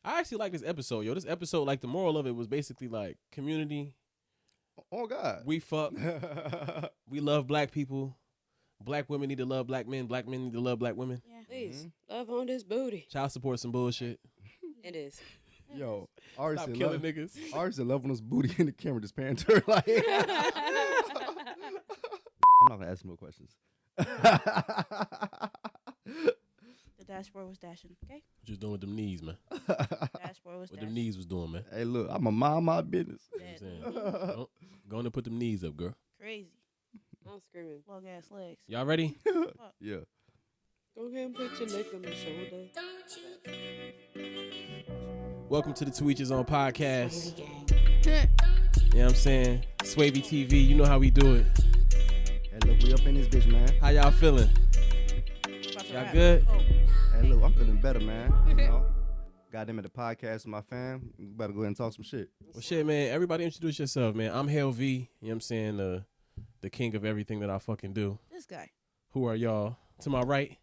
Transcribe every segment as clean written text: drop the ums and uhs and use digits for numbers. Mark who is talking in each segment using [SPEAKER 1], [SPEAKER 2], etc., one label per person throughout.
[SPEAKER 1] I actually like this episode, yo. This episode, like the moral of it was basically like community.
[SPEAKER 2] Oh God.
[SPEAKER 1] We fuck. We love black people. Black women need to love black men. Black men need to love black women.
[SPEAKER 3] Yeah. Please, love on this booty.
[SPEAKER 1] Child support some bullshit.
[SPEAKER 3] It is.
[SPEAKER 2] Yo, Ari
[SPEAKER 1] Stop
[SPEAKER 2] said
[SPEAKER 1] killing
[SPEAKER 2] love,
[SPEAKER 1] niggas.
[SPEAKER 2] Ari said love on his booty in the camera just panned to her like. I'm not gonna ask no questions.
[SPEAKER 4] The dashboard was dashing. Okay.
[SPEAKER 1] What you doing with them knees, man?
[SPEAKER 4] Dashboard was
[SPEAKER 1] What
[SPEAKER 4] dashing.
[SPEAKER 1] them knees was doing, man?
[SPEAKER 2] Hey, look, I'm a mind my business.
[SPEAKER 1] You know what I'm saying? Go on and put them knees up, girl.
[SPEAKER 4] Crazy.
[SPEAKER 3] I'm screaming.
[SPEAKER 4] Long ass legs.
[SPEAKER 1] Y'all ready?
[SPEAKER 2] Yeah.
[SPEAKER 3] Go ahead and put your leg on my shoulder.
[SPEAKER 1] Welcome to the To Each His Own podcast.
[SPEAKER 4] Swayvy Gang.
[SPEAKER 1] You know what I'm saying? Swayvy TV, you know how we do it.
[SPEAKER 2] Hey, look, we up in this bitch, man.
[SPEAKER 1] How y'all feeling?
[SPEAKER 4] About to
[SPEAKER 1] Y'all
[SPEAKER 4] rap.
[SPEAKER 1] good?
[SPEAKER 4] Oh.
[SPEAKER 2] Hey, look, I'm feeling better, man. You know, got them at the podcast with my fam. We better go ahead and talk some shit.
[SPEAKER 1] Well, shit, man. Everybody introduce yourself, man. I'm HailVee. You know what I'm saying? The king of everything that I fucking do.
[SPEAKER 4] This guy.
[SPEAKER 1] Who are y'all? To my right,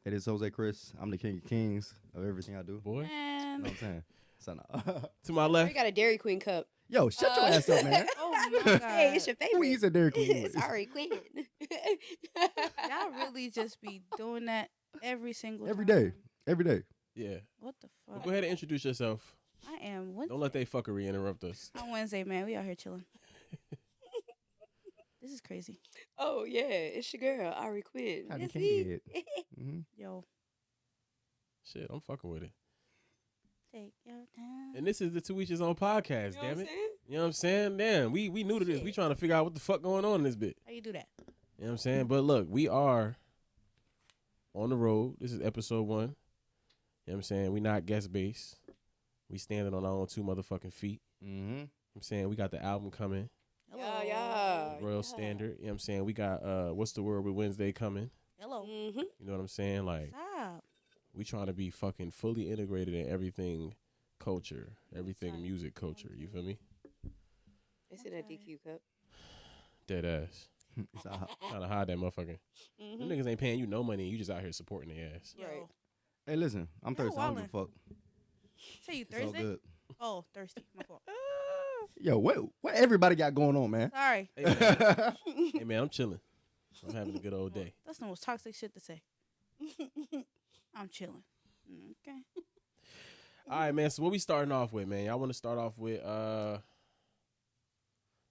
[SPEAKER 2] It is JoseKris. I'm the king of kings of everything I do.
[SPEAKER 1] boy.
[SPEAKER 2] You
[SPEAKER 4] Man.
[SPEAKER 2] know what I'm saying? So, no.
[SPEAKER 1] To my
[SPEAKER 3] We
[SPEAKER 1] left,
[SPEAKER 3] got a Dairy Queen cup.
[SPEAKER 2] Yo, shut your ass up, man.
[SPEAKER 4] Oh my God.
[SPEAKER 3] Hey, it's your
[SPEAKER 2] Who
[SPEAKER 3] favorite.
[SPEAKER 2] eats a Dairy Queen?
[SPEAKER 3] It's Ari Quinn.
[SPEAKER 4] Y'all really just be doing that every single
[SPEAKER 2] Every
[SPEAKER 4] time.
[SPEAKER 2] day. Every day.
[SPEAKER 1] yeah.
[SPEAKER 4] What the
[SPEAKER 1] Well,
[SPEAKER 4] fuck?
[SPEAKER 1] go ahead and introduce yourself.
[SPEAKER 4] I am Wednesday.
[SPEAKER 1] Don't let they fuckery interrupt us.
[SPEAKER 4] On Wednesday, man. We out here chilling. This is crazy.
[SPEAKER 3] Oh, yeah. It's your girl, Ari Quinn.
[SPEAKER 2] Howdy,
[SPEAKER 3] That's
[SPEAKER 2] candy
[SPEAKER 3] me.
[SPEAKER 2] head. Mm-hmm.
[SPEAKER 4] Yo.
[SPEAKER 1] Shit, I'm fucking with it.
[SPEAKER 4] Take your time.
[SPEAKER 1] And this is the To Each His Own podcast,
[SPEAKER 3] You know what
[SPEAKER 1] damn
[SPEAKER 3] I'm
[SPEAKER 1] it.
[SPEAKER 3] saying?
[SPEAKER 1] You know what I'm saying? Damn, we new to this.
[SPEAKER 3] Shit.
[SPEAKER 1] We trying to figure out what the fuck going on in this bit.
[SPEAKER 4] How you do that?
[SPEAKER 1] You know what I'm saying? But look, we are on the road. This is episode 1. You know what I'm saying? We not guest based. We standing on our own 2 motherfucking feet.
[SPEAKER 2] Mm-hmm.
[SPEAKER 1] I'm saying we got the album coming,
[SPEAKER 3] Yeah, yeah.
[SPEAKER 1] Royal Standard. You know what I'm saying? We got what's the word with Wednesday coming.
[SPEAKER 4] Hello.
[SPEAKER 3] Mm-hmm.
[SPEAKER 1] You know what I'm saying? Like
[SPEAKER 4] Stop.
[SPEAKER 1] we trying to be fucking fully integrated in everything culture, everything
[SPEAKER 4] Sorry.
[SPEAKER 1] music culture. You feel me?
[SPEAKER 3] It's in a DQ cup.
[SPEAKER 1] Dead ass.
[SPEAKER 2] So,
[SPEAKER 1] Trying to hide that motherfucker. Them niggas ain't paying you no money. You just out here supporting their ass.
[SPEAKER 4] Yo.
[SPEAKER 3] Right.
[SPEAKER 2] hey, listen, I'm
[SPEAKER 4] Y'all
[SPEAKER 2] thirsty. I don't give a fuck.
[SPEAKER 4] Say you
[SPEAKER 2] It's all
[SPEAKER 4] Thursday?
[SPEAKER 2] good.
[SPEAKER 4] Oh, thirsty. My fault.
[SPEAKER 2] Yo, what everybody got going on, man?
[SPEAKER 4] Sorry.
[SPEAKER 1] Hey man, hey, man, I'm chilling. I'm having a good old day.
[SPEAKER 4] That's the most toxic shit to say. I'm chilling. Okay.
[SPEAKER 1] All right, man. So what we starting off with, man? Y'all want to start off with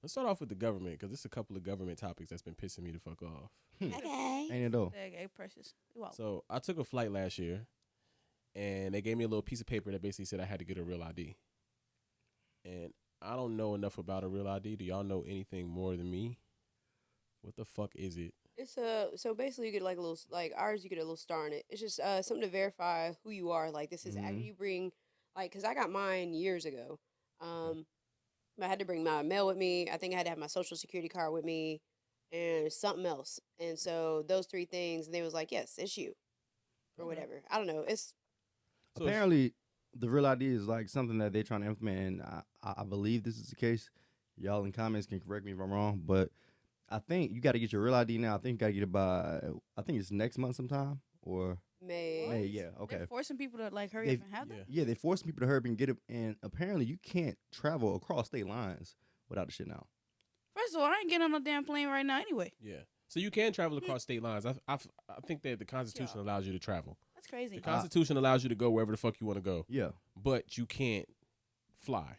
[SPEAKER 1] let's start off with the government because there's a couple of government topics that's been pissing me the fuck off.
[SPEAKER 3] Okay.
[SPEAKER 2] Ain't it though?
[SPEAKER 4] Hey, precious. Wow.
[SPEAKER 1] So I took a flight last year, and they gave me a little piece of paper that basically said I had to get a real ID. And I don't know enough about a real ID. Do y'all know anything more than me? What the fuck is it?
[SPEAKER 3] It's so basically you get like a little like ours you get a little star in it. It's just something to verify who you are. Like this is
[SPEAKER 2] Mhm.
[SPEAKER 3] you bring like because I got mine years ago. I had to bring my mail with me. I think I had to have my social security card with me and something else. And so those 3 things, and they was like, yes, it's you or
[SPEAKER 1] Okay.
[SPEAKER 3] whatever. I don't know. It's
[SPEAKER 1] So
[SPEAKER 2] Apparently, the real ID is like something that they're trying to implement, and I believe this is the case. Y'all in comments can correct me if I'm wrong, but I think you got to get your real ID now. I think you got to get it by, I think it's next month sometime, or
[SPEAKER 3] May.
[SPEAKER 2] May, yeah, okay.
[SPEAKER 4] They're forcing people to like hurry
[SPEAKER 2] They-
[SPEAKER 4] up and have
[SPEAKER 1] yeah.
[SPEAKER 4] that.
[SPEAKER 2] Yeah, they force people to hurry up and get it, and apparently you can't travel across state lines without the shit now.
[SPEAKER 4] First of all, I ain't getting on no damn plane right now anyway.
[SPEAKER 1] Yeah. So you can travel across state lines. I think that the Constitution allows you to travel.
[SPEAKER 4] That's crazy.
[SPEAKER 1] The Constitution allows you to go wherever the fuck you want to go,
[SPEAKER 2] Yeah,
[SPEAKER 1] but you can't fly.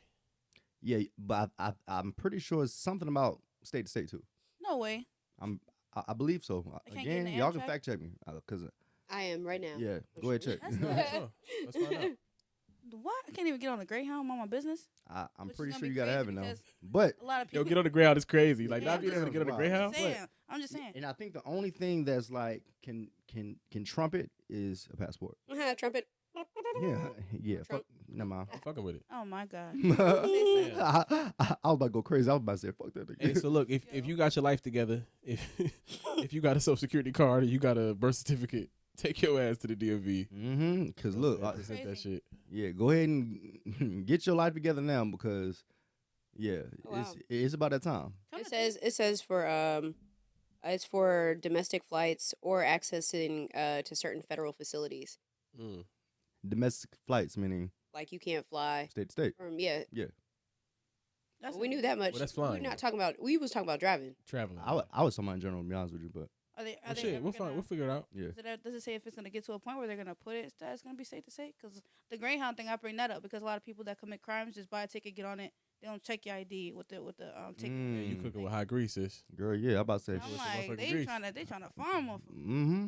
[SPEAKER 2] yeah, but I'm pretty sure it's something about state to state too.
[SPEAKER 4] No way.
[SPEAKER 2] I believe so.
[SPEAKER 4] They can't get in
[SPEAKER 2] Again,
[SPEAKER 4] the
[SPEAKER 2] y'all can
[SPEAKER 4] Amtrak?
[SPEAKER 2] fact check me, cause
[SPEAKER 3] I am right now.
[SPEAKER 2] yeah, go ahead check.
[SPEAKER 4] That's
[SPEAKER 1] Sure. Let's find out.
[SPEAKER 4] What? I can't even get on the Greyhound on my business.
[SPEAKER 2] I'm
[SPEAKER 4] Which is
[SPEAKER 2] pretty
[SPEAKER 4] gonna
[SPEAKER 2] sure
[SPEAKER 4] be
[SPEAKER 2] you gotta
[SPEAKER 4] crazy
[SPEAKER 2] have it now.
[SPEAKER 4] because
[SPEAKER 2] But
[SPEAKER 4] A lot of
[SPEAKER 1] Yo,
[SPEAKER 4] people.
[SPEAKER 1] get on the ground. It's crazy. Like
[SPEAKER 4] Yeah,
[SPEAKER 1] not being able to get on the
[SPEAKER 2] wow.
[SPEAKER 1] Greyhound.
[SPEAKER 4] I'm
[SPEAKER 1] What?
[SPEAKER 4] saying. I'm just saying.
[SPEAKER 2] and I think the only thing that's like can trump it is a passport.
[SPEAKER 3] Trumpet.
[SPEAKER 2] Yeah, yeah. Fuck,
[SPEAKER 3] Trump.
[SPEAKER 2] never mind.
[SPEAKER 1] I'm fucking with it.
[SPEAKER 4] Oh my God.
[SPEAKER 2] I was about to go crazy. I was about to say fuck that.
[SPEAKER 1] Hey, so look, if you got your life together, if you got a social security card and you got a birth certificate, take your ass to the DMV.
[SPEAKER 2] Mm-hmm. Cause look,
[SPEAKER 1] Present that
[SPEAKER 4] Crazy.
[SPEAKER 1] shit.
[SPEAKER 2] yeah, go ahead and get your life together now because, yeah,
[SPEAKER 3] Oh, wow.
[SPEAKER 2] it's about that time.
[SPEAKER 4] Come
[SPEAKER 3] It says for it's for domestic flights or accessing to certain federal facilities.
[SPEAKER 1] Mm.
[SPEAKER 2] Domestic flights, meaning
[SPEAKER 3] Like you can't fly
[SPEAKER 2] State to state.
[SPEAKER 3] from yeah.
[SPEAKER 4] That's
[SPEAKER 3] We knew that much.
[SPEAKER 1] Well, that's flying,
[SPEAKER 3] We're not
[SPEAKER 1] though.
[SPEAKER 3] talking about. We was talking about driving.
[SPEAKER 1] Traveling.
[SPEAKER 2] I was talking about in general, to be honest with you, but
[SPEAKER 4] Are they
[SPEAKER 1] Well, shit,
[SPEAKER 4] ever
[SPEAKER 1] we'll
[SPEAKER 4] gonna-
[SPEAKER 1] figure it out.
[SPEAKER 2] yeah.
[SPEAKER 4] Does it say if it's gonna get to a point where they're gonna put it that it's gonna be safe to say? Because the Greyhound thing, I bring that up because a lot of people that commit crimes just buy a ticket, get on it. They don't check your ID with the ticket.
[SPEAKER 1] Yeah, you cooking with high grease, sis.
[SPEAKER 2] Girl, yeah, I'm about to say.
[SPEAKER 4] I'm
[SPEAKER 1] with some
[SPEAKER 4] like,
[SPEAKER 1] motherfucking
[SPEAKER 4] they
[SPEAKER 1] grease.
[SPEAKER 4] trying to farm off.
[SPEAKER 2] Mm-hmm.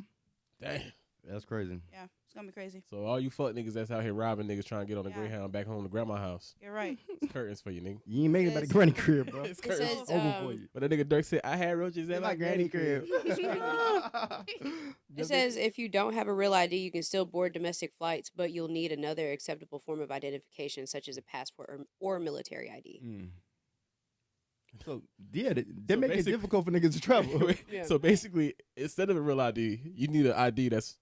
[SPEAKER 1] Damn.
[SPEAKER 2] That's crazy.
[SPEAKER 4] Yeah, it's gonna be crazy.
[SPEAKER 1] So all you fuck niggas that's out here robbing niggas trying to get on a
[SPEAKER 4] Yeah.
[SPEAKER 1] Greyhound back home to grandma's house.
[SPEAKER 4] You're right.
[SPEAKER 1] It's curtains for you, nigga.
[SPEAKER 2] You ain't making it by the
[SPEAKER 3] Yes.
[SPEAKER 2] granny crib, bro.
[SPEAKER 1] It's
[SPEAKER 3] It
[SPEAKER 1] curtains.
[SPEAKER 3] says,
[SPEAKER 2] Over for you.
[SPEAKER 1] But that nigga Dirk said, I had roaches at
[SPEAKER 2] In
[SPEAKER 1] my granny crib.
[SPEAKER 3] It says if you don't have a real ID, you can still board domestic flights, but you'll need another acceptable form of identification, such as a passport or military ID.
[SPEAKER 2] Mm. So yeah, they
[SPEAKER 1] So
[SPEAKER 2] make it
[SPEAKER 1] basic-
[SPEAKER 2] difficult for niggas to travel.
[SPEAKER 3] Yeah.
[SPEAKER 1] So basically, instead of a real ID, you need an ID that's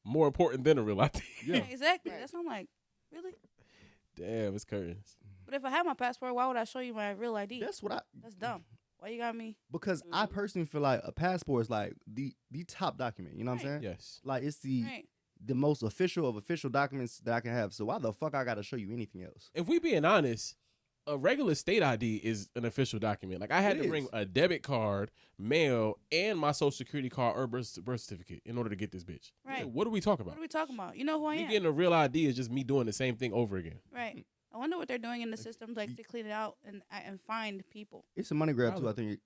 [SPEAKER 1] more important than a real ID.
[SPEAKER 2] Yeah.
[SPEAKER 4] Exactly.
[SPEAKER 3] Right.
[SPEAKER 4] That's what I'm like, really?
[SPEAKER 1] Damn, it's curtains.
[SPEAKER 4] But if I had my passport, why would I show you my real ID?
[SPEAKER 2] That's what
[SPEAKER 4] That's dumb. Why you got me?
[SPEAKER 2] because I personally feel like a passport is like the top document. You know what I'm
[SPEAKER 4] Right.
[SPEAKER 2] saying?
[SPEAKER 1] Yes.
[SPEAKER 2] Like it's the
[SPEAKER 4] Right.
[SPEAKER 2] the most official of official documents that I can have. So why the fuck I gotta show you anything else?
[SPEAKER 1] If we being honest, a regular state ID is an official document. Like I had
[SPEAKER 2] It
[SPEAKER 1] to bring
[SPEAKER 2] is.
[SPEAKER 1] a debit card, mail, and my social security card or birth certificate in order to get this bitch.
[SPEAKER 4] Right.
[SPEAKER 1] So what are we talking
[SPEAKER 4] What
[SPEAKER 1] about?
[SPEAKER 4] are we talking about? You know who I
[SPEAKER 1] Me
[SPEAKER 4] am.
[SPEAKER 1] getting a real ID is just me doing the same thing over again.
[SPEAKER 4] Right. I wonder what they're doing in the system, like to clean it out and find people.
[SPEAKER 2] It's a money grab too,
[SPEAKER 1] Probably.
[SPEAKER 2] I think,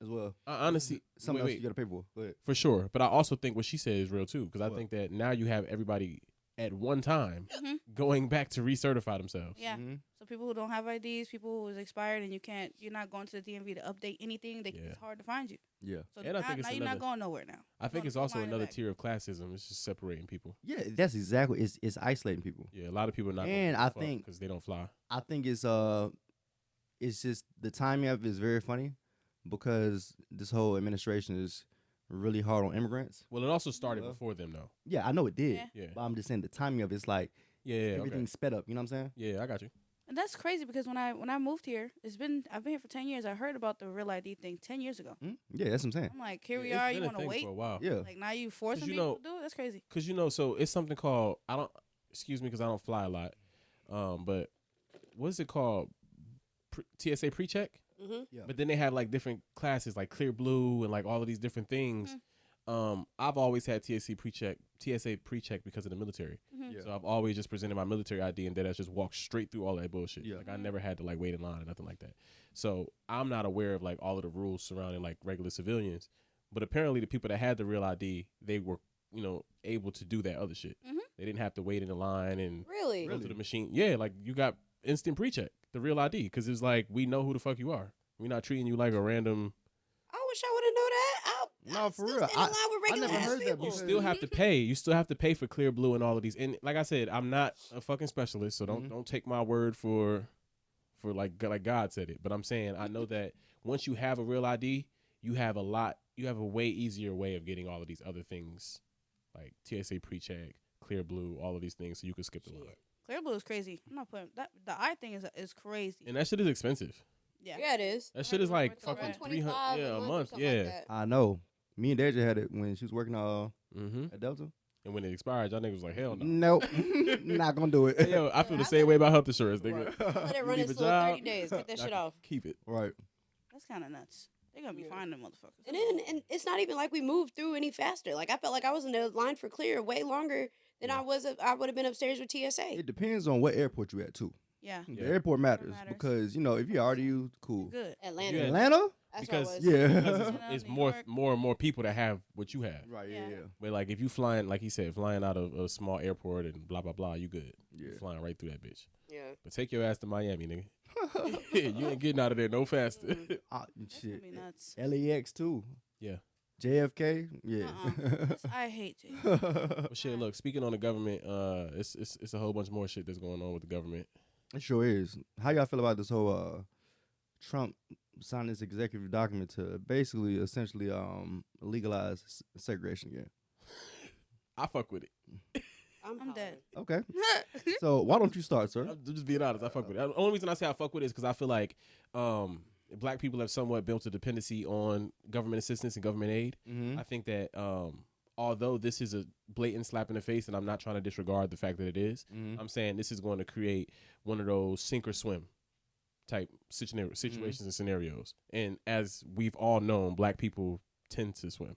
[SPEAKER 2] as well.
[SPEAKER 1] I honestly,
[SPEAKER 2] Something
[SPEAKER 1] wait,
[SPEAKER 2] else you gotta pay for. Go ahead.
[SPEAKER 1] for sure. But I also think what she said is real too, because I
[SPEAKER 2] What?
[SPEAKER 1] think that now you have everybody at one time
[SPEAKER 4] Mhm.
[SPEAKER 1] going back to recertify themselves.
[SPEAKER 4] Yeah.
[SPEAKER 2] Mhm.
[SPEAKER 4] So people who don't have IDs, people who is expired, and you're not going to the DMV to update anything.
[SPEAKER 1] Yeah.
[SPEAKER 4] It's hard to find you.
[SPEAKER 2] Yeah.
[SPEAKER 4] So
[SPEAKER 1] And I
[SPEAKER 4] now,
[SPEAKER 1] think it's
[SPEAKER 4] now you're
[SPEAKER 1] another-
[SPEAKER 4] not going nowhere now.
[SPEAKER 1] I think
[SPEAKER 4] Going
[SPEAKER 1] it's
[SPEAKER 4] to
[SPEAKER 1] also
[SPEAKER 4] line and
[SPEAKER 1] another
[SPEAKER 4] back.
[SPEAKER 1] tier of classism. It's just separating people.
[SPEAKER 2] Yeah, that's exactly. It's isolating people.
[SPEAKER 1] Yeah, a lot of people are not.
[SPEAKER 2] And I think-
[SPEAKER 1] because they don't fly.
[SPEAKER 2] I think it's just the timing of it is very funny because this whole administration is really hard on immigrants.
[SPEAKER 1] Well, it also started
[SPEAKER 2] Well.
[SPEAKER 1] before them though.
[SPEAKER 2] Yeah, I know it did.
[SPEAKER 4] Yeah.
[SPEAKER 1] Yeah,
[SPEAKER 2] But I'm just saying the timing of it's like
[SPEAKER 1] yeah,
[SPEAKER 2] everything's
[SPEAKER 1] okay.
[SPEAKER 2] sped up. You know what I'm saying?
[SPEAKER 1] Yeah, I got you.
[SPEAKER 4] And that's crazy because when I moved here, I've been here for 10 years. I heard about the real ID thing 10 years ago.
[SPEAKER 2] Yeah, that's what I'm saying.
[SPEAKER 4] I'm like, here we
[SPEAKER 1] Yeah,
[SPEAKER 4] are.
[SPEAKER 1] it's
[SPEAKER 4] You
[SPEAKER 1] been a
[SPEAKER 4] want to
[SPEAKER 1] thing
[SPEAKER 4] wait?
[SPEAKER 1] for a while?
[SPEAKER 2] Yeah.
[SPEAKER 4] Like now you forcing
[SPEAKER 1] you
[SPEAKER 4] people
[SPEAKER 1] know-
[SPEAKER 4] to do it? That's crazy.
[SPEAKER 1] Cause so it's something called excuse me, because I don't fly a lot. But what is it called? TSA pre-check.
[SPEAKER 3] Mm-hmm.
[SPEAKER 2] Yeah.
[SPEAKER 1] But then they have like different classes, like clear blue and like all of these different things. I've always had TSA pre-check because of the military.
[SPEAKER 4] Mhm.
[SPEAKER 2] Yeah.
[SPEAKER 1] So I've always just presented my military ID and then I just walked straight through all that bullshit.
[SPEAKER 2] Yeah.
[SPEAKER 1] Like I never had to like wait in line or nothing like that. So I'm not aware of like all of the rules surrounding like regular civilians. But apparently the people that had the real ID, they were, able to do that other shit.
[SPEAKER 4] Mhm.
[SPEAKER 1] They didn't have to wait in the line and
[SPEAKER 3] Really?
[SPEAKER 1] go to the machine. Yeah, like you got instant pre-check, the real ID, because it's like we know who the fuck you are. We're not treating you like a random.
[SPEAKER 3] I wish I would have known that.
[SPEAKER 2] No, for
[SPEAKER 3] still
[SPEAKER 2] real.
[SPEAKER 3] stand in line with
[SPEAKER 2] I
[SPEAKER 3] regular
[SPEAKER 2] never
[SPEAKER 3] ass
[SPEAKER 2] heard that
[SPEAKER 3] people.
[SPEAKER 1] You
[SPEAKER 2] before.
[SPEAKER 1] still have to pay. You still have to pay for clear blue and all of these. And like I said, I'm not a fucking specialist, so don't take my word for like God said it. But I'm saying I know that once you have a real ID, you have a way easier way of getting all of these other things, like TSA pre-check, clear blue, all of these things, so you can skip the line.
[SPEAKER 3] Shit.
[SPEAKER 4] Clear blue is crazy. I'm not putting that. The eye thing is crazy.
[SPEAKER 1] And that shit is expensive.
[SPEAKER 4] Yeah.
[SPEAKER 3] Yeah, it is.
[SPEAKER 1] That shit is like
[SPEAKER 4] It's like
[SPEAKER 1] fucking
[SPEAKER 3] 125
[SPEAKER 1] $300 a
[SPEAKER 3] or
[SPEAKER 1] month.
[SPEAKER 3] something
[SPEAKER 1] Yeah.
[SPEAKER 3] like that.
[SPEAKER 2] I know. Me and Deja had it when she was working
[SPEAKER 1] Mm-hmm.
[SPEAKER 2] at Delta.
[SPEAKER 1] And when it expired, y'all niggas was like, hell no.
[SPEAKER 2] Nope, not gonna do it.
[SPEAKER 1] Hey, yo, I feel the same way about health insurance, nigga.
[SPEAKER 3] Let it run
[SPEAKER 1] Leave
[SPEAKER 3] its
[SPEAKER 1] a
[SPEAKER 3] little
[SPEAKER 1] job,
[SPEAKER 3] 30 days. Get that
[SPEAKER 1] I
[SPEAKER 3] shit
[SPEAKER 1] can
[SPEAKER 3] off.
[SPEAKER 1] Keep it.
[SPEAKER 2] Right.
[SPEAKER 4] That's kind of nuts. They're gonna be
[SPEAKER 3] Yeah.
[SPEAKER 4] finding motherfuckers.
[SPEAKER 3] And it's not even like we moved through any faster. Like I felt like I was in the line for clear way longer than I would have been upstairs with TSA.
[SPEAKER 2] It depends on what airport you at too.
[SPEAKER 4] Yeah.
[SPEAKER 2] The
[SPEAKER 1] Yeah.
[SPEAKER 2] airport matters,
[SPEAKER 4] matters.
[SPEAKER 2] because if you already you cool.
[SPEAKER 4] Good.
[SPEAKER 3] Atlanta.
[SPEAKER 1] Yeah.
[SPEAKER 2] Atlanta.
[SPEAKER 3] That's
[SPEAKER 1] Because-
[SPEAKER 3] what I was.
[SPEAKER 2] Yeah.
[SPEAKER 1] Because
[SPEAKER 4] Yeah,
[SPEAKER 1] it's
[SPEAKER 4] New
[SPEAKER 1] more
[SPEAKER 4] York.
[SPEAKER 1] and more people that have what you have.
[SPEAKER 2] Right.
[SPEAKER 4] Yeah.
[SPEAKER 2] Yeah.
[SPEAKER 1] But like if you flying, like he said, flying out of a small airport and blah blah blah, you good.
[SPEAKER 2] Yeah.
[SPEAKER 1] You flying right through that bitch.
[SPEAKER 3] Yeah.
[SPEAKER 1] But take your ass to Miami, nigga. You ain't getting out of there no faster.
[SPEAKER 2] Ah,
[SPEAKER 4] That's gonna
[SPEAKER 2] shit.
[SPEAKER 4] be nuts.
[SPEAKER 2] LAX too.
[SPEAKER 1] Yeah.
[SPEAKER 2] JFK. Yeah.
[SPEAKER 4] I hate you.
[SPEAKER 1] Well, shit. Look, speaking on the government, it's a whole bunch more shit that's going on with the government.
[SPEAKER 2] It sure is. How y'all feel about this whole Trump signed this executive document to basically, essentially, legalize segregation again?
[SPEAKER 1] I fuck with it.
[SPEAKER 4] I'm dead.
[SPEAKER 2] Okay. So why don't you start, sir?
[SPEAKER 1] I'm just being honest. I fuck with it. The only reason I say I fuck with it is because I feel like black people have somewhat built a dependency on government assistance and government aid.
[SPEAKER 2] Mm-hmm.
[SPEAKER 1] I think that although this is a blatant slap in the face, and I'm not trying to disregard the fact that it is, I'm saying this is going to create one of those sink or swim type situations and scenarios. And as we've all known, black people tend to swim.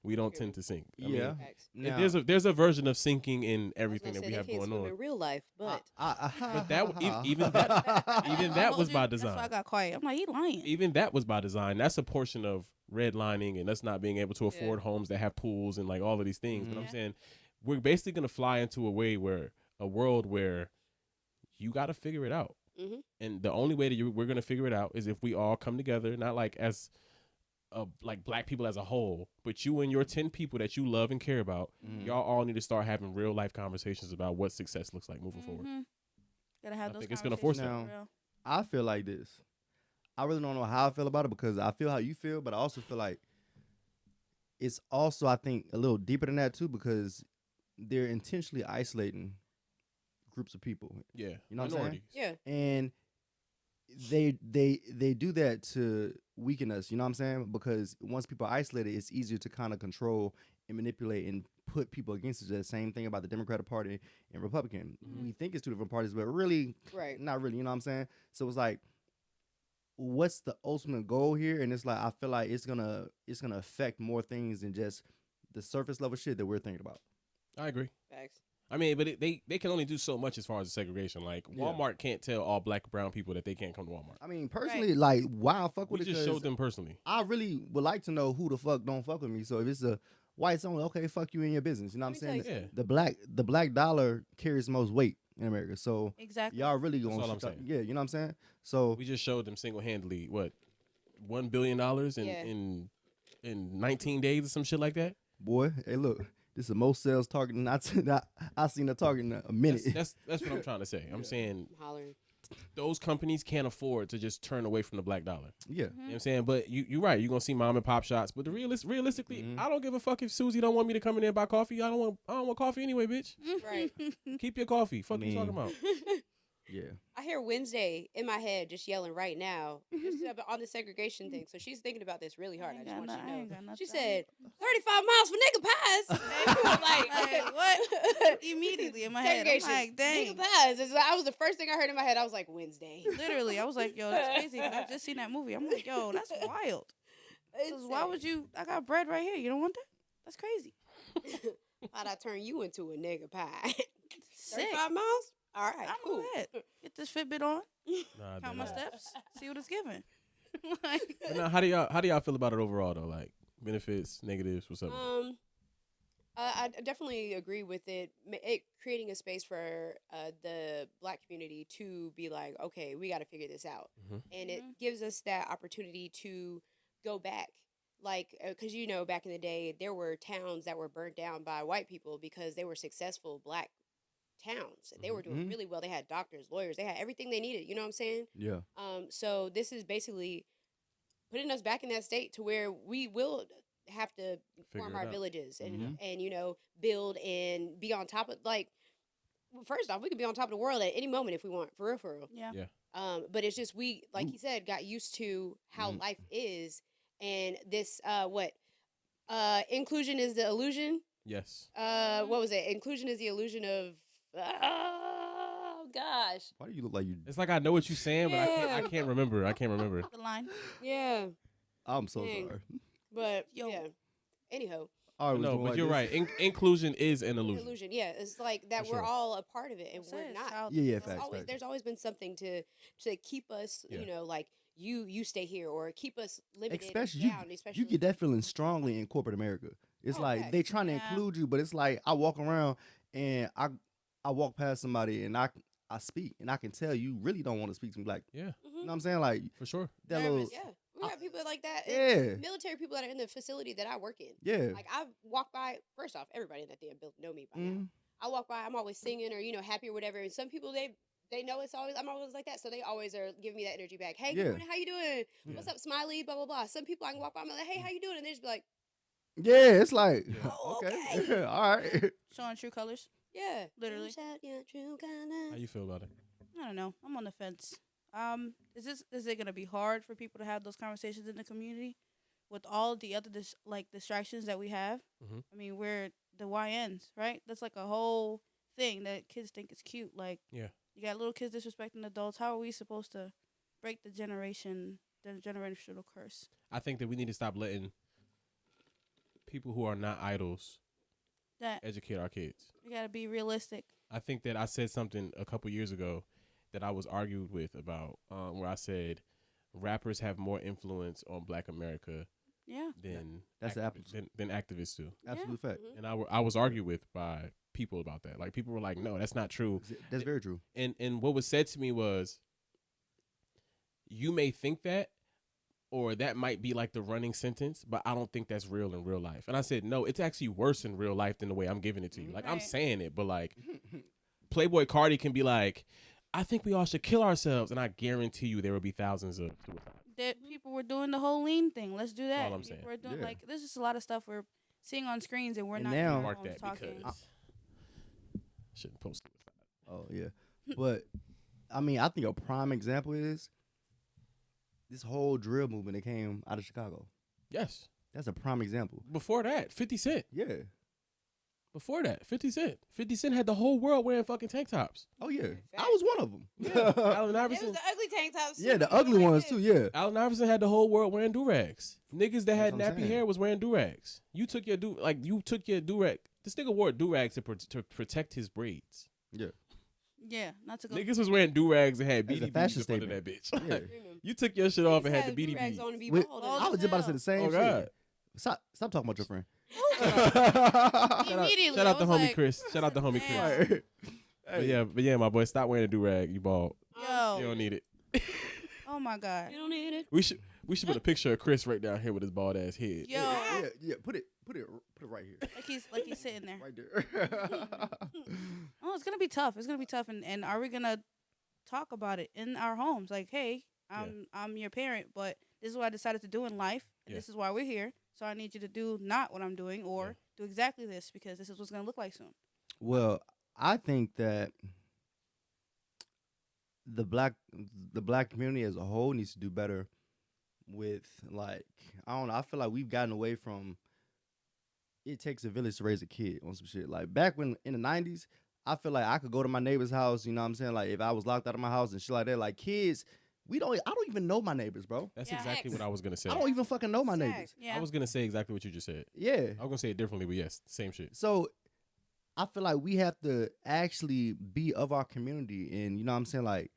[SPEAKER 1] We don't tend to sink. I mean,
[SPEAKER 2] Now,
[SPEAKER 1] there's a version of sinking in everything that we have going on.
[SPEAKER 3] In real life, but
[SPEAKER 1] But even that was by design.
[SPEAKER 4] That's why I got quiet. I'm like, he lying.
[SPEAKER 1] Even that was by design. That's a portion of redlining and us not being able to afford homes that have pools and like all of these things. But I'm saying we're basically gonna fly into a world where you got to figure it out. And the only way that we're gonna figure it out is if we all come together, not like as like black people as a whole, but you and your 10 people that you love and care about, y'all all need to start having real life conversations about what success looks like moving forward.
[SPEAKER 4] Gotta have
[SPEAKER 1] I
[SPEAKER 4] those
[SPEAKER 1] think it's gonna force it.
[SPEAKER 2] Now, I feel like this. I really don't know how I feel about it because I feel how you feel, but I also feel like it's also, I think, a little deeper than that too because they're intentionally isolating groups of people.
[SPEAKER 1] Yeah,
[SPEAKER 2] you know what I'm saying?
[SPEAKER 3] yeah,
[SPEAKER 2] And they do that to weaken us, you know what I'm saying? Because once people are isolated, it's easier to kind of control and manipulate and put people against each other. Same thing about the Democratic Party and Republican. We think it's two different parties, but really, not really, you know what I'm saying? So it's like, what's the ultimate goal here? And it's like, I feel like it's gonna affect more things than just the surface level shit that we're thinking about.
[SPEAKER 1] I agree.
[SPEAKER 3] facts.
[SPEAKER 1] I mean, but they can only do so much as far as the segregation. Like Walmart can't tell all black and brown people that they can't come to Walmart.
[SPEAKER 2] I mean, personally, like, why I fuck with
[SPEAKER 1] We
[SPEAKER 2] it?
[SPEAKER 1] just showed them personally.
[SPEAKER 2] I really would like to know who the fuck don't fuck with me. So if it's a whites only, okay, fuck you in your business. You know what I'm saying?
[SPEAKER 1] Yeah.
[SPEAKER 2] The black dollar carries the most weight in America. So
[SPEAKER 4] exactly.
[SPEAKER 2] y'all really
[SPEAKER 1] That's
[SPEAKER 2] gonna
[SPEAKER 1] all I'm saying.
[SPEAKER 2] yeah, you know what I'm saying? So
[SPEAKER 1] We just showed them single handedly what $1 billion in 19 days or some shit like that.
[SPEAKER 2] boy, hey look, this is the most sales target I seen a target in a minute.
[SPEAKER 1] That's what I'm trying to say. I'm saying
[SPEAKER 3] I'm hollering.
[SPEAKER 1] those companies can't afford to just turn away from the black dollar.
[SPEAKER 2] Yeah.
[SPEAKER 1] You know what I'm saying? But you're right. You're going to see mom and pop shots. But realistically, I don't give a fuck if Susie don't want me to come in there and buy coffee. I don't want coffee anyway, bitch.
[SPEAKER 3] Right.
[SPEAKER 1] Keep your coffee. Fuck you talking about.
[SPEAKER 2] Yeah.
[SPEAKER 3] I hear Wednesday in my head just yelling right now just on the segregation thing. So she's thinking about this really hard. I just want you to know. She said 35 miles for nigga pies.
[SPEAKER 4] Like, what? Immediately in my head. I'm like, dang.
[SPEAKER 3] Nigga pies. That was the first thing I heard in my head. I was like, Wednesday.
[SPEAKER 4] Literally, I was like, yo, that's crazy. I just seen that movie. I'm like, yo, that's wild. 'Cause why would you? I got bread right here. You don't want that? That's crazy.
[SPEAKER 3] How'd I turn you into a nigga pie?
[SPEAKER 4] Sick.
[SPEAKER 3] 35 miles? All right,
[SPEAKER 4] I'm
[SPEAKER 3] cool.
[SPEAKER 4] ahead. Get this Fitbit on.
[SPEAKER 1] Nah,
[SPEAKER 4] Count my
[SPEAKER 1] nah.
[SPEAKER 4] steps. See what it's giving. Like,
[SPEAKER 1] But now, how do y'all feel about it overall though? Like benefits, negatives, what's up?
[SPEAKER 3] I definitely agree with it creating a space for the black community to be like, okay, we got to figure this out. And it gives us that opportunity to go back. Like, because, back in the day, there were towns that were burnt down by white people because they were successful black towns. They were doing really well. They had doctors, lawyers. They had everything they needed. You know what I'm saying?
[SPEAKER 2] Yeah.
[SPEAKER 3] So this is basically putting us back in that state to where we will have to form our villages and build and be on top of, like, first off, we could be on top of the world at any moment if we want, for real.
[SPEAKER 4] yeah.
[SPEAKER 3] But it's just we, like he said, got used to how life is, and this inclusion is the illusion.
[SPEAKER 1] Yes.
[SPEAKER 3] What was it? Inclusion is the illusion of. Oh gosh.
[SPEAKER 2] Why do you look like you?
[SPEAKER 1] It's like I know what you're saying, but I can't remember.
[SPEAKER 4] The line.
[SPEAKER 3] Yeah.
[SPEAKER 2] I'm so
[SPEAKER 3] Dang.
[SPEAKER 2] sorry.
[SPEAKER 3] But
[SPEAKER 4] Yo.
[SPEAKER 3] yeah. Anyhow.
[SPEAKER 1] No, but you're right. Inclusion is an illusion.
[SPEAKER 3] Illusion. Yeah, it's like that.
[SPEAKER 1] For
[SPEAKER 3] we're
[SPEAKER 1] sure.
[SPEAKER 3] all a part of it, and we're not.
[SPEAKER 2] Yeah, facts.
[SPEAKER 3] There's always been something to keep us. Like you stay here, or keep us limited.
[SPEAKER 2] Especially
[SPEAKER 3] down,
[SPEAKER 2] you get that feeling strongly in corporate America. It's like they trying to include you, but it's like I walk around and I walk past somebody and I speak and I can tell you really don't want to speak to me. Like,
[SPEAKER 1] Yeah.
[SPEAKER 2] you know what I'm saying? Like,
[SPEAKER 1] For sure.
[SPEAKER 2] that
[SPEAKER 3] Nervous.
[SPEAKER 2] little,
[SPEAKER 3] Yeah, we got people like that.
[SPEAKER 2] Yeah.
[SPEAKER 3] Military people that are in the facility that I work in.
[SPEAKER 2] yeah.
[SPEAKER 3] Like I walk by. First off, everybody in that damn building know me by now.
[SPEAKER 2] Mhm.
[SPEAKER 3] I walk by. I'm always singing or happy or whatever. And some people they know I'm always like that, so they always are giving me that energy back. Hey, good morning, how you doing? What's up, Smiley? Blah blah blah. Some people I can walk by, I'm like, hey, how you doing? And they just be like,
[SPEAKER 2] Yeah, it's like,
[SPEAKER 3] Oh,
[SPEAKER 2] okay.
[SPEAKER 3] okay.
[SPEAKER 2] All right.
[SPEAKER 4] Showing true colors.
[SPEAKER 3] yeah,
[SPEAKER 4] Literally.
[SPEAKER 3] Shout your true colors.
[SPEAKER 1] How you feel about it?
[SPEAKER 4] I don't know. I'm on the fence. Is it gonna be hard for people to have those conversations in the community? with all the other distractions that we have.
[SPEAKER 1] Mhm.
[SPEAKER 4] I mean, we're the YNs, right? That's like a whole thing that kids think is cute. Like,
[SPEAKER 1] Yeah.
[SPEAKER 4] you got little kids disrespecting adults. How are we supposed to break the generational curse?
[SPEAKER 1] I think that we need to stop letting people who are not idols
[SPEAKER 4] That
[SPEAKER 1] educate our kids.
[SPEAKER 4] we gotta be realistic.
[SPEAKER 1] I think that I said something a couple years ago that I was argued with about, where I said rappers have more influence on Black America
[SPEAKER 4] Yeah.
[SPEAKER 1] than
[SPEAKER 2] That's the
[SPEAKER 1] than activists do.
[SPEAKER 2] absolute fact.
[SPEAKER 3] Mhm.
[SPEAKER 1] And I was argued with by people about that. Like, people were like, no, that's not true.
[SPEAKER 2] That's very true.
[SPEAKER 1] And what was said to me was, you may think that, or that might be like the running sentence, but I don't think that's real in real life. And I said, no, it's actually worse in real life than the way I'm giving it to you. Like, I'm
[SPEAKER 4] Right.
[SPEAKER 1] saying it, but like, Playboy Cardi can be like, I think we all should kill ourselves, and I guarantee you there will be thousands of suicides.
[SPEAKER 4] That people were doing the whole lean thing. Let's do that.
[SPEAKER 1] all I'm
[SPEAKER 4] People
[SPEAKER 1] saying.
[SPEAKER 4] were doing
[SPEAKER 2] Yeah.
[SPEAKER 4] like there's just a lot of stuff we're seeing on screens and we're
[SPEAKER 2] And
[SPEAKER 4] not
[SPEAKER 2] now-
[SPEAKER 4] in our
[SPEAKER 1] Mark
[SPEAKER 4] homes
[SPEAKER 1] that
[SPEAKER 4] talking.
[SPEAKER 1] because shouldn't post it.
[SPEAKER 2] Oh yeah, but I mean, I think a prime example is this whole drill movement that came out of Chicago.
[SPEAKER 1] Yes.
[SPEAKER 2] That's a prime example.
[SPEAKER 1] Before that, 50 Cent.
[SPEAKER 2] Yeah.
[SPEAKER 1] Before that, 50 Cent. 50 Cent had the whole world wearing fucking tank tops.
[SPEAKER 2] Oh yeah, I
[SPEAKER 3] Fact.
[SPEAKER 2] was one of them.
[SPEAKER 1] Allen
[SPEAKER 3] It
[SPEAKER 1] Iverson.
[SPEAKER 3] was the ugly tank tops.
[SPEAKER 2] Yeah,
[SPEAKER 3] too.
[SPEAKER 2] the
[SPEAKER 3] They were
[SPEAKER 2] ugly
[SPEAKER 3] like
[SPEAKER 2] ones
[SPEAKER 3] this.
[SPEAKER 2] too. Yeah.
[SPEAKER 1] Allen Iverson had the whole world wearing do-rags. Niggas that had
[SPEAKER 2] That's what I'm
[SPEAKER 1] nappy
[SPEAKER 2] saying.
[SPEAKER 1] hair was wearing do-rags. You took your do-rag. This nigga wore a do-rag to protect his braids.
[SPEAKER 4] Yeah, not to go.
[SPEAKER 1] Niggas was wearing do-rags and had
[SPEAKER 2] As a
[SPEAKER 1] BDBs
[SPEAKER 2] fashion
[SPEAKER 1] in front of that
[SPEAKER 2] statement.
[SPEAKER 1] bitch.
[SPEAKER 2] Yeah.
[SPEAKER 3] Screaming.
[SPEAKER 1] You took your shit off and
[SPEAKER 3] Niggas
[SPEAKER 1] had the
[SPEAKER 3] do-rags
[SPEAKER 1] BDBs.
[SPEAKER 3] on to be
[SPEAKER 2] Wait,
[SPEAKER 3] bald.
[SPEAKER 4] Bald
[SPEAKER 2] I was just about to say the same
[SPEAKER 1] Oh,
[SPEAKER 2] shit.
[SPEAKER 1] God.
[SPEAKER 2] Stop talking about your friend.
[SPEAKER 4] Immediately,
[SPEAKER 1] Shout out
[SPEAKER 4] I
[SPEAKER 1] to
[SPEAKER 4] was
[SPEAKER 1] homie
[SPEAKER 4] like,
[SPEAKER 1] Chris. Shout out to homie
[SPEAKER 4] damn.
[SPEAKER 1] Chris. But yeah, my boy, stop wearing a do-rag. You bald.
[SPEAKER 4] Yo.
[SPEAKER 1] You don't need it.
[SPEAKER 4] Oh my god.
[SPEAKER 3] You don't need it.
[SPEAKER 1] We should put a picture of Chris right down here with his bald ass head.
[SPEAKER 4] Yo.
[SPEAKER 2] Yeah. Put it right here.
[SPEAKER 4] Like he's sitting there.
[SPEAKER 2] Right there.
[SPEAKER 4] Oh, it's gonna be tough. It's gonna be tough. And are we gonna talk about it in our homes? Like, hey, I'm your parent, but this is what I decided to do in life, and
[SPEAKER 1] Yeah.
[SPEAKER 4] this is why we're here. So I need you to do not what I'm doing, or do exactly this because this is what's gonna look like soon.
[SPEAKER 2] Well, I think that the black community as a whole needs to do better with, like, I don't know, I feel like we've gotten away from it takes a village to raise a kid on some shit. Like, back when in the 90s, I feel like I could go to my neighbor's house, you know what I'm saying? Like, if I was locked out of my house and shit like that, like, kids, I don't even know my neighbors, bro.
[SPEAKER 1] That's
[SPEAKER 4] Yeah.
[SPEAKER 1] exactly what I was gonna say.
[SPEAKER 2] I don't even fucking know my
[SPEAKER 3] Facts.
[SPEAKER 2] neighbors.
[SPEAKER 4] Yeah.
[SPEAKER 1] I was gonna say exactly what you just said.
[SPEAKER 2] Yeah.
[SPEAKER 1] I was gonna say it differently, but yes, same shit.
[SPEAKER 2] So I feel like we have to actually be of our community and, you know what I'm saying, like,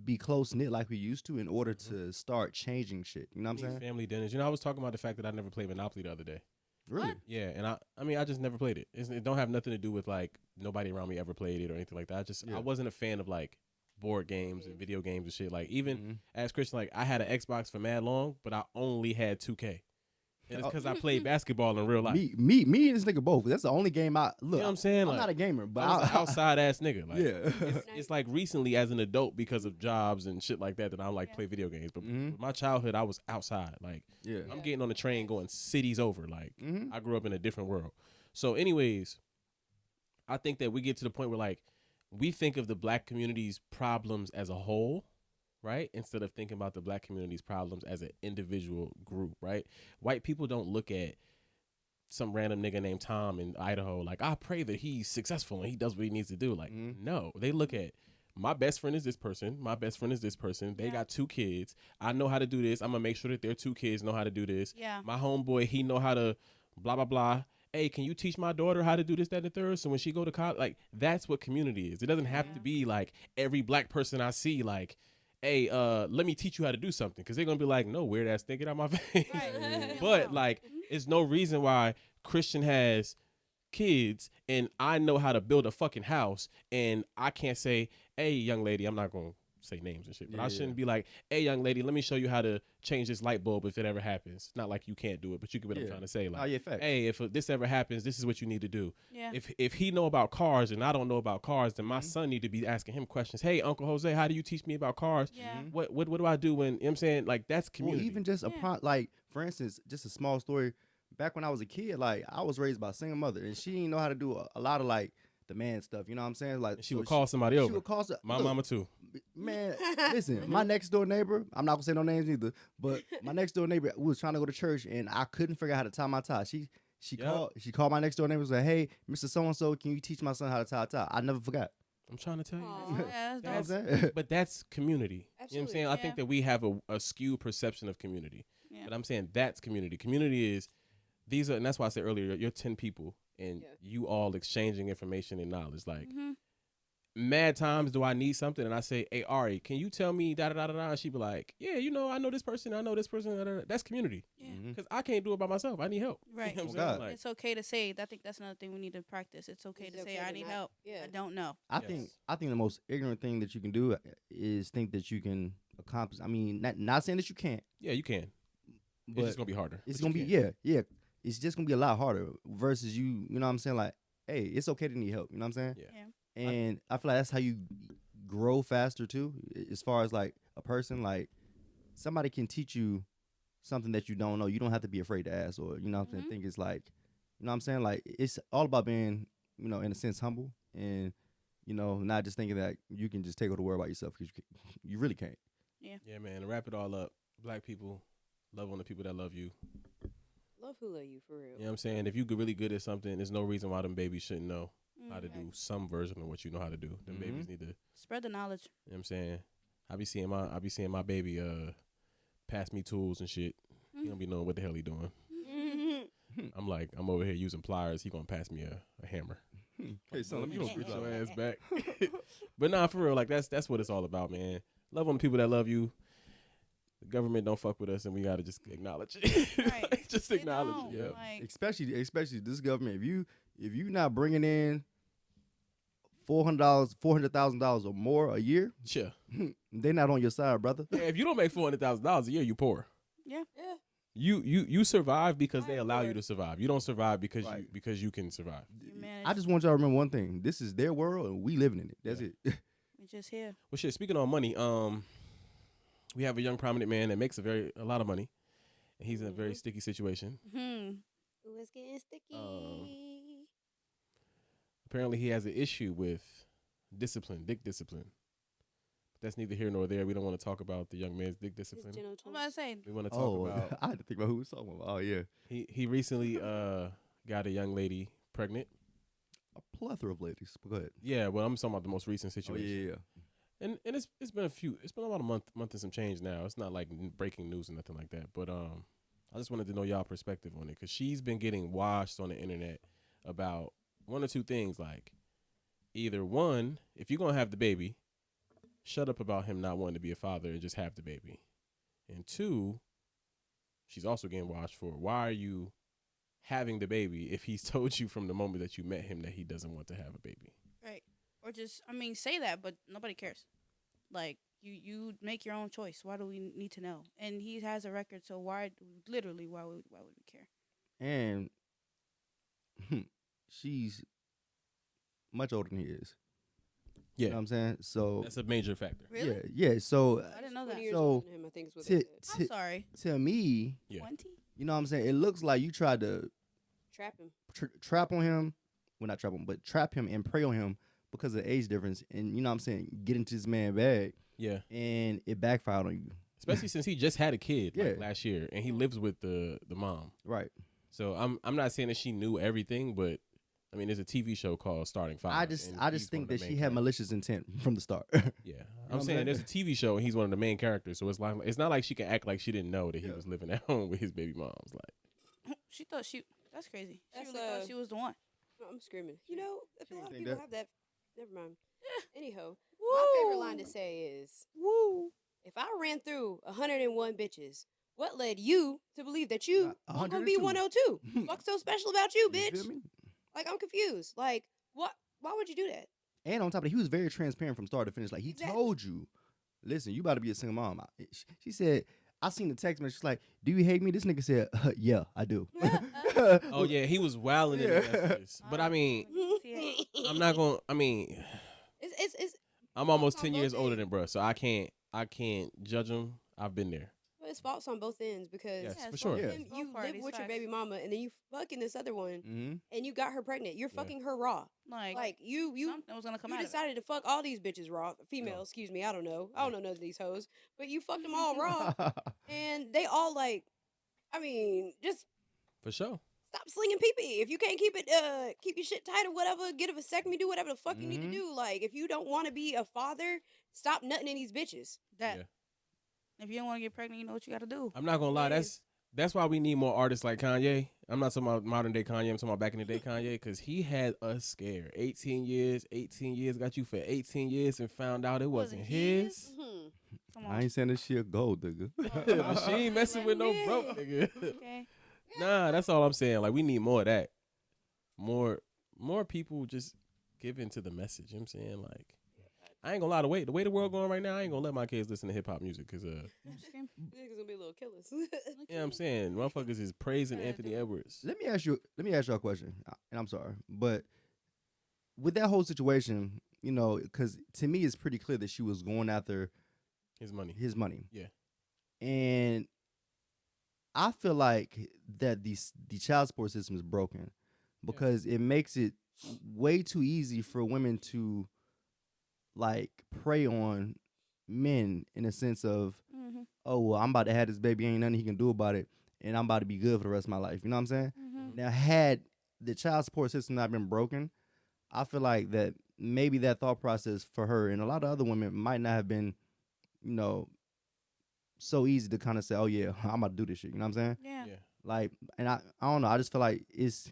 [SPEAKER 2] be close knit like we used to in order to start changing shit. You know what I'm saying?
[SPEAKER 1] Family dinners. You know, I was talking about the fact that I never played Monopoly the other day.
[SPEAKER 2] Really?
[SPEAKER 1] Yeah, and I mean, I just never played it. It don't have nothing to do with like nobody around me ever played it or anything like that.
[SPEAKER 2] Yeah.
[SPEAKER 1] I wasn't a fan of like board games and video games and shit. Like, even
[SPEAKER 2] Mhm.
[SPEAKER 1] as Christian, like, I had an Xbox for mad long, but I only had 2K. And it's
[SPEAKER 2] Oh.
[SPEAKER 1] because I played basketball in real life.
[SPEAKER 2] Me and this nigga both. That's the only game I look.
[SPEAKER 1] You know what I'm saying?
[SPEAKER 2] I'm
[SPEAKER 1] Like,
[SPEAKER 2] not a gamer, but
[SPEAKER 1] I was an outside ass nigga. Like,
[SPEAKER 2] yeah.
[SPEAKER 1] it's like recently as an adult because of jobs and shit like that I like
[SPEAKER 4] Yeah.
[SPEAKER 1] play video games. But
[SPEAKER 2] Mhm.
[SPEAKER 1] with my childhood, I was outside. Like,
[SPEAKER 2] yeah.
[SPEAKER 1] I'm getting on the train going cities over. Like,
[SPEAKER 2] Mm-hmm.
[SPEAKER 1] I grew up in a different world. So, anyways, I think that we get to the point where like we think of the black community's problems as a whole, right? Instead of thinking about the black community's problems as an individual group, right? White people don't look at some random nigga named Tom in Idaho like, I pray that he's successful and he does what he needs to do. Like,
[SPEAKER 2] Mhm.
[SPEAKER 1] no, they look at my best friend is this person. My best friend is this person. They
[SPEAKER 4] Yeah.
[SPEAKER 1] got 2 kids. I know how to do this. I'm gonna make sure that their 2 kids know how to do this.
[SPEAKER 4] Yeah.
[SPEAKER 1] My homeboy, he know how to blah blah blah. Hey, can you teach my daughter how to do this, that, and the third? So when she go to college, like, that's what community is. It doesn't have to
[SPEAKER 4] Yeah.
[SPEAKER 1] be like every black person I see, like, hey, let me teach you how to do something, because they're gonna be like, no, weird ass thing, get out my face.
[SPEAKER 4] Right.
[SPEAKER 1] But like, it's no reason why Christian has kids and I know how to build a fucking house, and I can't say, hey, young lady, I'm not gonna say names and shit, but I
[SPEAKER 2] Yeah.
[SPEAKER 1] shouldn't be like, hey, young lady, let me show you how to change this light bulb if it ever happens. Not like you can't do it, but you get what I'm
[SPEAKER 2] Yeah.
[SPEAKER 1] trying to say. Like,
[SPEAKER 2] Oh, yeah, fact.
[SPEAKER 1] hey, if this ever happens, this is what you need to do.
[SPEAKER 4] Yeah.
[SPEAKER 1] If he know about cars and I don't know about cars, then my
[SPEAKER 2] Mhm.
[SPEAKER 1] son need to be asking him questions. Hey, Uncle Jose, how do you teach me about cars?
[SPEAKER 4] Yeah.
[SPEAKER 2] Mhm.
[SPEAKER 1] What do I do when, you know what I'm saying? Like, that's
[SPEAKER 2] Well,
[SPEAKER 1] community.
[SPEAKER 2] even just
[SPEAKER 4] Yeah.
[SPEAKER 2] like, for instance, just a small story. Back when I was a kid, like, I was raised by a single mother, and she didn't know how to do a lot of like the man stuff. You know what I'm saying? Like,
[SPEAKER 1] And she
[SPEAKER 2] so
[SPEAKER 1] would call somebody
[SPEAKER 2] She
[SPEAKER 1] over.
[SPEAKER 2] would call
[SPEAKER 1] My mama too.
[SPEAKER 2] Man, listen, my next door neighbor, I'm not gonna say no names either, but my next door neighbor was trying to go to church and I couldn't figure out how to tie my tie. She
[SPEAKER 1] Yup.
[SPEAKER 2] called my next door neighbor and said, "Hey, Mr. So and So, can you teach my son how to tie a tie?" I never forgot.
[SPEAKER 1] I'm trying to tell you.
[SPEAKER 3] Aw.
[SPEAKER 1] man.
[SPEAKER 4] Yeah,
[SPEAKER 2] You know what I'm
[SPEAKER 1] That's-
[SPEAKER 2] saying?
[SPEAKER 1] But that's community. You know what I'm
[SPEAKER 3] Absolutely.
[SPEAKER 1] saying? I think
[SPEAKER 4] Yeah.
[SPEAKER 1] that we have a skewed perception of community.
[SPEAKER 4] Yeah.
[SPEAKER 1] But I'm saying that's community. Community is these are, and that's why I said earlier, you're 10 people and
[SPEAKER 3] Yeah.
[SPEAKER 1] you all exchanging information and knowledge. Like,
[SPEAKER 4] Mhm.
[SPEAKER 1] mad times do I need something and I say, "Hey Ari, can you tell me da da da da da?" And she be like, "Yeah, you know, I know this person, I know this person." Da, da, da." That's community
[SPEAKER 4] Yeah.
[SPEAKER 2] Mhm.
[SPEAKER 1] because I can't do it by myself. I need help.
[SPEAKER 4] Right.
[SPEAKER 1] You know what I'm
[SPEAKER 2] Oh,
[SPEAKER 1] saying?
[SPEAKER 2] God.
[SPEAKER 1] Like,
[SPEAKER 4] It's okay to say. I think that's another thing we need to practice. It's okay
[SPEAKER 3] It's
[SPEAKER 4] to say
[SPEAKER 3] okay
[SPEAKER 4] I
[SPEAKER 3] to
[SPEAKER 4] need
[SPEAKER 3] not-
[SPEAKER 4] help.
[SPEAKER 3] yeah.
[SPEAKER 4] I don't know.
[SPEAKER 2] I
[SPEAKER 1] Yes.
[SPEAKER 2] think the most ignorant thing that you can do is think that you can accomplish. I mean, not saying that you can't,
[SPEAKER 1] yeah, you can.
[SPEAKER 2] but
[SPEAKER 1] It's just gonna be harder.
[SPEAKER 2] it's
[SPEAKER 1] but you
[SPEAKER 2] gonna be
[SPEAKER 1] can.
[SPEAKER 2] yeah. It's just gonna be a lot harder versus you. You know what I'm saying? Like, hey, it's okay to need help. You know what I'm saying?
[SPEAKER 1] Yeah.
[SPEAKER 4] Yeah.
[SPEAKER 2] And I feel like that's how you grow faster too. As far as like a person, like somebody can teach you something that you don't know. You don't have to be afraid to ask, or you know what I'm saying.
[SPEAKER 4] Mhm.
[SPEAKER 2] Think it's like, you know what I'm saying. Like it's all about being, you know, in a sense, humble and you know, not just thinking that you can just take over the world by yourself because you really can't.
[SPEAKER 1] Yeah, man. To wrap it all up, black people, love on the people that love you.
[SPEAKER 3] Love who love you for real.
[SPEAKER 1] You know what I'm saying? If you're really good at something, there's no reason why them babies shouldn't know how to
[SPEAKER 4] Mhm.
[SPEAKER 1] do some version of what you know how to do. Them
[SPEAKER 2] Mhm.
[SPEAKER 1] babies need to, you know
[SPEAKER 4] Spread the knowledge.
[SPEAKER 1] what I'm saying? I be seeing my baby pass me tools and shit. He don't be knowing what the hell he doing. I'm over here using pliers. He gonna pass me a hammer.
[SPEAKER 2] Hey, son, let me go
[SPEAKER 1] Get
[SPEAKER 2] get
[SPEAKER 1] your
[SPEAKER 2] your
[SPEAKER 1] ass back. But nah, for real, like that's what it's all about, man. Love on the people that love you. The government don't fuck with us, and we gotta just acknowledge it.
[SPEAKER 4] Right.
[SPEAKER 1] Like, just
[SPEAKER 4] They
[SPEAKER 1] acknowledge
[SPEAKER 4] don't.
[SPEAKER 1] it. Yeah.
[SPEAKER 4] Like,
[SPEAKER 2] especially this government. If you not bringing in $400,000 or more a year,
[SPEAKER 1] Sure.
[SPEAKER 2] they not on your side, brother.
[SPEAKER 1] Yeah, if you don't make $400,000 a year, you poor.
[SPEAKER 4] yeah.
[SPEAKER 3] Yeah.
[SPEAKER 1] You survive because they
[SPEAKER 3] I
[SPEAKER 1] allow you
[SPEAKER 3] agree.
[SPEAKER 1] to survive. You don't survive because
[SPEAKER 2] Right.
[SPEAKER 1] you can survive.
[SPEAKER 4] You manage.
[SPEAKER 2] I just want y'all to remember one thing: this is their world, and we living in it. That's
[SPEAKER 1] Yeah.
[SPEAKER 2] it.
[SPEAKER 4] We just here.
[SPEAKER 1] Well, shit. Speaking on money, we have a young prominent man that makes a lot of money, and he's in a very sticky situation.
[SPEAKER 4] Hmm.
[SPEAKER 3] Ooh, it's getting sticky.
[SPEAKER 1] Apparently, he has an issue with discipline, dick discipline. That's neither here nor there. We don't want to talk about the young man's dick
[SPEAKER 3] His
[SPEAKER 1] discipline.
[SPEAKER 4] I'm about to say.
[SPEAKER 1] We want to talk
[SPEAKER 2] Oh,
[SPEAKER 1] about
[SPEAKER 2] I had to think about who was talking about. Oh yeah,
[SPEAKER 1] he recently got a young lady pregnant.
[SPEAKER 2] a plethora of ladies. Go ahead.
[SPEAKER 1] Yeah, well, I'm talking about the most recent
[SPEAKER 2] Oh
[SPEAKER 1] situation.
[SPEAKER 2] yeah, yeah.
[SPEAKER 1] And it's been about a month and some change now. It's not like breaking news or nothing like that. But I just wanted to know y'all perspective on it because she's been getting washed on the internet about one or two things. Like either one, if you're gonna have the baby, shut up about him not wanting to be a father and just have the baby. And two, she's also getting washed for why are you having the baby if he's told you from the moment that you met him that he doesn't want to have a baby.
[SPEAKER 4] Right. Or just, I mean, say that, but nobody cares. Like, you make your own choice. Why do we need to know? And he has a record, so why would we care?
[SPEAKER 2] And she's much older than he is.
[SPEAKER 1] Yeah,
[SPEAKER 2] You know what I'm saying? So
[SPEAKER 1] that's a major factor.
[SPEAKER 4] Really?
[SPEAKER 2] yeah. So
[SPEAKER 4] I didn't know
[SPEAKER 3] 20
[SPEAKER 4] that.
[SPEAKER 3] years
[SPEAKER 2] So,
[SPEAKER 3] older than him, I think is what they
[SPEAKER 2] to,
[SPEAKER 3] said.
[SPEAKER 4] I'm sorry.
[SPEAKER 2] to me,
[SPEAKER 1] Yeah.
[SPEAKER 4] 20?
[SPEAKER 2] you know what I'm saying? It looks like you tried to
[SPEAKER 3] Trap him.
[SPEAKER 2] trap on him. Well, not trap him, but trap him and prey on him because of the age difference. And you know what I'm saying? Get into this man bag,
[SPEAKER 1] Yeah.
[SPEAKER 2] and it backfired on you.
[SPEAKER 1] Especially since he just had a kid like
[SPEAKER 2] Yeah.
[SPEAKER 1] last year and he lives with the mom.
[SPEAKER 2] Right.
[SPEAKER 1] So I'm not saying that she knew everything, but I mean there's a TV show called Starting Five.
[SPEAKER 2] I
[SPEAKER 1] and
[SPEAKER 2] just
[SPEAKER 1] he's
[SPEAKER 2] think
[SPEAKER 1] one of
[SPEAKER 2] that
[SPEAKER 1] the
[SPEAKER 2] she
[SPEAKER 1] main
[SPEAKER 2] had
[SPEAKER 1] characters.
[SPEAKER 2] malicious intent from the start.
[SPEAKER 1] Yeah.
[SPEAKER 2] what
[SPEAKER 1] I'm
[SPEAKER 2] I'm
[SPEAKER 1] saying
[SPEAKER 2] saying?
[SPEAKER 1] there's a TV show and he's one of the main characters, so it's like it's not like she can act like she didn't know that he
[SPEAKER 2] Yeah.
[SPEAKER 1] was living at home with his baby moms. Like
[SPEAKER 4] She thought that's crazy. She
[SPEAKER 3] That's,
[SPEAKER 4] really thought she was the one.
[SPEAKER 3] No, I'm screaming. You know, a
[SPEAKER 2] She
[SPEAKER 3] lot of
[SPEAKER 2] think
[SPEAKER 3] people
[SPEAKER 2] that.
[SPEAKER 3] have that. Never mind. Anyhow,
[SPEAKER 4] Woo.
[SPEAKER 3] my favorite line to say is,
[SPEAKER 4] Woo.
[SPEAKER 3] if I ran through 101 bitches, what led you to believe that you
[SPEAKER 2] Nah,
[SPEAKER 3] were going to be
[SPEAKER 2] 102.
[SPEAKER 3] 102? What's so special about you,
[SPEAKER 2] You
[SPEAKER 3] bitch?
[SPEAKER 2] feel me?
[SPEAKER 3] Like, I'm confused. Like, what? Why would you do that?
[SPEAKER 2] And on top of that, he was very transparent from start to finish. Like he
[SPEAKER 3] Exactly.
[SPEAKER 2] told you, listen, you about to be a single mom. She said, I seen the text message. She's like, do you hate me? This nigga said, yeah, I do.
[SPEAKER 1] oh yeah, he was wilding in the
[SPEAKER 2] Yeah.
[SPEAKER 1] messages. But I mean, I'm not going to I mean
[SPEAKER 3] It's
[SPEAKER 1] I'm almost
[SPEAKER 3] on
[SPEAKER 1] 10
[SPEAKER 3] both
[SPEAKER 1] years older
[SPEAKER 3] ends.
[SPEAKER 1] than bruh, so I can't judge him. I've been there.
[SPEAKER 3] But it's faults on both ends because
[SPEAKER 1] Yes,
[SPEAKER 4] Yeah,
[SPEAKER 1] for
[SPEAKER 4] it's
[SPEAKER 1] sure.
[SPEAKER 4] both-
[SPEAKER 2] Yeah.
[SPEAKER 3] him,
[SPEAKER 4] both
[SPEAKER 3] you live
[SPEAKER 4] parties,
[SPEAKER 3] with your
[SPEAKER 4] facts.
[SPEAKER 3] baby mama and then you fucking this other one
[SPEAKER 2] Mm-hmm.
[SPEAKER 3] and you got her pregnant. You're
[SPEAKER 1] Yeah.
[SPEAKER 3] fucking her raw.
[SPEAKER 4] Like
[SPEAKER 3] you
[SPEAKER 4] something was gonna come
[SPEAKER 3] you
[SPEAKER 4] out
[SPEAKER 3] decided to fuck all these bitches raw. Females, excuse me. I don't know. I don't know none of these hoes. But you fucked them all raw. And they all like, I mean, just
[SPEAKER 1] For sure.
[SPEAKER 3] stop slinging pee-pee. If you can't keep it, keep your shit tight or whatever, get a vasectomy, do whatever the fuck you need to
[SPEAKER 2] Mhm.
[SPEAKER 3] do. Like, if you don't want to be a father, stop nutting in these bitches.
[SPEAKER 4] that.
[SPEAKER 1] Yeah.
[SPEAKER 4] If you don't want to get pregnant, you know what you got to do.
[SPEAKER 1] I'm not gonna lie.
[SPEAKER 3] Yeah.
[SPEAKER 1] That's why we need more artists like Kanye. I'm not talking about modern day Kanye. I'm talking about back in the day Kanye, because he had us scared. 18 years got you for 18 years and found out it
[SPEAKER 4] Was it
[SPEAKER 1] wasn't
[SPEAKER 4] his?
[SPEAKER 1] his.
[SPEAKER 3] Hmm.
[SPEAKER 4] Come
[SPEAKER 2] I
[SPEAKER 4] on.
[SPEAKER 2] ain't saying this shit gold, nigga.
[SPEAKER 1] But she ain't messing with no broke nigga.
[SPEAKER 4] Okay.
[SPEAKER 1] Nah, that's all I'm saying. Like, we need more of that. More people just give into the message. You know what I'm saying? Like, I ain't gonna lie, the way the world going right now, I ain't gonna let my kids listen to hip hop music because
[SPEAKER 3] Niggas gonna be little killers.
[SPEAKER 1] you know what I'm saying? Motherfuckers is praising Anthony Edwards.
[SPEAKER 2] Let me ask you a question, and I'm sorry, but with that whole situation, you know, because to me it's pretty clear that she was going after
[SPEAKER 1] His money.
[SPEAKER 2] his money.
[SPEAKER 1] Yeah.
[SPEAKER 2] And I feel like that the child support system is broken because it makes it way too easy for women to like prey on men in a sense of,
[SPEAKER 4] Mm-hmm.
[SPEAKER 2] oh, well, I'm about to have this baby, ain't nothing he can do about it, and I'm about to be good for the rest of my life. You know what I'm saying?
[SPEAKER 4] Mm-hmm.
[SPEAKER 2] Now, had the child support system not been broken, I feel like that maybe that thought process for her and a lot of other women might not have been, you know, so easy to kind of say, oh, yeah, I'm about to do this shit. You know what I'm saying?
[SPEAKER 4] Yeah.
[SPEAKER 1] Yeah.
[SPEAKER 2] Like, and I don't know. I just feel like it's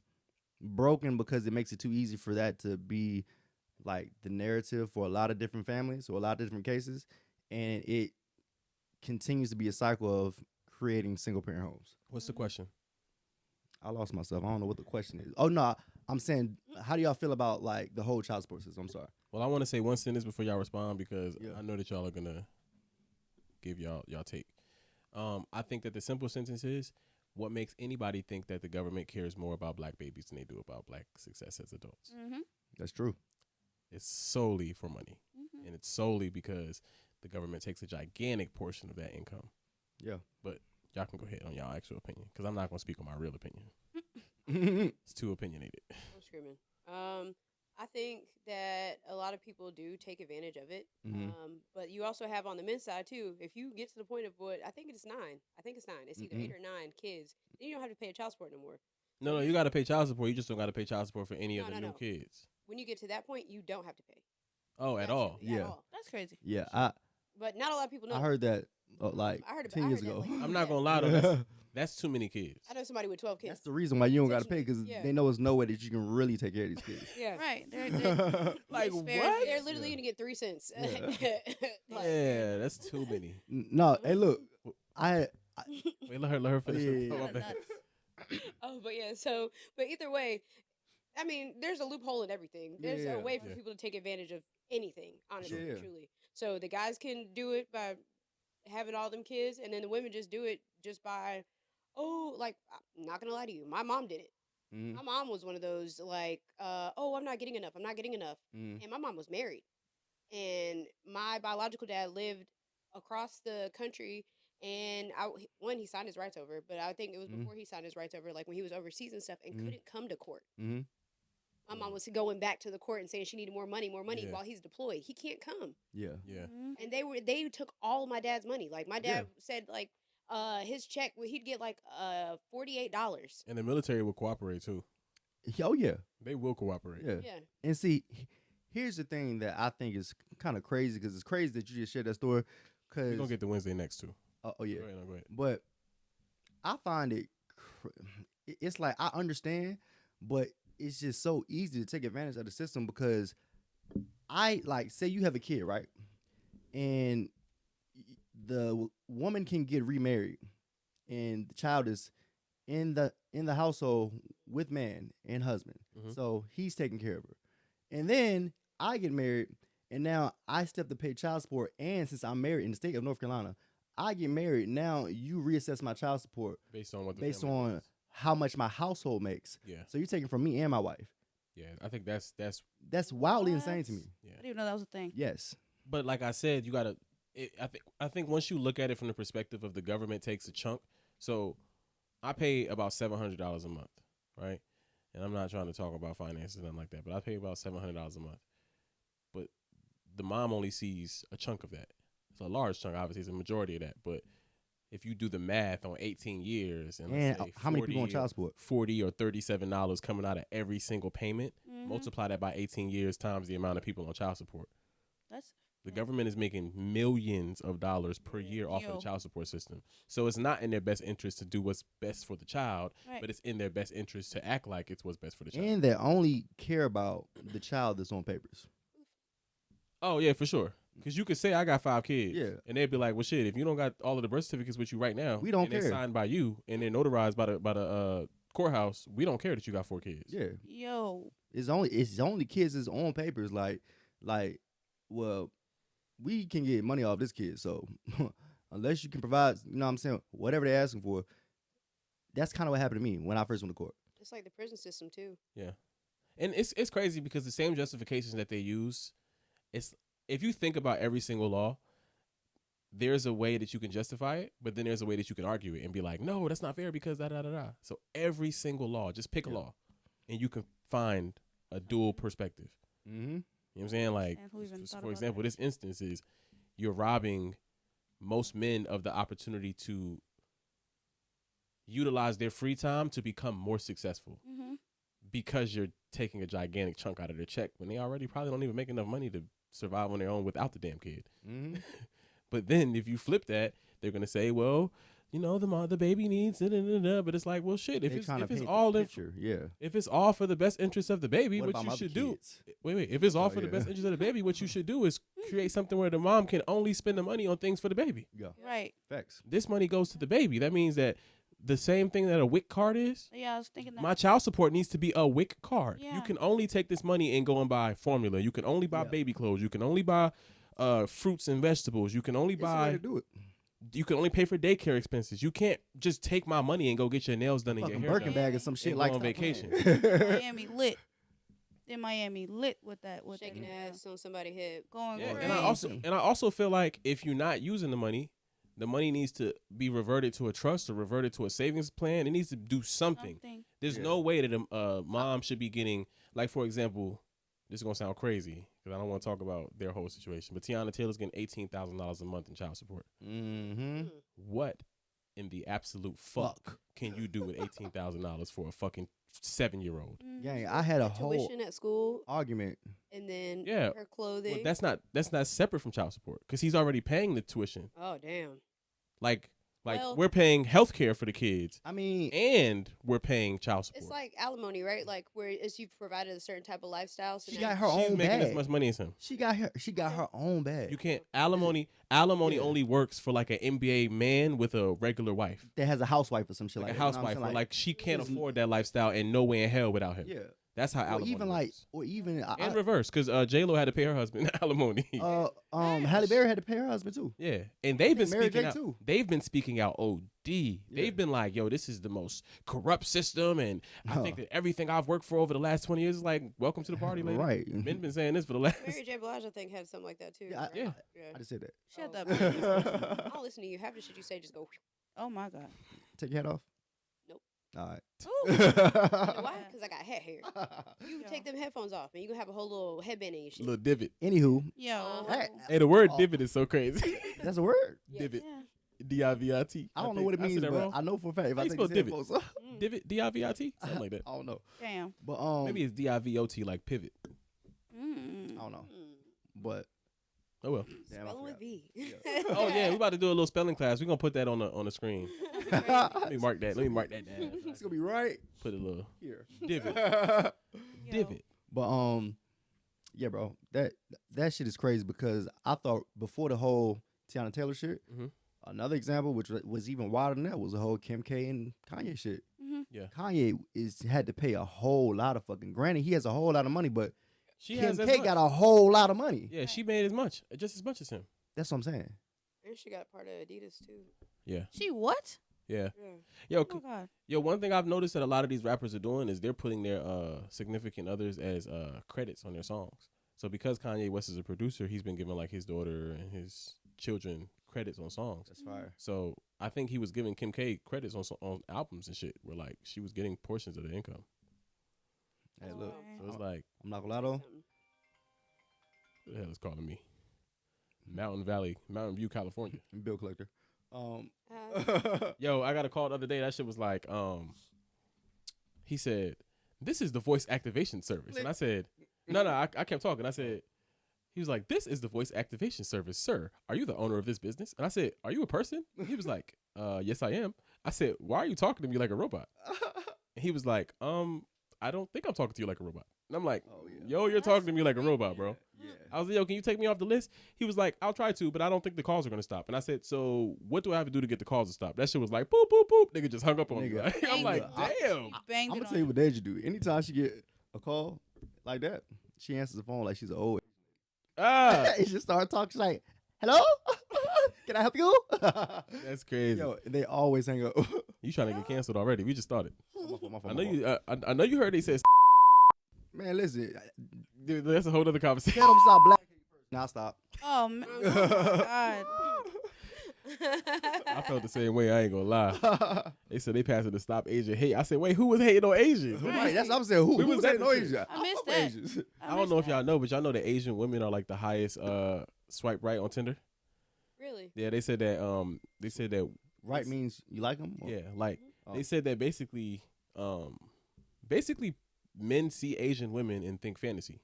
[SPEAKER 2] broken because it makes it too easy for that to be like the narrative for a lot of different families or a lot of different cases. And it continues to be a cycle of creating single parent homes.
[SPEAKER 1] What's the question?
[SPEAKER 2] I lost myself. I don't know what the question is. Oh, no. I'm saying, how do y'all feel about like the whole child support system? I'm sorry.
[SPEAKER 1] Well, I want to say one sentence before y'all respond because
[SPEAKER 2] Yeah.
[SPEAKER 1] I know that y'all are gonna give y'all take. I think that the simple sentence is, what makes anybody think that the government cares more about black babies than they do about black success as adults?
[SPEAKER 4] Mm-hmm.
[SPEAKER 2] That's true.
[SPEAKER 1] It's solely for money,
[SPEAKER 4] Mm-hmm.
[SPEAKER 1] and it's solely because the government takes a gigantic portion of that income.
[SPEAKER 2] Yeah.
[SPEAKER 1] But y'all can go ahead on y'all actual opinion because I'm not gonna speak on my real opinion. It's too opinionated.
[SPEAKER 3] I'm screaming. I think that a lot of people do take advantage of it.
[SPEAKER 2] Mhm.
[SPEAKER 3] But you also have on the men's side too. If you get to the point of what I think it's 9. I think it's 9. It's either 8 or 9 kids. Then you don't have to pay a child support no more.
[SPEAKER 1] No, you got to pay child support. You just don't got to pay child support for any of
[SPEAKER 3] No,
[SPEAKER 1] the
[SPEAKER 3] no,
[SPEAKER 1] new
[SPEAKER 3] no.
[SPEAKER 1] kids.
[SPEAKER 3] When you get to that point, you don't have to pay.
[SPEAKER 1] Oh, at all.
[SPEAKER 3] Absolutely, at
[SPEAKER 2] Yeah.
[SPEAKER 3] all.
[SPEAKER 4] That's crazy.
[SPEAKER 2] Yeah.
[SPEAKER 3] But not a lot of people know.
[SPEAKER 2] I heard that like
[SPEAKER 3] I heard
[SPEAKER 2] 10 years
[SPEAKER 3] that,
[SPEAKER 2] ago.
[SPEAKER 3] like,
[SPEAKER 1] I'm not gonna lie though. That's too many kids.
[SPEAKER 3] I know somebody with 12 kids.
[SPEAKER 2] That's the reason why you don't got to pay because
[SPEAKER 3] Yeah.
[SPEAKER 2] they know there's no way that you can really take care of these kids.
[SPEAKER 3] Yeah.
[SPEAKER 4] Right. They're
[SPEAKER 1] Like,
[SPEAKER 4] they spare-
[SPEAKER 1] what?
[SPEAKER 3] They're literally going to get 3 cents.
[SPEAKER 1] Yeah, that's too many.
[SPEAKER 2] No, hey, look, I
[SPEAKER 1] Wait, let her finish.
[SPEAKER 2] Yeah.
[SPEAKER 1] Oh, my
[SPEAKER 4] Kinda
[SPEAKER 1] bad.
[SPEAKER 4] nuts.
[SPEAKER 3] Oh, but yeah, but either way, I mean, there's a loophole in everything. There's
[SPEAKER 2] Yeah.
[SPEAKER 3] a way for
[SPEAKER 1] Yeah.
[SPEAKER 3] people to take advantage of anything, honestly,
[SPEAKER 2] Yeah.
[SPEAKER 3] truly. So the guys can do it by having all them kids, and then the women just do it just by, oh, like, I'm not going to lie to you. My mom did it.
[SPEAKER 2] Mhm.
[SPEAKER 3] My mom was one of those, like, oh, I'm not getting enough. I'm not getting enough.
[SPEAKER 2] Mhm.
[SPEAKER 3] And my mom was married. And my biological dad lived across the country. And he signed his rights over, but I think it was
[SPEAKER 2] Mhm.
[SPEAKER 3] before he signed his rights over, like when he was overseas and stuff, and
[SPEAKER 2] Mhm.
[SPEAKER 3] couldn't come to court.
[SPEAKER 2] Mhm.
[SPEAKER 3] My mom was going back to the court and saying she needed more money
[SPEAKER 1] Yeah.
[SPEAKER 3] while he's deployed. He can't come,
[SPEAKER 2] Yeah.
[SPEAKER 1] Yeah.
[SPEAKER 4] Mhm.
[SPEAKER 3] and they took all of my dad's money. Like my dad said, like his check, he'd get like $48.
[SPEAKER 1] And the military will cooperate too.
[SPEAKER 2] Oh yeah.
[SPEAKER 1] They will cooperate.
[SPEAKER 2] Yeah.
[SPEAKER 3] Yeah,
[SPEAKER 2] And see, here's the thing that I think is kind of crazy because it's crazy that you just shared that story.
[SPEAKER 1] We're
[SPEAKER 2] Cause
[SPEAKER 1] gonna get the Wednesday next too.
[SPEAKER 2] oh yeah.
[SPEAKER 1] Go ahead, no, go ahead.
[SPEAKER 2] But I find it's like I understand, but it's just so easy to take advantage of the system because I like say you have a kid, right? And the woman can get remarried and the child is in the household with man and husband.
[SPEAKER 1] Mhm.
[SPEAKER 2] So he's taking care of her. And then I get married and now I step to pay child support, and since I'm married in the state of North Carolina, I get married. Now you reassess my child support
[SPEAKER 1] Based on what the
[SPEAKER 2] based
[SPEAKER 1] family
[SPEAKER 2] on
[SPEAKER 1] does.
[SPEAKER 2] how much my household makes.
[SPEAKER 1] Yeah.
[SPEAKER 2] So you're taking from me and my wife.
[SPEAKER 1] Yeah. I think that's
[SPEAKER 2] That's wildly
[SPEAKER 4] What?
[SPEAKER 2] insane to me.
[SPEAKER 1] yeah.
[SPEAKER 4] I didn't even know that was a thing.
[SPEAKER 2] Yes.
[SPEAKER 1] But like I said, you gotta I think once you look at it from the perspective of the government takes a chunk. So I pay about $700 a month, right? And I'm not trying to talk about finances and nothing like that, but I pay about $700 a month. But the mom only sees a chunk of that. It's a large chunk, obviously, it's a majority of that. But if you do the math on 18 years and let's say
[SPEAKER 2] how many people on child support?
[SPEAKER 1] $40 or $37 coming out of every single payment, multiply that by 18 years times the amount of people on child support. The government is making millions of dollars per year off of the child support system. So it's not in their best interest to do what's best for the child, but it's in their best interest to act like it's what's best for the child.
[SPEAKER 2] And they only care about the child that's on papers.
[SPEAKER 1] Oh, yeah, for sure. Because you could say, I got 5 kids.
[SPEAKER 2] Yeah.
[SPEAKER 1] And they'd be like, well, shit, if you don't got all of the birth certificates with you right now,
[SPEAKER 2] we don't
[SPEAKER 1] and
[SPEAKER 2] care.
[SPEAKER 1] they're signed by you and they're notarized by the courthouse, we don't care that you got 4 kids.
[SPEAKER 2] Yeah.
[SPEAKER 4] Yo.
[SPEAKER 2] It's only kids that's on papers. Well, we can get money off this kid. So unless you can provide, you know what I'm saying, whatever they're asking for, that's kind of what happened to me when I first went to court.
[SPEAKER 3] It's like the prison system too.
[SPEAKER 1] Yeah. And it's crazy because the same justifications that they use, it's if you think about every single law, there's a way that you can justify it, but then there's a way that you can argue it and be like, no, that's not fair because da-da-da-da. So every single law, just pick a law, and you can find a dual perspective.
[SPEAKER 2] Mm-hmm.
[SPEAKER 1] You know what I'm saying? Like, for example, this instance is you're robbing most men of the opportunity to utilize their free time to become more successful because you're taking a gigantic chunk out of their check when they already probably don't even make enough money to survive on their own without the damn kid.
[SPEAKER 2] Mm-hmm.
[SPEAKER 1] But then if you flip that, they're going to say, well, you know, the baby needs da-da-da-da. But it's like, well, shit, if it's all if it's all for the best interest of the baby, what you should do, if it's all for the best interest of the baby, what you should do is create something where the mom can only spend the money on things for the baby.
[SPEAKER 2] Yeah.
[SPEAKER 4] Right.
[SPEAKER 2] Facts.
[SPEAKER 1] This money goes to the baby. That means that the same thing that a WIC card is.
[SPEAKER 4] Yeah, I was thinking that.
[SPEAKER 1] My child support needs to be a WIC card.
[SPEAKER 4] Yeah.
[SPEAKER 1] You can only take this money and go and buy formula. You can only buy baby clothes. You can only buy fruits and vegetables. You can only buy.
[SPEAKER 2] To do it.
[SPEAKER 1] You can only pay for daycare expenses. You can't just take my money and go get your nails done and your hair
[SPEAKER 2] Birkin
[SPEAKER 1] done.
[SPEAKER 2] bag or some shit
[SPEAKER 1] and
[SPEAKER 2] like
[SPEAKER 1] go on
[SPEAKER 2] that.
[SPEAKER 1] vacation.
[SPEAKER 4] Miami lit. In Miami lit with that.
[SPEAKER 3] Shaking ass on somebody's head.
[SPEAKER 4] Going
[SPEAKER 1] Yeah,
[SPEAKER 4] crazy.
[SPEAKER 1] and I also feel like if you're not using the money needs to be reverted to a trust or reverted to a savings plan. It needs to do something. There's no way that a mom should be getting, like, for example, this is going to sound crazy because I don't want to talk about their whole situation, but Tiana Taylor's getting $18,000 a month in child support.
[SPEAKER 2] Mm-hmm.
[SPEAKER 1] What in the absolute fuck can you do with $18,000 for a fucking 7-year-old?
[SPEAKER 2] Gang, I had a whole
[SPEAKER 3] tuition at school
[SPEAKER 2] argument.
[SPEAKER 3] and then
[SPEAKER 1] Yeah.
[SPEAKER 3] her clothing.
[SPEAKER 1] Well, that's not separate from child support because he's already paying the tuition.
[SPEAKER 3] Oh damn.
[SPEAKER 1] Like
[SPEAKER 3] Well-
[SPEAKER 1] we're paying health care for the kids
[SPEAKER 2] I mean,
[SPEAKER 1] and we're paying child support.
[SPEAKER 3] It's like alimony, right? Like where it's you've provided a certain type of lifestyle. So
[SPEAKER 2] she
[SPEAKER 3] now
[SPEAKER 2] got her
[SPEAKER 1] She's
[SPEAKER 2] own
[SPEAKER 1] making
[SPEAKER 2] bag.
[SPEAKER 1] as much money as him.
[SPEAKER 2] She got her own bag.
[SPEAKER 1] You can't alimony
[SPEAKER 2] Yeah.
[SPEAKER 1] only works for like an NBA man with a regular wife,
[SPEAKER 2] That has a housewife or some shit
[SPEAKER 1] like
[SPEAKER 2] like
[SPEAKER 1] a
[SPEAKER 2] that. You know what I'm
[SPEAKER 1] housewife.
[SPEAKER 2] saying?
[SPEAKER 1] Like she can't
[SPEAKER 2] it's-
[SPEAKER 1] afford that lifestyle and no way in hell without him.
[SPEAKER 2] Yeah.
[SPEAKER 1] That's how
[SPEAKER 2] Or
[SPEAKER 1] alimony
[SPEAKER 2] even
[SPEAKER 1] works.
[SPEAKER 2] I,
[SPEAKER 1] Reverse, because J-Lo had to pay her husband alimony.
[SPEAKER 2] Halle Berry had to pay her husband too.
[SPEAKER 1] Yeah, and they've been
[SPEAKER 2] Mary
[SPEAKER 1] speaking
[SPEAKER 2] J.
[SPEAKER 1] out.
[SPEAKER 2] too.
[SPEAKER 1] They've been speaking out. OD. They've been like, "Yo, this is the most corrupt system," and I think that everything I've worked for over the last 20 years is like, "Welcome to the party, lady."
[SPEAKER 2] Right.
[SPEAKER 1] Men been saying this for the last.
[SPEAKER 3] Mary J. Blige, I think, had something like that too.
[SPEAKER 2] Yeah,
[SPEAKER 3] right?
[SPEAKER 1] yeah.
[SPEAKER 2] I just said that.
[SPEAKER 4] Shut
[SPEAKER 3] Oh.
[SPEAKER 4] up.
[SPEAKER 3] I don't listen to you. Half the shit you say just go.
[SPEAKER 4] Oh my God.
[SPEAKER 2] Take your hat off.
[SPEAKER 3] Nope.
[SPEAKER 2] All right.
[SPEAKER 4] Ooh.
[SPEAKER 3] You know why? Because I got head hair. You
[SPEAKER 4] Yo.
[SPEAKER 3] take them headphones off and you can have a whole little headband in your shit.
[SPEAKER 1] Little divot.
[SPEAKER 2] Anywho,
[SPEAKER 4] Yo.
[SPEAKER 2] Hey.
[SPEAKER 1] Hey, the word
[SPEAKER 2] Oh.
[SPEAKER 1] divot is so crazy.
[SPEAKER 2] that's a word.
[SPEAKER 3] Yes.
[SPEAKER 1] Divot.
[SPEAKER 4] Yeah.
[SPEAKER 1] D-I-V-I-T.
[SPEAKER 2] I don't know what it
[SPEAKER 1] I said
[SPEAKER 2] means,
[SPEAKER 1] that
[SPEAKER 2] but
[SPEAKER 1] wrong?
[SPEAKER 2] I know for a fact if
[SPEAKER 1] How
[SPEAKER 2] I
[SPEAKER 1] you
[SPEAKER 2] take
[SPEAKER 1] spell
[SPEAKER 2] his
[SPEAKER 1] divot?
[SPEAKER 2] headphones off,
[SPEAKER 1] Divot. D-I-V-I-T. Something like that.
[SPEAKER 2] I don't know.
[SPEAKER 4] Damn.
[SPEAKER 2] But
[SPEAKER 1] Maybe it's D-I-V-O-T, like pivot.
[SPEAKER 2] I
[SPEAKER 4] Mm.
[SPEAKER 2] don't know.
[SPEAKER 3] Mm.
[SPEAKER 2] But
[SPEAKER 1] Oh well.
[SPEAKER 2] damn, I
[SPEAKER 3] Spelling with
[SPEAKER 2] forgot.
[SPEAKER 3] V.
[SPEAKER 1] Oh yeah, we about to do a little spelling class. We're gonna put that on the screen. Let me mark that. Let me mark that down.
[SPEAKER 2] It's gonna be right
[SPEAKER 1] Put a little
[SPEAKER 2] here.
[SPEAKER 1] divot.
[SPEAKER 4] Yo.
[SPEAKER 1] Divot.
[SPEAKER 2] But yeah, bro, that shit is crazy because I thought before the whole Tiana Taylor shit,
[SPEAKER 1] Mhm.
[SPEAKER 2] another example which was even wilder than that was the whole Kim K and Kanye shit.
[SPEAKER 4] Mm-hmm.
[SPEAKER 1] Yeah.
[SPEAKER 2] Kanye had to pay a whole lot of fucking. Granted, he has a whole lot of money, but
[SPEAKER 1] She
[SPEAKER 2] Kim
[SPEAKER 1] has as
[SPEAKER 2] K
[SPEAKER 1] much.
[SPEAKER 2] got a whole lot of money.
[SPEAKER 1] Yeah, she made just as much as him.
[SPEAKER 2] That's what I'm saying.
[SPEAKER 3] And she got part of Adidas too.
[SPEAKER 1] Yeah.
[SPEAKER 4] She what?
[SPEAKER 1] Yeah.
[SPEAKER 3] Yeah.
[SPEAKER 1] Yo,
[SPEAKER 4] Oh God.
[SPEAKER 1] one thing I've noticed that a lot of these rappers are doing is they're putting their significant others as credits on their songs. So because Kanye West is a producer, he's been giving like his daughter and his children credits on songs.
[SPEAKER 2] That's fire.
[SPEAKER 1] So I think he was giving Kim K credits on albums and shit, where like she was getting portions of the income.
[SPEAKER 2] Hey, look.
[SPEAKER 1] So it's like,
[SPEAKER 2] I'm not gonna lie though.
[SPEAKER 1] who the hell is calling me? Mountain View, California.
[SPEAKER 2] I'm a bill collector.
[SPEAKER 1] Yo, I got a call the other day. That shit was like, he said, "This is the voice activation service," and I said, "No, I kept talking. I said." He was like, "This is the voice activation service, sir. Are you the owner of this business?" And I said, "Are you a person?" He was like, "Yes, I am." I said, "Why are you talking to me like a robot?" And he was like, "I don't think I'm talking to you like a robot." And I'm like, "Yo, you're talking to me like a robot, bro."
[SPEAKER 2] Yeah.
[SPEAKER 1] I was like, "Yo, can you take me off the list?" He was like, "I'll try to, but I don't think the calls are gonna stop." And I said, "So what do I have to do to get the calls to stop?" That shit was like, boop, boop, boop. Nigga just hung up on me.
[SPEAKER 2] Nigga.
[SPEAKER 1] Like, I'm like, damn.
[SPEAKER 4] Banged
[SPEAKER 2] I'm
[SPEAKER 4] it
[SPEAKER 2] gonna
[SPEAKER 4] on
[SPEAKER 2] tell you what Deja do. Anytime she get a call like that, she answers the phone like she's an old. And she start talking. She's like, "Hello, can I help you?"
[SPEAKER 1] That's crazy.
[SPEAKER 2] Yo, they always hang up.
[SPEAKER 1] You trying to get canceled already? We just started.
[SPEAKER 2] My fault,
[SPEAKER 1] I
[SPEAKER 2] my
[SPEAKER 1] know
[SPEAKER 2] fault.
[SPEAKER 1] you. I know you heard they said.
[SPEAKER 2] Man, listen.
[SPEAKER 1] Dude, that's a whole other conversation.
[SPEAKER 2] Tell them stop black. Now stop.
[SPEAKER 4] Oh, man. Oh my God.
[SPEAKER 1] I felt the same way. I ain't gonna lie. They said they passed it to stop Asian hate. I said, wait, who was hating on Asians?
[SPEAKER 2] Right, that's what I'm saying. Who
[SPEAKER 1] We
[SPEAKER 2] was
[SPEAKER 1] was
[SPEAKER 2] that
[SPEAKER 1] at the
[SPEAKER 2] noise?
[SPEAKER 1] shit.
[SPEAKER 4] I missed
[SPEAKER 2] fuck
[SPEAKER 4] that.
[SPEAKER 2] Asians.
[SPEAKER 1] I don't know if y'all know, but y'all know that Asian women are like the highest swipe right on Tinder.
[SPEAKER 3] Really?
[SPEAKER 1] Yeah, they said that.
[SPEAKER 2] Right means you like them?
[SPEAKER 1] Yeah, like
[SPEAKER 2] Oh.
[SPEAKER 1] they said that basically men see Asian women and think fantasy.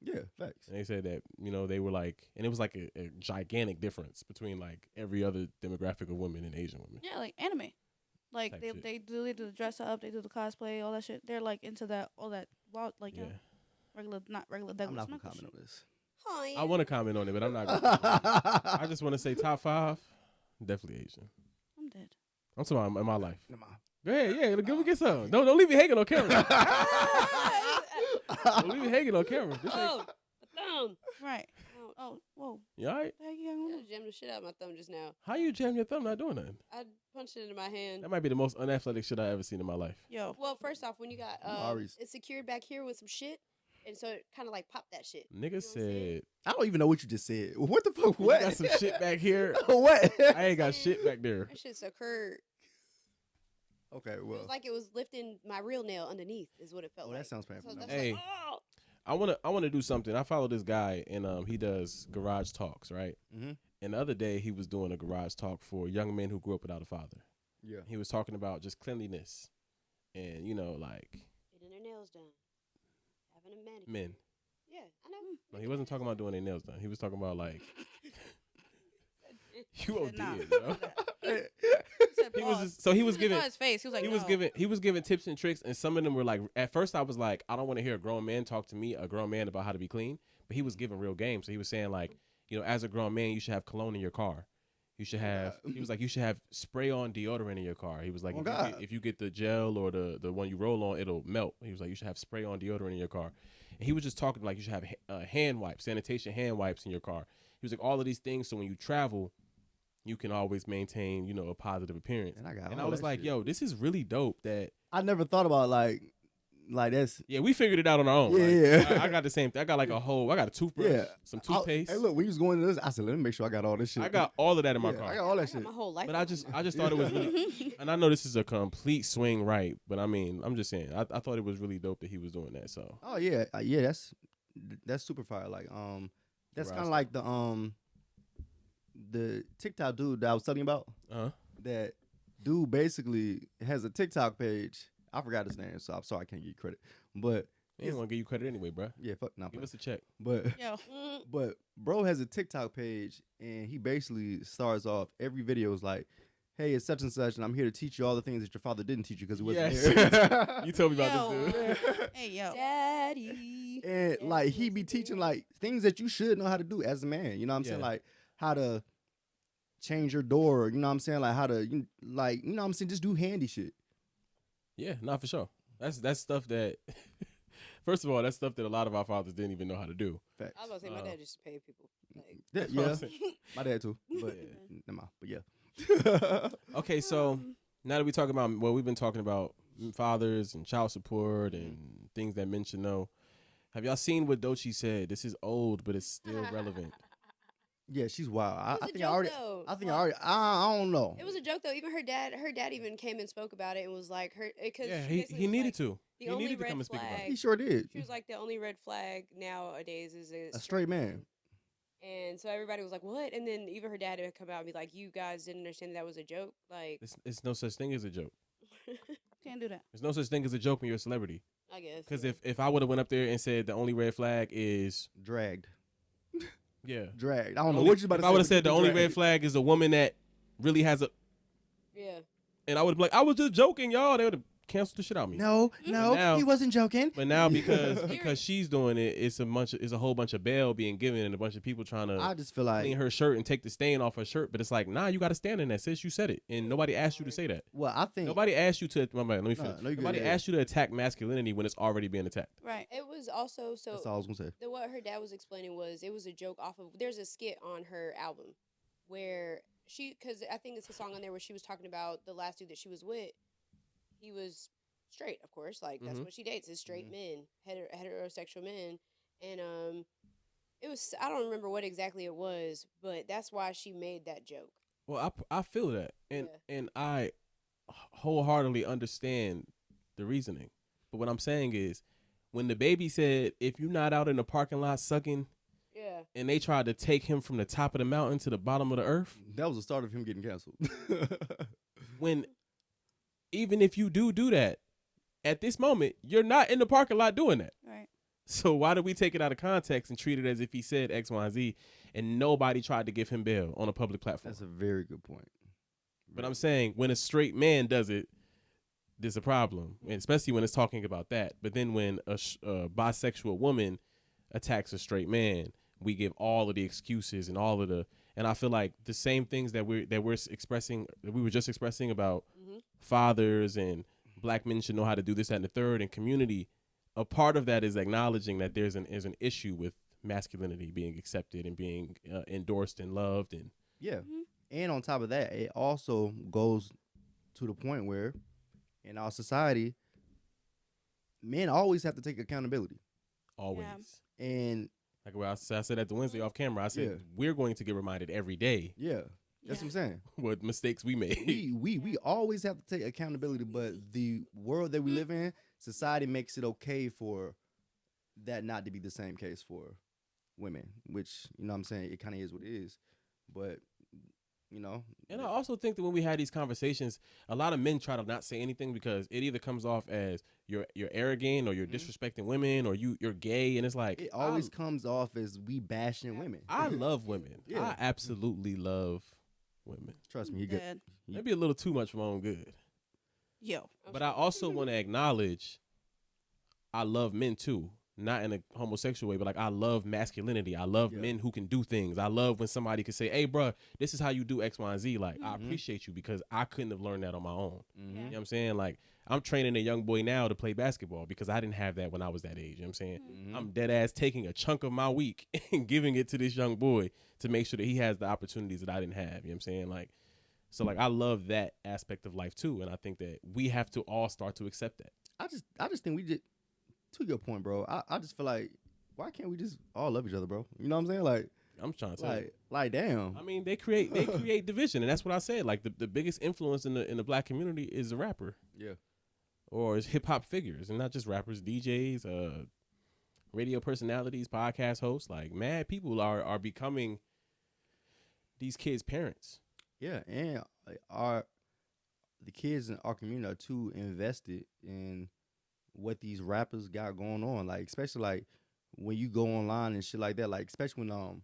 [SPEAKER 2] Yeah, facts.
[SPEAKER 1] And they said that, they were like, and it was like a gigantic difference between like every other demographic of women and Asian women.
[SPEAKER 4] Yeah, like anime. Like
[SPEAKER 1] Type
[SPEAKER 4] they
[SPEAKER 1] shit.
[SPEAKER 4] they do the dress up, they do the cosplay, all that shit. They're like into that, all that, wild, like
[SPEAKER 1] Yeah.
[SPEAKER 4] regular, not regular,
[SPEAKER 2] I'm
[SPEAKER 4] Douglas
[SPEAKER 2] not gonna
[SPEAKER 4] Snuggles
[SPEAKER 2] comment
[SPEAKER 4] shit.
[SPEAKER 2] on this.
[SPEAKER 3] Hi.
[SPEAKER 1] I want to comment on it, but I'm not gonna. I just want to say top 5, definitely Asian.
[SPEAKER 4] I'm dead.
[SPEAKER 1] I'm talking about in my life.
[SPEAKER 2] Never mind.
[SPEAKER 1] Go ahead, yeah, give me get some. Don't leave me hanging on camera. Don't leave me hanging on camera. This ain't,
[SPEAKER 3] Oh, a thumb.
[SPEAKER 4] Right.
[SPEAKER 3] Ouch.
[SPEAKER 4] Oh, whoa.
[SPEAKER 1] you all right?
[SPEAKER 4] The heck you got
[SPEAKER 3] I
[SPEAKER 4] going on?
[SPEAKER 3] jammed the shit out of my thumb just now.
[SPEAKER 1] How you jam your thumb not doing nothing?
[SPEAKER 3] I punched it into my hand.
[SPEAKER 1] That might be the most unathletic shit I ever seen in my life.
[SPEAKER 4] Yo.
[SPEAKER 3] Well, first off, when you got
[SPEAKER 2] Ari's.
[SPEAKER 3] it's secured back here with some shit, and so it kind of like popped that shit.
[SPEAKER 1] Nigga
[SPEAKER 3] what I'm saying?
[SPEAKER 1] said,
[SPEAKER 2] I don't even know what you just said. What the fuck?
[SPEAKER 1] "You
[SPEAKER 2] What?
[SPEAKER 1] got some shit back here."
[SPEAKER 2] What?
[SPEAKER 1] I ain't got shit back there.
[SPEAKER 3] That shit's occurred.
[SPEAKER 2] Okay,
[SPEAKER 3] It
[SPEAKER 2] well.
[SPEAKER 3] was like it was lifting my real nail underneath. Is what it felt
[SPEAKER 2] Oh,
[SPEAKER 3] like.
[SPEAKER 2] that sounds painful.
[SPEAKER 3] So that's
[SPEAKER 1] Hey.
[SPEAKER 3] like, oh!
[SPEAKER 1] I wanna do something. I follow this guy and he does garage talks, right?
[SPEAKER 2] Mm-hmm.
[SPEAKER 1] And the other day he was doing a garage talk for young men who grew up without a father.
[SPEAKER 2] Yeah.
[SPEAKER 1] He was talking about just cleanliness and like
[SPEAKER 3] Getting their nails done. Having a manicure.
[SPEAKER 1] men.
[SPEAKER 3] Yeah, I know.
[SPEAKER 1] No, he wasn't talking about doing their nails done. He was talking about like you
[SPEAKER 4] Said, nah.
[SPEAKER 1] OD, bro.
[SPEAKER 4] He said
[SPEAKER 1] He was
[SPEAKER 4] pause.
[SPEAKER 1] just, so he was
[SPEAKER 4] He
[SPEAKER 1] giving
[SPEAKER 4] on his face. He was like,
[SPEAKER 1] he was
[SPEAKER 4] no.
[SPEAKER 1] giving tips and tricks, and some of them were like, at first I was like, I don't want to hear a grown man talk to me, a grown man, about how to be clean. But he was giving real game. So he was saying like, as a grown man, you should have cologne in your car. You should have. He was like, you should have spray on deodorant in your car. He was like,
[SPEAKER 2] Oh,
[SPEAKER 1] if,
[SPEAKER 2] God.
[SPEAKER 1] if you get the gel or the one you roll on, it'll melt. He was like, you should have spray on deodorant in your car. And he was just talking like you should have hand wipes, sanitation hand wipes in your car. He was like, all of these things, so when you travel, you can always maintain, a positive appearance.
[SPEAKER 2] And I got
[SPEAKER 1] And
[SPEAKER 2] all
[SPEAKER 1] I was
[SPEAKER 2] that
[SPEAKER 1] like,
[SPEAKER 2] shit.
[SPEAKER 1] yo, this is really dope that.
[SPEAKER 2] I never thought about like that's.
[SPEAKER 1] Yeah, we figured it out on our own.
[SPEAKER 2] Yeah,
[SPEAKER 1] Like,
[SPEAKER 2] yeah.
[SPEAKER 1] I got the same thing. I got like I got a toothbrush,
[SPEAKER 2] Yeah.
[SPEAKER 1] some toothpaste.
[SPEAKER 2] Hey, look, when you was going to this, I said, let me make sure I got all this shit.
[SPEAKER 1] I got all of that in my
[SPEAKER 2] Yeah,
[SPEAKER 1] car.
[SPEAKER 2] I got all that
[SPEAKER 3] I got
[SPEAKER 2] shit.
[SPEAKER 3] my whole life.
[SPEAKER 1] But
[SPEAKER 3] on
[SPEAKER 1] I
[SPEAKER 3] my
[SPEAKER 1] just thought it was really, and I know this is a complete swing right, but I mean, I'm just saying, I thought it was really dope that he was doing that. So
[SPEAKER 2] Oh yeah, yeah. That's super fire. Like that's kind of like the TikTok dude that I was telling you about. That dude basically has a TikTok page. I forgot his name, so I'm sorry I can't give you credit. But
[SPEAKER 1] he ain't gonna give you credit anyway, bro.
[SPEAKER 2] yeah, fuck, nah,
[SPEAKER 1] Give us a check.
[SPEAKER 2] but
[SPEAKER 4] Yo.
[SPEAKER 2] but bro has a TikTok page, and he basically starts off every video is like, "Hey, it's such and such, and I'm here to teach you all the things that your father didn't teach you because he wasn't
[SPEAKER 1] Yes.
[SPEAKER 2] there."
[SPEAKER 1] You told me about
[SPEAKER 4] Yo.
[SPEAKER 1] this dude.
[SPEAKER 4] Hey, yo.
[SPEAKER 3] Daddy.
[SPEAKER 2] And
[SPEAKER 3] Yeah,
[SPEAKER 2] like
[SPEAKER 3] he
[SPEAKER 2] he be
[SPEAKER 3] was a
[SPEAKER 2] teaching
[SPEAKER 3] dude.
[SPEAKER 2] like things that you should know how to do as a man. You know what I'm saying?
[SPEAKER 1] Yeah.
[SPEAKER 2] Like how to change your door. You know what I'm saying? Like how to you know what I'm saying? Just do handy shit.
[SPEAKER 1] Yeah, not for sure. That's stuff that. First of all, that's stuff that a lot of our fathers didn't even know how to do.
[SPEAKER 2] Facts.
[SPEAKER 3] I was about to say, my dad used to pay people. Like,
[SPEAKER 2] Yeah,
[SPEAKER 1] That's what I'm
[SPEAKER 2] yeah.
[SPEAKER 1] saying.
[SPEAKER 2] My dad too. But
[SPEAKER 1] Yeah.
[SPEAKER 2] never mind. But yeah.
[SPEAKER 1] Okay, so now that we talk about, well, we've been talking about fathers and child support and things that men should know. Have y'all seen what doechii said? This is old, but it's still relevant.
[SPEAKER 2] Yeah, she's wild.
[SPEAKER 3] It was
[SPEAKER 2] I
[SPEAKER 3] a
[SPEAKER 2] think I
[SPEAKER 3] joke,
[SPEAKER 2] already.
[SPEAKER 3] though.
[SPEAKER 2] I think
[SPEAKER 3] Well,
[SPEAKER 2] I already. I don't know.
[SPEAKER 3] It was a joke though. Even her dad even came and spoke about it and was like because
[SPEAKER 1] Yeah,
[SPEAKER 3] she basically
[SPEAKER 1] he
[SPEAKER 3] was
[SPEAKER 1] needed
[SPEAKER 3] like,
[SPEAKER 1] to.
[SPEAKER 3] the
[SPEAKER 1] He
[SPEAKER 3] only
[SPEAKER 1] needed to
[SPEAKER 3] red
[SPEAKER 1] come and speak about it.
[SPEAKER 3] flag.
[SPEAKER 2] He sure did.
[SPEAKER 3] She was like, the only red flag nowadays is a
[SPEAKER 2] A straight man.
[SPEAKER 3] And so everybody was like, "What?" And then even her dad would come out and be like, "You guys didn't understand that was a joke." Like,
[SPEAKER 1] It's no such thing as a joke.
[SPEAKER 4] Can't do that.
[SPEAKER 1] There's no such thing as a joke when you're a celebrity.
[SPEAKER 3] I guess.
[SPEAKER 1] Because
[SPEAKER 3] yeah.
[SPEAKER 1] if I would have went up there and said the only red flag is
[SPEAKER 2] Dragged.
[SPEAKER 1] yeah,
[SPEAKER 2] Dragged. I don't know what you about to
[SPEAKER 1] if
[SPEAKER 2] say.
[SPEAKER 1] I would have
[SPEAKER 2] but
[SPEAKER 1] said the
[SPEAKER 2] you
[SPEAKER 1] only
[SPEAKER 2] dragged.
[SPEAKER 1] red flag is a woman that really has a,
[SPEAKER 3] Yeah.
[SPEAKER 1] and I would be like, I was just joking, y'all. They would have canceled the shit out of me.
[SPEAKER 2] No,
[SPEAKER 1] now-
[SPEAKER 2] he wasn't joking.
[SPEAKER 1] But now because
[SPEAKER 3] Serious.
[SPEAKER 1] she's doing it, it's a whole bunch of bail being given and a bunch of people trying to
[SPEAKER 2] I just feel like,
[SPEAKER 1] clean her shirt and take the stain off her shirt. But it's like, nah, you got to stand in that, sis. You said it, and nobody asked you to say that.
[SPEAKER 2] well, I think
[SPEAKER 1] Nobody asked you to. My bad, let me finish.
[SPEAKER 2] no, you good,
[SPEAKER 1] Nobody
[SPEAKER 2] yeah.
[SPEAKER 1] asked you to attack masculinity when it's already being attacked.
[SPEAKER 4] Right.
[SPEAKER 3] It was also so.
[SPEAKER 2] that's all I was gonna say.
[SPEAKER 3] What her dad was explaining was it was a joke off of. There's a skit on her album where because I think it's a song on there where she was talking about the last dude that she was with. He was straight, of course. Like that's
[SPEAKER 1] Mhm.
[SPEAKER 3] what she dates is straight men, heterosexual men, and it was I don't remember what exactly it was, but that's why she made that joke.
[SPEAKER 1] Well, I feel that, and
[SPEAKER 3] Yeah.
[SPEAKER 1] and I wholeheartedly understand the reasoning. But what I'm saying is, when the baby said, "If you're not out in the parking lot sucking,"
[SPEAKER 3] Yeah.
[SPEAKER 1] and they tried to take him from the top of the mountain to the bottom of the earth,
[SPEAKER 2] That was the start of him getting canceled.
[SPEAKER 1] when even if you do that, at this moment, you're not in the parking lot doing that.
[SPEAKER 4] Right.
[SPEAKER 1] So why do we take it out of context and treat it as if he said X, Y, and Z, and nobody tried to give him bail on a public platform?
[SPEAKER 2] That's a very good point.
[SPEAKER 1] But I'm saying when a straight man does it, there's a problem, and especially when it's talking about that. But then when a bisexual woman attacks a straight man, we give all of the excuses and all of the. And I feel like the same things that we're expressing, that we were just expressing about
[SPEAKER 3] Mhm.
[SPEAKER 1] fathers and black men should know how to do this, that, and the third, and community. A part of that is acknowledging that there's an issue with masculinity being accepted and being endorsed and loved, and
[SPEAKER 2] Yeah.
[SPEAKER 4] Mhm.
[SPEAKER 2] And on top of that, it also goes to the point where in our society, men always have to take accountability.
[SPEAKER 1] always.
[SPEAKER 2] And
[SPEAKER 1] Like what I said at the Wednesday off camera, I said
[SPEAKER 2] Yeah.
[SPEAKER 1] we're going to get reminded every day
[SPEAKER 2] yeah, that's what I'm saying.
[SPEAKER 1] what mistakes we made.
[SPEAKER 2] we always have to take accountability, but the world that we live in, society makes it okay for that not to be the same case for women, which, you know what I'm saying, it kind of is what it is. But, you know.
[SPEAKER 1] And I also think that when we had these conversations, a lot of men try to not say anything because it either comes off as you're arrogant or you're disrespecting women or you're gay, and it's like
[SPEAKER 2] It always comes off as we bashing women.
[SPEAKER 1] I love women.
[SPEAKER 2] Yeah.
[SPEAKER 1] I absolutely love women.
[SPEAKER 2] Trust me, he good.
[SPEAKER 4] Dead.
[SPEAKER 1] Maybe a little too much for my own good.
[SPEAKER 4] Yo.
[SPEAKER 1] But I also want to acknowledge I love men too. Not in a homosexual way, but like I love masculinity. I love
[SPEAKER 2] Yeah.
[SPEAKER 1] men who can do things. I love when somebody can say, "Hey, bro, this is how you do X, Y, and Z." Like I
[SPEAKER 2] Mhm.
[SPEAKER 1] appreciate you because I couldn't have learned that on my own.
[SPEAKER 2] Mhm.
[SPEAKER 1] You know what I'm saying? Like I'm training a young boy now to play basketball because I didn't have that when I was that age. You know what I'm saying?
[SPEAKER 2] Mhm.
[SPEAKER 1] I'm dead ass taking a chunk of my week and giving it to this young boy to make sure that he has the opportunities that I didn't have. You know what I'm saying? Like, so like I love that aspect of life too, and I think that we have to all start to accept that.
[SPEAKER 2] I just think we just, to your point, bro, I just feel like, why can't we just all love each other, bro? You know what I'm saying? Like,
[SPEAKER 1] I'm trying to tell you.
[SPEAKER 2] like damn.
[SPEAKER 1] I mean, they create division, and that's what I said. Like the biggest influence in the black community is a rapper,
[SPEAKER 2] Yeah.
[SPEAKER 1] or is hip hop figures, and not just rappers, DJs, radio personalities, podcast hosts. Like mad people are becoming these kids' parents.
[SPEAKER 2] Yeah, and like, the kids in our community are too invested in what these rappers got going on. Like, especially like when you go online and shit like that. Like, especially when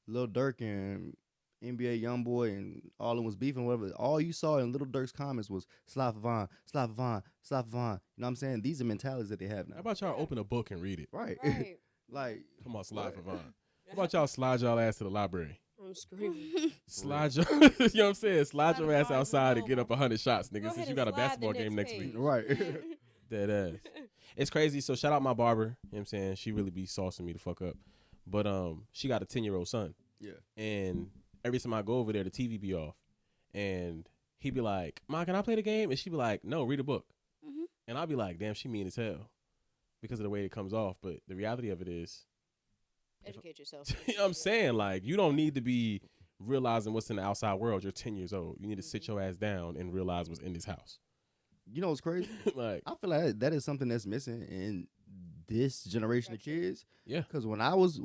[SPEAKER 2] Lil Durk and NBA YoungBoy and all of them was beefing, whatever. All you saw in Lil Durk's comments was slap Vaughn, slap Vaughn, slap Vaughn. You know what I'm saying? These are mentalities that they have now.
[SPEAKER 1] How about y'all open a book and read it?
[SPEAKER 2] Right.
[SPEAKER 3] Right.
[SPEAKER 2] Like,
[SPEAKER 1] Come on, slide for Vaughn. How about y'all slide y'all ass to the library?
[SPEAKER 3] I'm screaming.
[SPEAKER 1] Slide your, you know what I'm saying? Slide your
[SPEAKER 4] Slide
[SPEAKER 1] ass
[SPEAKER 4] Barnes and
[SPEAKER 1] outside and get
[SPEAKER 4] Noble.
[SPEAKER 1] up 100 shots,
[SPEAKER 3] Go
[SPEAKER 1] nigga,
[SPEAKER 3] ahead
[SPEAKER 1] since you
[SPEAKER 3] and
[SPEAKER 1] got a
[SPEAKER 3] slide the
[SPEAKER 1] basketball game next
[SPEAKER 3] page.
[SPEAKER 1] week.
[SPEAKER 2] right.
[SPEAKER 1] Dead ass. It's crazy. So shout out my barber. You know what I'm saying? She really be saucing me the fuck up. But she got a 10-year-old son.
[SPEAKER 2] Yeah.
[SPEAKER 1] And every time I go over there, the TV be off. And he be like, "Ma, can I play the game?" And she be like, "No, read a book."
[SPEAKER 4] Mhm.
[SPEAKER 1] And I'll be like, "Damn, she mean as hell," because of the way it comes off. But the reality of it is,
[SPEAKER 3] Educate yourself.
[SPEAKER 1] You know what I'm saying? Like, you don't need to be realizing what's in the outside world. You're 10 years old. You need to sit your ass down and realize what's in this house.
[SPEAKER 2] You know what's crazy?
[SPEAKER 1] Like,
[SPEAKER 2] I feel like that is something that's missing in this generation of kids.
[SPEAKER 1] yeah.
[SPEAKER 2] Because when I was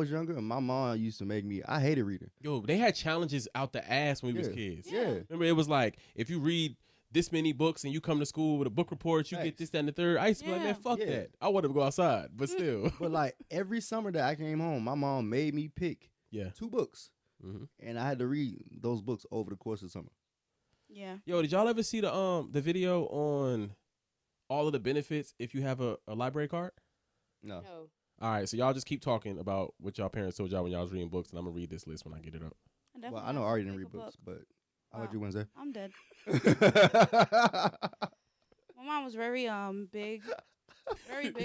[SPEAKER 2] younger, my mom used to make me. I hated reading.
[SPEAKER 1] Yo, they had challenges out the ass when we was
[SPEAKER 2] Yeah.
[SPEAKER 1] kids.
[SPEAKER 2] Yeah.
[SPEAKER 1] Remember, it was like, if you read this many books and you come to school with a book report, you get
[SPEAKER 2] Facts.
[SPEAKER 1] this, that, and the third. I used to be like,
[SPEAKER 4] Yeah.
[SPEAKER 1] man, fuck
[SPEAKER 2] Yeah.
[SPEAKER 1] that. I wanted to go outside, but still.
[SPEAKER 2] But like every summer that I came home, my mom made me pick
[SPEAKER 1] Yeah.
[SPEAKER 2] 2 books,
[SPEAKER 1] Mm-hmm.
[SPEAKER 2] and I had to read those books over the course of summer.
[SPEAKER 4] Yeah.
[SPEAKER 1] Yo, did y'all ever see the video on all of the benefits if you have a library card?
[SPEAKER 2] No.
[SPEAKER 3] No.
[SPEAKER 1] All right, so y'all just keep talking about what y'all parents told y'all when y'all was reading books, and I'm gonna read this list when I get it up.
[SPEAKER 2] Well, I know Ari didn't read books, but how about
[SPEAKER 4] Wow.
[SPEAKER 2] you, Wednesday?
[SPEAKER 4] I'm dead. My mom was very big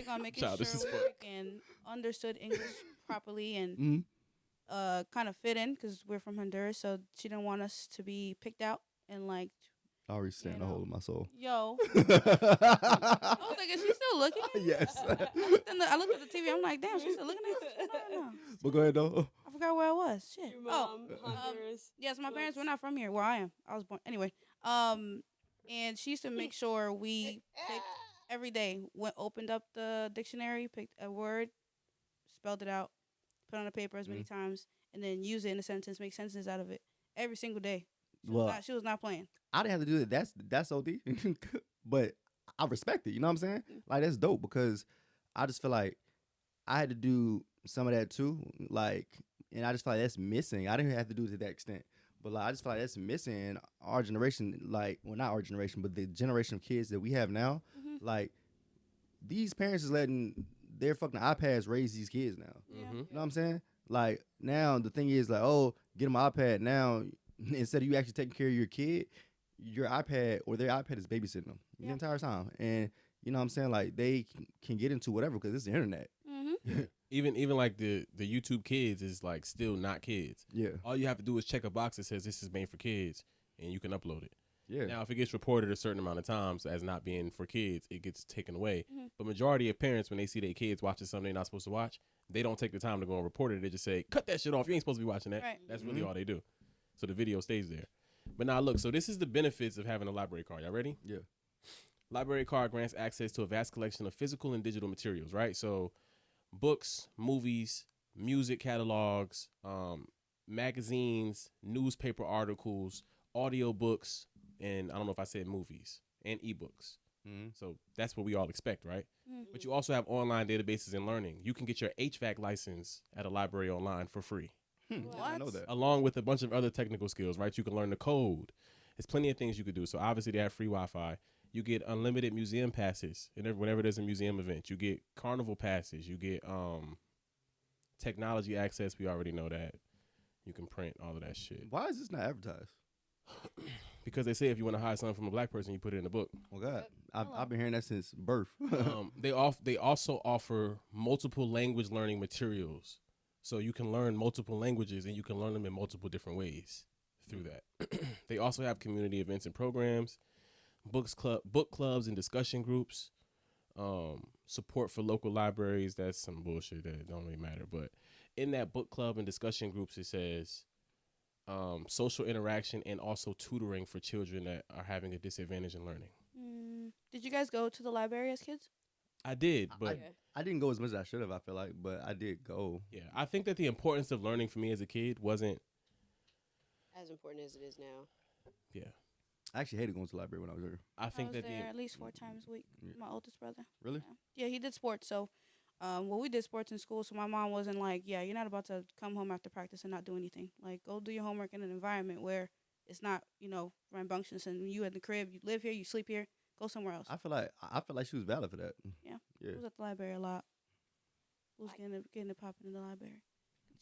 [SPEAKER 4] on making
[SPEAKER 1] Childish
[SPEAKER 4] sure
[SPEAKER 1] as
[SPEAKER 4] we
[SPEAKER 1] fuck.
[SPEAKER 4] freaking understood English properly and
[SPEAKER 2] Mhm.
[SPEAKER 4] kind of fit in because we're from Honduras, so she didn't want us to be picked out and like,
[SPEAKER 2] Ari stand a
[SPEAKER 4] know.
[SPEAKER 2] hold of my soul.
[SPEAKER 4] yo. I was like, is she still looking?
[SPEAKER 2] Yes.
[SPEAKER 4] I looked at the TV. I'm like, damn, she's still looking at us. No.
[SPEAKER 2] But go ahead though.
[SPEAKER 4] I forgot where I was. Shit.
[SPEAKER 3] Your
[SPEAKER 4] Oh,
[SPEAKER 3] mom, Honduras.
[SPEAKER 4] yes, my parents were not from here. Where I am, I was born anyway. And she used to make sure we picked every day. Opened up the dictionary, picked a word, spelled it out, put it on the paper as many times, and then use it in a sentence, make sentences out of it every single day. She was not playing.
[SPEAKER 2] I didn't have to do that. That's OD. But I respect it. You know what I'm saying? Like that's dope because I just feel like I had to do some of that too. Like, and I just feel like that's missing. I didn't have to do it to that extent. But like, I just feel like that's missing in our generation. Like, well, not our generation, but the generation of kids that we have now.
[SPEAKER 4] Mm-hmm.
[SPEAKER 2] Like, these parents is letting their fucking iPads raise these kids now.
[SPEAKER 1] Mm-hmm.
[SPEAKER 2] You know what I'm saying? Like, now the thing is like, oh, get them an iPad now. Instead of you actually taking care of your kid, your iPad or their iPad is babysitting them the entire time. And you know what I'm saying? Like, they can get into whatever because it's the internet.
[SPEAKER 4] Mm-hmm.
[SPEAKER 1] Even like the YouTube Kids is like still not kids.
[SPEAKER 2] Yeah.
[SPEAKER 1] All you have to do is check a box that says this is made for kids, and you can upload it.
[SPEAKER 2] Yeah.
[SPEAKER 1] Now, if it gets reported a certain amount of times as not being for kids, it gets taken away.
[SPEAKER 4] Mm-hmm.
[SPEAKER 1] But majority of parents, when they see their kids watching something they're not supposed to watch, they don't take the time to go and report it. They just say, cut that shit off. You ain't supposed to be watching that.
[SPEAKER 4] Right.
[SPEAKER 1] That's really all they do. So the video stays there. But now look, so this is the benefits of having a library card. Y'all ready?
[SPEAKER 2] Yeah.
[SPEAKER 1] Library card grants access to a vast collection of physical and digital materials, right? So books, movies, music catalogs, magazines, newspaper articles, audiobooks, and I don't know if I said movies, and ebooks.
[SPEAKER 2] Mm-hmm.
[SPEAKER 1] So that's what we all expect, right?
[SPEAKER 4] Mhm.
[SPEAKER 1] But you also have online databases and learning. You can get your HVAC license at a library online for free,
[SPEAKER 2] I know that.
[SPEAKER 1] along with a bunch of other technical skills, right? You can learn the code. There's plenty of things you could do. So obviously they have free Wi-Fi. You get unlimited museum passes. And whenever there's a museum event, you get carnival passes. You get technology access. We already know that. You can print all of that shit.
[SPEAKER 2] Why is this not advertised?
[SPEAKER 1] Because they say if you want to hide something from a black person, you put it in a book.
[SPEAKER 2] Oh God, I've been hearing that since birth.
[SPEAKER 1] They also offer multiple language learning materials. So you can learn multiple languages and you can learn them in multiple different ways through that. They also have community events and programs, book clubs and discussion groups, support for local libraries. That's some bullshit that don't really matter. But in that book club and discussion groups, it says social interaction and also tutoring for children that are having a disadvantage in learning.
[SPEAKER 4] Did you guys go to the library as kids?
[SPEAKER 1] I did, but
[SPEAKER 2] I didn't go as much as I should have. I feel like, but I did go.
[SPEAKER 1] yeah, I think that the importance of learning for me as a kid wasn't.
[SPEAKER 3] As important as it is now.
[SPEAKER 1] Yeah,
[SPEAKER 2] I actually hated going to the library when I was younger.
[SPEAKER 1] I think
[SPEAKER 4] was
[SPEAKER 1] that
[SPEAKER 4] there at least 4 times a week.
[SPEAKER 2] Yeah.
[SPEAKER 4] My oldest brother.
[SPEAKER 2] Really?
[SPEAKER 4] Yeah, he did sports. So, we did sports in school. So my mom wasn't like, yeah, you're not about to come home after practice and not do anything. Like, go do your homework in an environment where it's not, rambunctious and you in the crib, you live here, you sleep here, go somewhere else.
[SPEAKER 2] I feel like she was valid for that.
[SPEAKER 4] Yeah.
[SPEAKER 2] Yeah.
[SPEAKER 4] I was at the library a lot. Was getting it popping in the library.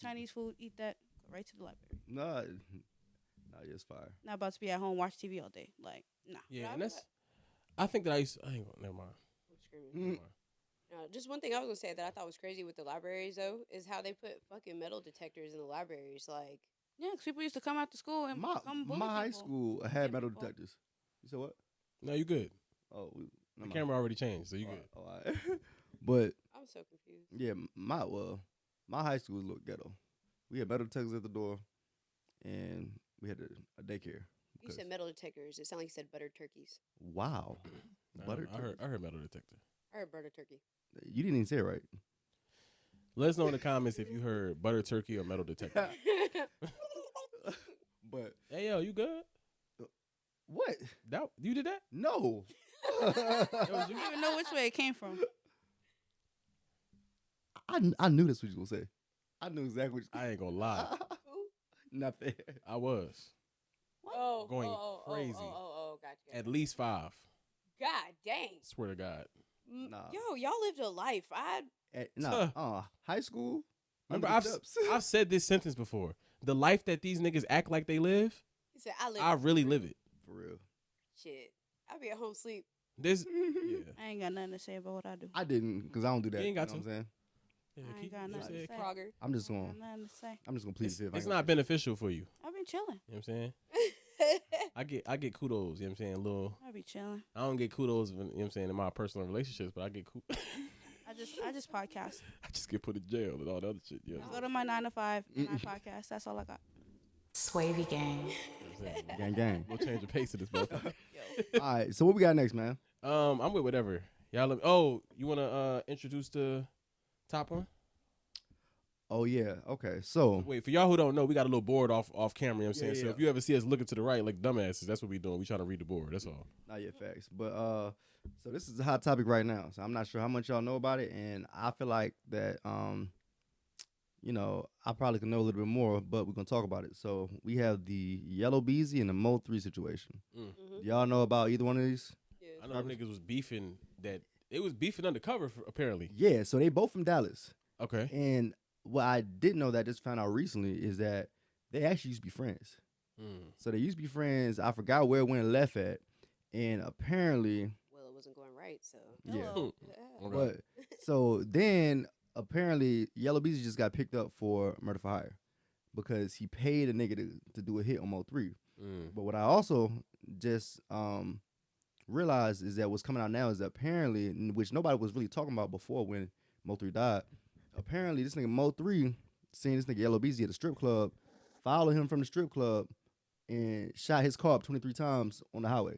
[SPEAKER 4] Chinese food, eat that, go right to the library.
[SPEAKER 2] Nah, it's fire.
[SPEAKER 4] Not about to be at home, watch TV all day. Like, nah.
[SPEAKER 1] yeah, and that's. I think that I used. Never mind.
[SPEAKER 3] I'm screaming.
[SPEAKER 2] Mm.
[SPEAKER 1] Never mind.
[SPEAKER 3] Just one thing I was gonna say that I thought was crazy with the libraries though is how they put fucking metal detectors in the libraries. Like,
[SPEAKER 4] Yeah, because people used to come after school and come bully
[SPEAKER 2] My high
[SPEAKER 4] people.
[SPEAKER 2] school had
[SPEAKER 4] Hit
[SPEAKER 2] metal
[SPEAKER 4] people.
[SPEAKER 2] detectors. You said what?
[SPEAKER 1] No, you good.
[SPEAKER 2] Oh,
[SPEAKER 1] The
[SPEAKER 2] never mind.
[SPEAKER 1] camera already changed, so you
[SPEAKER 2] Oh,
[SPEAKER 1] good.
[SPEAKER 2] all right. But
[SPEAKER 3] I'm so confused.
[SPEAKER 2] yeah, my my high school was a little ghetto. We had metal detectors at the door, and we had a daycare.
[SPEAKER 3] You said metal detectors. It sounded like you said buttered turkeys.
[SPEAKER 2] Wow. Butter.
[SPEAKER 1] I heard metal detector.
[SPEAKER 3] I heard buttered turkey.
[SPEAKER 2] You didn't even say it right.
[SPEAKER 1] Let us know in the comments if you heard butter turkey or metal detector.
[SPEAKER 2] But
[SPEAKER 1] Hey yo, you good?
[SPEAKER 2] what?
[SPEAKER 1] That you did that?
[SPEAKER 2] No.
[SPEAKER 1] That was
[SPEAKER 4] I
[SPEAKER 1] you?
[SPEAKER 4] don't even know which way it came from.
[SPEAKER 2] I knew that's what you was gonna say. I knew exactly what you
[SPEAKER 1] I ain't gonna lie.
[SPEAKER 2] Nothing.
[SPEAKER 1] I was
[SPEAKER 3] Oh,
[SPEAKER 1] Going
[SPEAKER 3] oh, oh,
[SPEAKER 1] crazy.
[SPEAKER 3] Gotcha.
[SPEAKER 1] at least 5.
[SPEAKER 3] God dang.
[SPEAKER 1] Swear to God.
[SPEAKER 2] Nah.
[SPEAKER 3] Yo, y'all lived a life.
[SPEAKER 2] High school.
[SPEAKER 1] Remember,
[SPEAKER 2] under the steps.
[SPEAKER 1] I've said this sentence before. The life that these niggas act like they live,
[SPEAKER 3] He said, I live.
[SPEAKER 1] I really live it.
[SPEAKER 2] For real.
[SPEAKER 3] Shit. I be at home sleep.
[SPEAKER 1] This, yeah.
[SPEAKER 4] I ain't got nothing to say about what I do.
[SPEAKER 2] I didn't, because I don't do that.
[SPEAKER 1] You ain't got
[SPEAKER 2] know what I'm saying?
[SPEAKER 1] Yeah,
[SPEAKER 4] I ain't
[SPEAKER 1] keep-
[SPEAKER 4] got
[SPEAKER 1] you
[SPEAKER 4] nothing
[SPEAKER 1] said-
[SPEAKER 4] to say.
[SPEAKER 3] Frogger.
[SPEAKER 2] I'm just
[SPEAKER 4] I
[SPEAKER 2] going.
[SPEAKER 4] ain't got nothing to say.
[SPEAKER 2] I'm just gonna plead the fifth.
[SPEAKER 1] It's not beneficial for you.
[SPEAKER 4] I be chilling.
[SPEAKER 1] You know what I'm saying? I get kudos, you know what I'm saying? Little
[SPEAKER 4] I be chilling.
[SPEAKER 1] I don't get kudos you know what I'm saying, in my personal relationships, but I get
[SPEAKER 4] I just podcast.
[SPEAKER 1] I just get put in jail and all the other shit. You know
[SPEAKER 4] Go to my 9 to 5 and I podcast. That's all I got.
[SPEAKER 5] Swayvy Gang.
[SPEAKER 1] what I'm saying?
[SPEAKER 2] Gang, gang.
[SPEAKER 1] We'll change the pace of this motherfucker.
[SPEAKER 2] All right. So what we got next, man?
[SPEAKER 1] I'm with whatever. Y'all you wanna introduce the top one?
[SPEAKER 2] Oh yeah. Okay. So
[SPEAKER 1] Wait, for y'all who don't know, we got a little board off camera, you know what I'm saying?
[SPEAKER 2] Yeah,
[SPEAKER 1] So
[SPEAKER 2] yeah.
[SPEAKER 1] if you ever see us looking to the right like dumbasses, that's what we doing. We trying to read the board, that's all.
[SPEAKER 2] not yet facts, but so this is a hot topic right now. So I'm not sure how much y'all know about it, and I feel like that I probably can know a little bit more, but we're gonna talk about it. So we have the Yella Beezy and the Mo3 situation.
[SPEAKER 3] Mhm.
[SPEAKER 2] Y'all know about either one of these?
[SPEAKER 3] Yeah.
[SPEAKER 1] I know them niggas was beefing undercover apparently.
[SPEAKER 2] Yeah. So they both from Dallas,
[SPEAKER 1] Okay.
[SPEAKER 2] and what I didn't know that I just found out recently is that they actually used to be friends. So they used to be friends. I forgot where it went and left at, and apparently,
[SPEAKER 3] Well, it wasn't going right, so.
[SPEAKER 2] yeah.
[SPEAKER 3] Hello.
[SPEAKER 1] Okay.
[SPEAKER 2] But so then apparently Yella Beezy just got picked up for murder for hire because he paid a nigga to do a hit on Mo3. But what I also just realized is that what's coming out now is that apparently, which nobody was really talking about before when Mo3 died, apparently this nigga Mo3 seen this nigga Yella Beezy at the strip club, followed him from the strip club, and shot his car up 23 times on the highway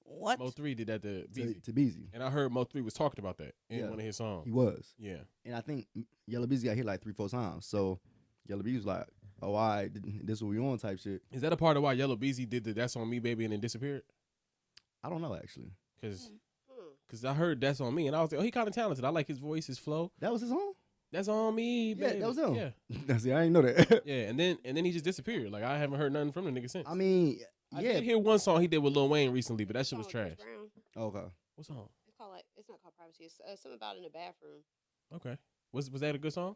[SPEAKER 4] What?
[SPEAKER 1] Mo3 did that to Beezy.
[SPEAKER 2] to Beezy.
[SPEAKER 1] And I heard Mo3 was talking about that in
[SPEAKER 2] Yeah.
[SPEAKER 1] one of his songs.
[SPEAKER 2] He was.
[SPEAKER 1] Yeah.
[SPEAKER 2] And I think Yella Beezy got hit like 3-4 times. So Yella Beezy was like, oh, all right, this is what we on type shit.
[SPEAKER 1] Is that a part of why Yella Beezy did the That's On Me Baby and then disappeared?
[SPEAKER 2] I don't know, actually.
[SPEAKER 1] Cause I heard That's On Me and I was like, oh, he kind of talented. I like his voice, his flow.
[SPEAKER 2] That was his song?
[SPEAKER 1] That's On Me,
[SPEAKER 2] Yeah,
[SPEAKER 1] baby.
[SPEAKER 2] that was him.
[SPEAKER 1] Yeah.
[SPEAKER 2] See, I didn't know that.
[SPEAKER 1] Yeah, and then he just disappeared. Like I haven't heard nothing from the nigga since.
[SPEAKER 2] I mean,
[SPEAKER 1] I
[SPEAKER 2] yeah.
[SPEAKER 1] did hear one song he did with Lil Wayne recently, but that shit was
[SPEAKER 3] Song with
[SPEAKER 1] trash.
[SPEAKER 3] Chris Brown.
[SPEAKER 2] Okay.
[SPEAKER 1] What song?
[SPEAKER 3] It's called it's not called Privacy. It's something about in the bathroom.
[SPEAKER 1] Okay. Was that a good song?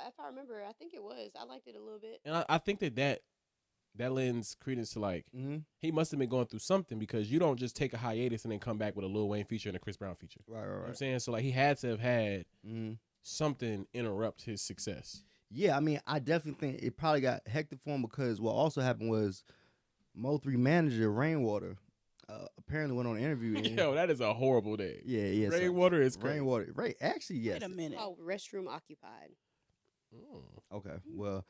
[SPEAKER 3] If I remember, I think it was. I liked it a little bit.
[SPEAKER 1] And I think that lends credence to like
[SPEAKER 2] Mm-hmm.
[SPEAKER 1] he must have been going through something because you don't just take a hiatus and then come back with a Lil Wayne feature and a Chris Brown feature.
[SPEAKER 2] Right,
[SPEAKER 1] You know what I'm
[SPEAKER 2] right.
[SPEAKER 1] saying? So like he had to have had
[SPEAKER 2] Mm-hmm.
[SPEAKER 1] something interrupt his success.
[SPEAKER 2] Yeah, I mean, I definitely think it probably got hectic for him because what also happened was Mo3 manager, Rainwater, apparently went on an interview. And,
[SPEAKER 1] Yo, that is a horrible day.
[SPEAKER 2] yeah. so-
[SPEAKER 1] Rainwater is crazy.
[SPEAKER 2] Rainwater. Right. Actually, yes.
[SPEAKER 4] Wait a minute.
[SPEAKER 3] Oh, restroom occupied.
[SPEAKER 2] Okay. Well,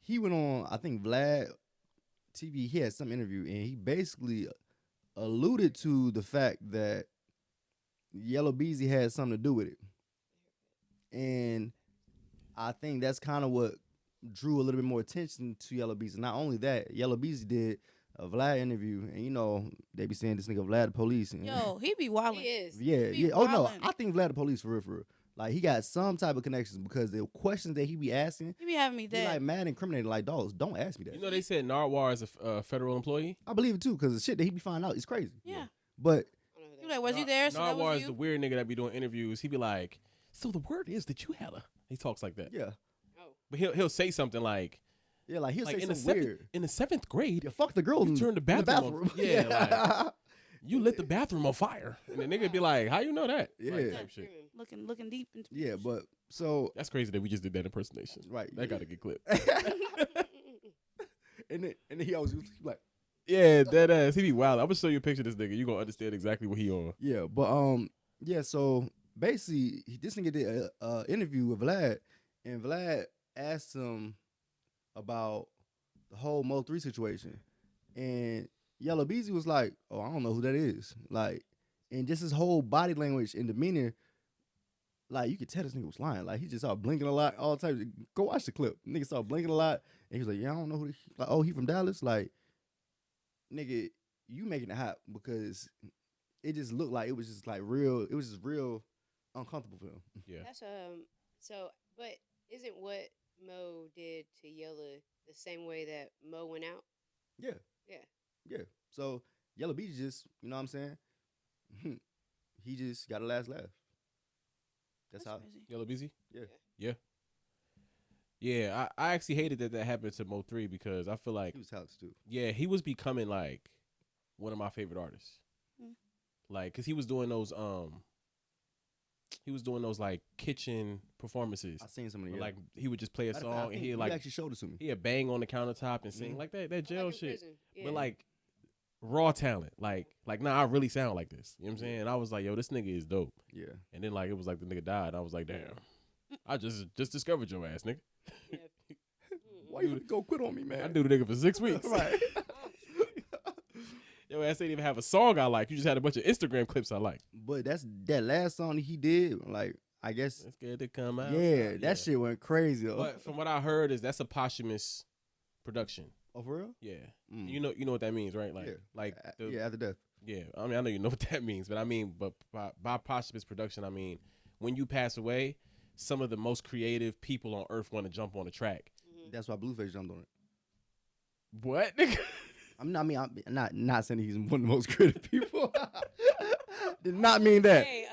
[SPEAKER 2] he went on, I think, Vlad TV. He had some interview, and he basically alluded to the fact that Yella Beezy had something to do with it. And I think that's kind of what drew a little bit more attention to Yella Beezy. Not only that, Yella Beezy did a Vlad interview, and they be saying this nigga Vlad the police. And,
[SPEAKER 4] Yo, he be wildin'.
[SPEAKER 3] He is.
[SPEAKER 2] yeah,
[SPEAKER 4] be
[SPEAKER 2] yeah. Oh no,
[SPEAKER 4] wildin'.
[SPEAKER 2] I think Vlad the police for real. Like he got some type of connections because the questions that he be asking,
[SPEAKER 4] He be having me
[SPEAKER 2] he
[SPEAKER 4] dead.
[SPEAKER 2] like mad incriminating. Like, dogs, don't ask me that.
[SPEAKER 1] You know they said Narwhal is a federal employee.
[SPEAKER 2] I believe it too because the shit that he be finding out is crazy.
[SPEAKER 4] yeah.
[SPEAKER 2] But
[SPEAKER 3] I don't know who
[SPEAKER 4] You
[SPEAKER 3] that
[SPEAKER 4] like, was he there? So that
[SPEAKER 1] Narwhal
[SPEAKER 4] was
[SPEAKER 1] is the
[SPEAKER 4] you?
[SPEAKER 1] weird nigga that be doing interviews. He be like, so the word is that you had a. He talks like that.
[SPEAKER 2] yeah,
[SPEAKER 3] is. Oh.
[SPEAKER 1] But he'll say something like
[SPEAKER 2] like he'll
[SPEAKER 1] like
[SPEAKER 2] say
[SPEAKER 1] in the
[SPEAKER 2] something weird.
[SPEAKER 1] in the 7th grade,
[SPEAKER 2] Yeah, fuck the girl.
[SPEAKER 1] you
[SPEAKER 2] in
[SPEAKER 1] turned the
[SPEAKER 2] in
[SPEAKER 1] bathroom on- yeah,
[SPEAKER 2] like,
[SPEAKER 1] you lit the bathroom on fire. And the nigga be like, how you know that?
[SPEAKER 2] Yeah.
[SPEAKER 1] Like, type shit.
[SPEAKER 4] Looking deep into
[SPEAKER 2] yeah. But so
[SPEAKER 1] That's crazy that we just did that impersonation.
[SPEAKER 2] right,
[SPEAKER 1] That gotta get clipped.
[SPEAKER 2] and then he always was like,
[SPEAKER 1] Yeah, dead ass. He be wild. I'm gonna show you a picture of this nigga. You gonna understand exactly what he on.
[SPEAKER 2] yeah. But yeah. So basically, this nigga did a interview with Vlad, and Vlad asked him about the whole Mo3 situation, and Yella Beezy was like, "Oh, I don't know who that is." Like, and just his whole body language and demeanor, like you could tell this nigga was lying. Like he just started blinking a lot, all types. Go watch the clip. Nigga started blinking a lot, and he was like, "Yeah, I don't know who." Like, oh, he from Dallas. Like, nigga, you making it hot because it just looked like it was just like real. It was just real uncomfortable for him.
[SPEAKER 1] Yeah.
[SPEAKER 3] That's so, but isn't what Mo did to Yella the same way that Mo went out?
[SPEAKER 2] Yeah.
[SPEAKER 3] Yeah.
[SPEAKER 2] Yeah. So Yella Beezy just, you know what I'm saying? He just got a last laugh. That's how.
[SPEAKER 4] crazy.
[SPEAKER 1] Yella Beezy?
[SPEAKER 2] Yeah.
[SPEAKER 1] Yeah. Yeah, I actually hated that happened to Mo3 because I feel like
[SPEAKER 2] He was talented too.
[SPEAKER 1] yeah, he was becoming like one of my favorite artists.
[SPEAKER 4] Mm.
[SPEAKER 1] Like, cause he was doing those like kitchen performances.
[SPEAKER 2] I seen some of the
[SPEAKER 1] Where, like he would just play a
[SPEAKER 2] Matter of fact, I
[SPEAKER 1] song and
[SPEAKER 2] think
[SPEAKER 1] he'd
[SPEAKER 2] you
[SPEAKER 1] like
[SPEAKER 2] actually showed it to me.
[SPEAKER 1] he'd bang on the countertop and sing
[SPEAKER 2] Mhm.
[SPEAKER 1] like that jail
[SPEAKER 3] Like in
[SPEAKER 1] shit.
[SPEAKER 3] prison. Yeah.
[SPEAKER 1] But like raw talent, like nah, I really sound like this. You know what I'm saying? And I was like, yo, this nigga is dope.
[SPEAKER 2] Yeah.
[SPEAKER 1] And then like it was like the nigga died. I was like, damn, I just discovered your ass, nigga.
[SPEAKER 3] Yeah.
[SPEAKER 2] Why you go quit on me, man?
[SPEAKER 1] I knew the nigga for 6 weeks.
[SPEAKER 2] Right.
[SPEAKER 1] Your ass ain't even have a song I like. You just had a bunch of Instagram clips I like.
[SPEAKER 2] But that's that last song he did. Like, I guess.
[SPEAKER 1] It's good to come out.
[SPEAKER 2] Yeah, that shit went crazy. Though.
[SPEAKER 1] But from what I heard is that's a posthumous production.
[SPEAKER 2] Oh, for real?
[SPEAKER 1] Yeah.
[SPEAKER 2] Mm.
[SPEAKER 1] You know what that means, right? Like
[SPEAKER 2] Yeah.
[SPEAKER 1] like the,
[SPEAKER 2] Yeah, after death.
[SPEAKER 1] yeah. I mean, I know you know what that means, but I mean, but by posthumous production, I mean when you pass away, some of the most creative people on earth want to jump on the track.
[SPEAKER 2] That's why Blueface jumped on it.
[SPEAKER 1] What? Nigga?
[SPEAKER 2] I'm not saying he's one of the most creative people. Did not mean that.
[SPEAKER 3] Hey,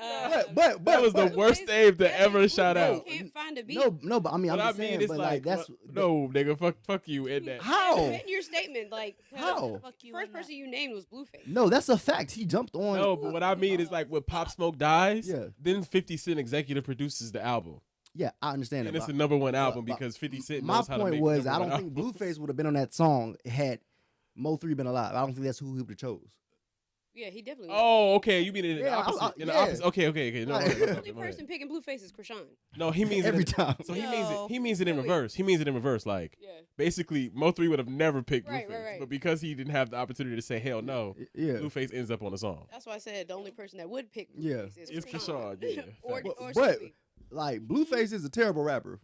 [SPEAKER 2] But
[SPEAKER 1] That was the worst name to
[SPEAKER 3] that
[SPEAKER 1] ever
[SPEAKER 3] is
[SPEAKER 1] shout
[SPEAKER 3] Blueface
[SPEAKER 1] out.
[SPEAKER 3] Can't find a beat.
[SPEAKER 2] No, but I mean,
[SPEAKER 1] What
[SPEAKER 2] I'm
[SPEAKER 1] I
[SPEAKER 2] just
[SPEAKER 1] mean
[SPEAKER 2] saying,
[SPEAKER 1] is
[SPEAKER 2] but
[SPEAKER 1] like,
[SPEAKER 2] that's
[SPEAKER 1] no, nigga, fuck you in that.
[SPEAKER 2] How?
[SPEAKER 3] In your statement, like
[SPEAKER 2] How?
[SPEAKER 4] Fuck you
[SPEAKER 3] First
[SPEAKER 4] on that.
[SPEAKER 3] person you named was Blueface.
[SPEAKER 2] No, that's a fact. He jumped on.
[SPEAKER 1] No, but what I mean is like when Pop Smoke dies,
[SPEAKER 2] Yeah.
[SPEAKER 1] then 50 Cent executive produces the album.
[SPEAKER 2] Yeah, I understand
[SPEAKER 1] And
[SPEAKER 2] it.
[SPEAKER 1] it's
[SPEAKER 2] but
[SPEAKER 1] the number one album
[SPEAKER 2] but
[SPEAKER 1] because 50 Cent
[SPEAKER 2] my
[SPEAKER 1] knows how to
[SPEAKER 2] point
[SPEAKER 1] make
[SPEAKER 2] was,
[SPEAKER 1] number
[SPEAKER 2] I
[SPEAKER 1] one
[SPEAKER 2] don't think
[SPEAKER 1] albums.
[SPEAKER 2] Blueface would have been on that song had Mo3 been alive. I don't think that's who he would have chose.
[SPEAKER 3] Yeah, he definitely.
[SPEAKER 1] Oh, okay. You mean it in the
[SPEAKER 2] Yeah,
[SPEAKER 1] opposite? In the
[SPEAKER 2] yeah.
[SPEAKER 1] opposite. Okay. No,
[SPEAKER 2] Right.
[SPEAKER 1] no, no,
[SPEAKER 3] The
[SPEAKER 1] no,
[SPEAKER 3] only
[SPEAKER 1] no, no.
[SPEAKER 3] person picking Blueface is Krishan.
[SPEAKER 1] No, he means
[SPEAKER 2] Every
[SPEAKER 1] it in,
[SPEAKER 2] time.
[SPEAKER 1] So
[SPEAKER 4] No.
[SPEAKER 1] he means it in
[SPEAKER 3] Really?
[SPEAKER 1] reverse. He means it in reverse. Like
[SPEAKER 3] Yeah.
[SPEAKER 1] basically, Mo3 would have never picked
[SPEAKER 3] Right,
[SPEAKER 1] Blueface,
[SPEAKER 3] right.
[SPEAKER 1] but because he didn't have the opportunity to say hell no,
[SPEAKER 2] Yeah.
[SPEAKER 1] Blueface ends up on the song.
[SPEAKER 3] That's why I said the only person that would pick
[SPEAKER 2] Yeah.
[SPEAKER 3] Blueface is
[SPEAKER 1] It's
[SPEAKER 3] Krishan.
[SPEAKER 1] Krishan, yeah,
[SPEAKER 3] or
[SPEAKER 1] facts.
[SPEAKER 3] or
[SPEAKER 2] But-
[SPEAKER 3] Swayvy.
[SPEAKER 2] Like Blueface is a terrible rapper,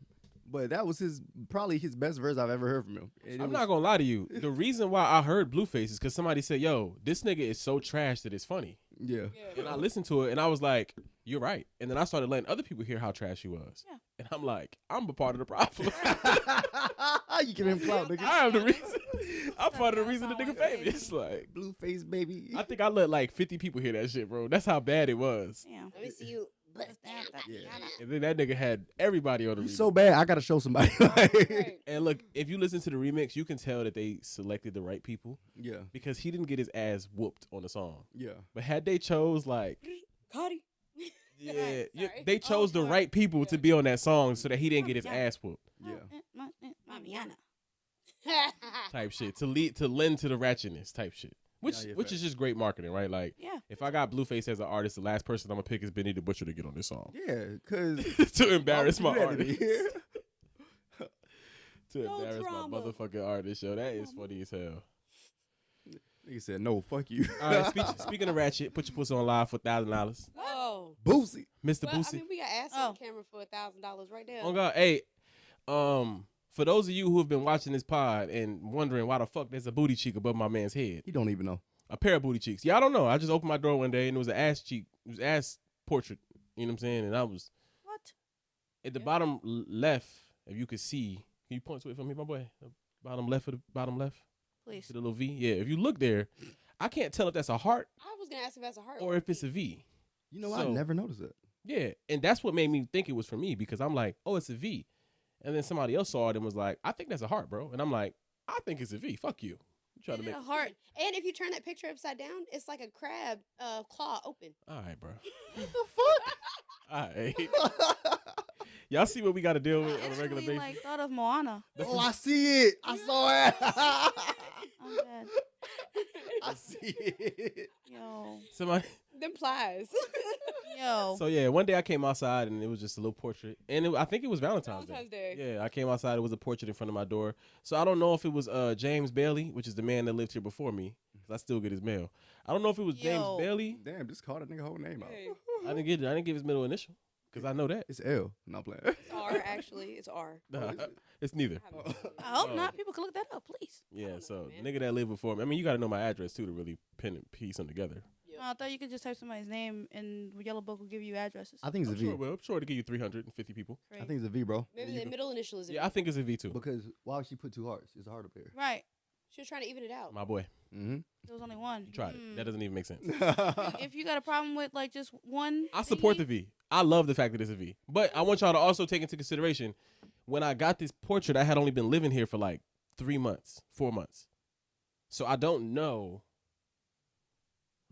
[SPEAKER 2] but that was probably his best verse I've ever heard from him. And it
[SPEAKER 1] I'm
[SPEAKER 2] was-
[SPEAKER 1] not gonna lie to you. The reason why I heard Blueface is because somebody said, "Yo, this nigga is so trash that it's funny."
[SPEAKER 2] Yeah.
[SPEAKER 1] And I listened to it and I was like, "You're right." And then I started letting other people hear how trash he was.
[SPEAKER 4] Yeah.
[SPEAKER 1] And I'm like, I'm a part of the problem.
[SPEAKER 2] You give him clout, nigga.
[SPEAKER 1] I am the reason. I'm part of the reason the nigga famous. Like,
[SPEAKER 2] Blueface, baby.
[SPEAKER 1] I think I let like 50 people hear that shit, bro. That's how bad it was.
[SPEAKER 4] Damn.
[SPEAKER 3] Let me see you.
[SPEAKER 2] Yeah.
[SPEAKER 1] And then that nigga had everybody on the
[SPEAKER 2] You
[SPEAKER 1] remix.
[SPEAKER 2] so bad, I gotta show somebody.
[SPEAKER 3] Right.
[SPEAKER 1] And look, if you listen to the remix, you can tell that they selected the right people
[SPEAKER 2] Yeah.
[SPEAKER 1] because he didn't get his ass whooped on the song.
[SPEAKER 2] Yeah.
[SPEAKER 1] But had they chose like,
[SPEAKER 3] Cardi.
[SPEAKER 1] yeah,
[SPEAKER 3] Sorry.
[SPEAKER 1] they chose the
[SPEAKER 4] sorry.
[SPEAKER 1] right people to be on that song so that he didn't get his
[SPEAKER 4] Yeah.
[SPEAKER 1] ass whooped
[SPEAKER 2] Yeah.
[SPEAKER 4] Mamiana.
[SPEAKER 1] type shit to lend to the ratchetness type shit. Which
[SPEAKER 2] Yeah,
[SPEAKER 1] which is just great marketing, right? Like
[SPEAKER 4] Yeah.
[SPEAKER 1] if I got Blueface as an artist, the last person I'm gonna pick is Benny the Butcher to get on this song.
[SPEAKER 2] Yeah, cause
[SPEAKER 1] To embarrass my
[SPEAKER 2] Why would you
[SPEAKER 1] artist.
[SPEAKER 2] do that
[SPEAKER 1] To
[SPEAKER 3] No
[SPEAKER 1] embarrass
[SPEAKER 3] drama.
[SPEAKER 1] my motherfucking artist, yo. That is funny as hell.
[SPEAKER 2] Nigga said no, fuck you.
[SPEAKER 1] All right, speaking of ratchet, put your pussy on live for $1,000.
[SPEAKER 3] Oh.
[SPEAKER 2] Boosie.
[SPEAKER 1] Mr.
[SPEAKER 3] Well,
[SPEAKER 1] Boosie.
[SPEAKER 3] I mean, we got ass on camera for $1,000 right now.
[SPEAKER 1] Oh God, hey, for those of you who have been watching this pod and wondering why the fuck there's a booty cheek above my man's head,
[SPEAKER 2] He don't even know.
[SPEAKER 1] a pair of booty cheeks. Yeah, I don't know. I just opened my door one day and it was an ass cheek. It was ass portrait. You know what I'm saying? And I was
[SPEAKER 4] What?
[SPEAKER 1] at the bottom left. If you could see, can you point to it for me, my boy? The bottom left of the bottom left.
[SPEAKER 4] Please.
[SPEAKER 1] To the little V. Yeah. If you look there, I can't tell if that's a heart
[SPEAKER 3] I was going to ask if that's a heart.
[SPEAKER 1] or if it's a V.
[SPEAKER 2] You know, I
[SPEAKER 1] So-
[SPEAKER 2] never noticed that.
[SPEAKER 1] Yeah, and that's what made me think it was for me because I'm like, oh, it's a V. And then somebody else saw it and was like, I think that's a heart, bro. And I'm like, I think it's a V. Fuck you. You trying to
[SPEAKER 3] Is
[SPEAKER 1] make
[SPEAKER 3] it a heart. And if you turn that picture upside down, it's like a crab claw open.
[SPEAKER 1] All right, bro.
[SPEAKER 2] What the fuck?
[SPEAKER 1] All right. Y'all see what we got to deal with on a regular
[SPEAKER 4] Instantly,
[SPEAKER 1] basis?
[SPEAKER 4] like thought of Moana.
[SPEAKER 2] Oh, I see it. I saw it.
[SPEAKER 4] I'm dead.
[SPEAKER 2] I see it.
[SPEAKER 4] Yo.
[SPEAKER 1] Somebody,
[SPEAKER 3] Them plies.
[SPEAKER 4] Yo.
[SPEAKER 1] So yeah, one day I came outside and it was just a little portrait, and I think it was Valentine's
[SPEAKER 3] Valentine's
[SPEAKER 1] Day.
[SPEAKER 3] Day.
[SPEAKER 1] Yeah, I came outside. It was a portrait in front of my door. So I don't know if it was James Bailey, which is the man that lived here before me, because I still get his mail. I don't know if it was James
[SPEAKER 4] Yo.
[SPEAKER 1] Bailey.
[SPEAKER 2] Damn, just call that nigga whole name out.
[SPEAKER 3] Hey,
[SPEAKER 1] I didn't give his middle initial because I know that.
[SPEAKER 2] It's L. Not playing.
[SPEAKER 3] it's R, actually. It's R.
[SPEAKER 1] Nah, it's neither.
[SPEAKER 3] I haven't seen it.
[SPEAKER 4] I hope
[SPEAKER 1] Oh.
[SPEAKER 4] not. People can look that up, please.
[SPEAKER 1] Yeah,
[SPEAKER 3] know,
[SPEAKER 1] so
[SPEAKER 3] man.
[SPEAKER 1] the nigga that lived before me. I mean, you got to know my address too to really piece them together.
[SPEAKER 3] Yep.
[SPEAKER 4] I thought you could just type somebody's name and Yellow Book will give you addresses.
[SPEAKER 2] I think it's a V.
[SPEAKER 1] I'm sure to give you 350 people.
[SPEAKER 2] I
[SPEAKER 4] Great.
[SPEAKER 2] think it's a V, bro.
[SPEAKER 3] Maybe
[SPEAKER 1] You
[SPEAKER 3] the
[SPEAKER 1] go-
[SPEAKER 3] middle initial is a
[SPEAKER 1] Yeah, I think it's a V too.
[SPEAKER 2] Because why would she put two hearts? It's a heart up there.
[SPEAKER 4] Right.
[SPEAKER 3] She was trying to even it out.
[SPEAKER 1] My boy,
[SPEAKER 2] Mm-hmm.
[SPEAKER 4] There was only one.
[SPEAKER 1] you tried it. That doesn't even make sense.
[SPEAKER 4] If you got a problem with like just one,
[SPEAKER 1] I support the
[SPEAKER 4] thingy,
[SPEAKER 1] V. I love the fact that it's a V. But I want y'all to also take into consideration when I got this portrait, I had only been living here for like 3 months, 4 months. So I don't know.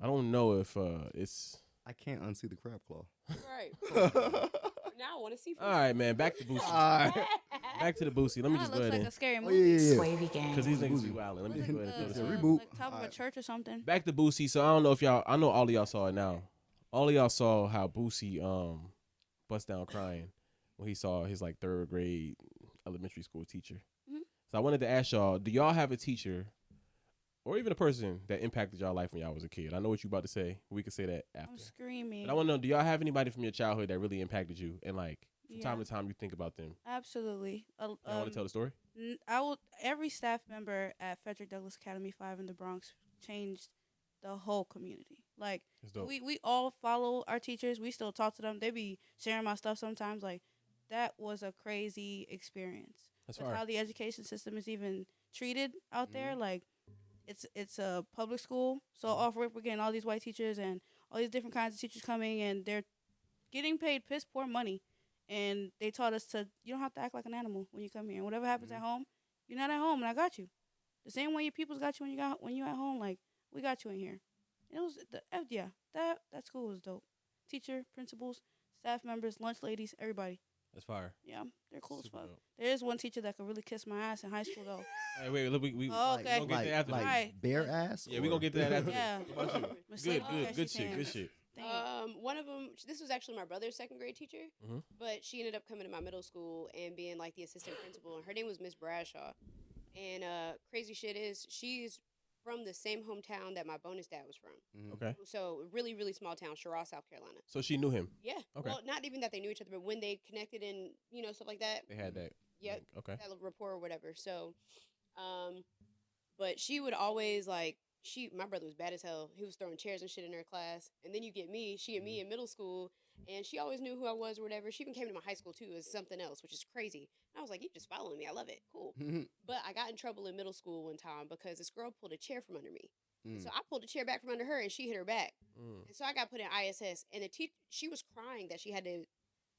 [SPEAKER 1] I don't know if it's.
[SPEAKER 2] I can't unsee the crab claw.
[SPEAKER 3] Right. Now I want to see.
[SPEAKER 1] All right, man. Back to Boosie.
[SPEAKER 2] Alright.
[SPEAKER 1] Back to the Boosie. Let me
[SPEAKER 4] that
[SPEAKER 1] just go
[SPEAKER 4] looks
[SPEAKER 1] ahead
[SPEAKER 4] like
[SPEAKER 1] and.
[SPEAKER 4] a scary
[SPEAKER 2] Oh,
[SPEAKER 4] movie.
[SPEAKER 2] yeah.
[SPEAKER 5] Swayvy Gang.
[SPEAKER 1] Because these niggas be
[SPEAKER 2] Boosie.
[SPEAKER 1] wildin'. Let me
[SPEAKER 4] Looks
[SPEAKER 1] just go
[SPEAKER 4] like
[SPEAKER 1] ahead and throw
[SPEAKER 2] a
[SPEAKER 1] this in.
[SPEAKER 2] reboot.
[SPEAKER 4] Like top of a
[SPEAKER 2] Alright.
[SPEAKER 4] church or something.
[SPEAKER 1] Back to Boosie. So I don't know if y'all. I know all of y'all saw it now. All of y'all saw how Boosie bust down crying when he saw his like 3rd grade elementary school teacher.
[SPEAKER 4] Mhm.
[SPEAKER 1] So I wanted to ask y'all: do y'all have a teacher, or even a person that impacted y'all life when y'all was a kid? I know what you about to say. We could say that
[SPEAKER 4] I'm
[SPEAKER 1] after.
[SPEAKER 4] screaming.
[SPEAKER 1] But I want to know: do y'all have anybody from your childhood that really impacted you, and like from
[SPEAKER 4] Yeah.
[SPEAKER 1] time to time you think about them?
[SPEAKER 4] Absolutely.
[SPEAKER 1] Y'all want to tell the story?
[SPEAKER 4] I will. Every staff member at Frederick Douglass Academy 5 in the Bronx changed the whole community. Like
[SPEAKER 1] It's dope.
[SPEAKER 4] we all follow our teachers. We still talk to them. They be sharing my stuff sometimes. Like that was a crazy experience.
[SPEAKER 1] That's
[SPEAKER 4] With
[SPEAKER 1] fire.
[SPEAKER 4] how the education system is even treated out
[SPEAKER 1] Mm-hmm.
[SPEAKER 4] there. Like it's a public school, so off rip we're getting all these white teachers and all these different kinds of teachers coming, and they're getting paid piss poor money. And they taught us to you don't have to act like an animal when you come here. And whatever happens
[SPEAKER 1] Mm-hmm.
[SPEAKER 4] at home, you're not at home, and I got you. The same way your people's got you when you at home, like we got you in here. It was that school was dope. Teacher, principals, staff members, lunch ladies, everybody.
[SPEAKER 1] That's fire.
[SPEAKER 4] Yeah, they're cool as
[SPEAKER 1] Super
[SPEAKER 4] fuck.
[SPEAKER 1] dope.
[SPEAKER 4] There is one teacher that could really kiss my ass in high school though.
[SPEAKER 1] Hey, wait, look, we
[SPEAKER 4] Oh,
[SPEAKER 1] we
[SPEAKER 4] okay.
[SPEAKER 1] gonna get to that after.
[SPEAKER 2] like
[SPEAKER 1] this.
[SPEAKER 4] Alright.
[SPEAKER 2] bare ass?
[SPEAKER 1] Yeah, we
[SPEAKER 2] or-
[SPEAKER 1] gonna get to that after.
[SPEAKER 4] Yeah.
[SPEAKER 1] This. What about you?
[SPEAKER 4] Miss
[SPEAKER 1] Good,
[SPEAKER 4] Lady
[SPEAKER 1] good,
[SPEAKER 4] Cash
[SPEAKER 1] good
[SPEAKER 4] she
[SPEAKER 1] shit, good
[SPEAKER 4] pants.
[SPEAKER 1] shit.
[SPEAKER 4] Dang.
[SPEAKER 3] One of them. This was actually my brother's 2nd grade teacher,
[SPEAKER 1] Mhm.
[SPEAKER 3] but she ended up coming to my middle school and being like the assistant principal. And her name was Miss Bradshaw. And crazy shit is she's from the same hometown that my bonus dad was from.
[SPEAKER 2] Mhm.
[SPEAKER 1] Okay.
[SPEAKER 3] So really, really small town, Sherrod, South Carolina.
[SPEAKER 1] So she knew him.
[SPEAKER 3] Yeah.
[SPEAKER 1] Okay.
[SPEAKER 3] Well, not even that they knew each other, but when they connected and stuff like that.
[SPEAKER 1] They had that.
[SPEAKER 3] Yep.
[SPEAKER 1] like, okay.
[SPEAKER 3] That little rapport or whatever. So, but she would always like my brother was bad as hell. He was throwing chairs and shit in her class. And then you get me, she and me in middle school, and she always knew who I was or whatever. She even came to my high school too as something else, which is crazy. And I was like, you just following me. I love it. Cool.
[SPEAKER 2] Mhm.
[SPEAKER 3] But I got in trouble in middle school one time because this girl pulled a chair from under me.
[SPEAKER 2] Mm.
[SPEAKER 3] So I pulled a chair back from under her and she hit her back.
[SPEAKER 1] Mm.
[SPEAKER 3] And so I got put in ISS, and she was crying that she had to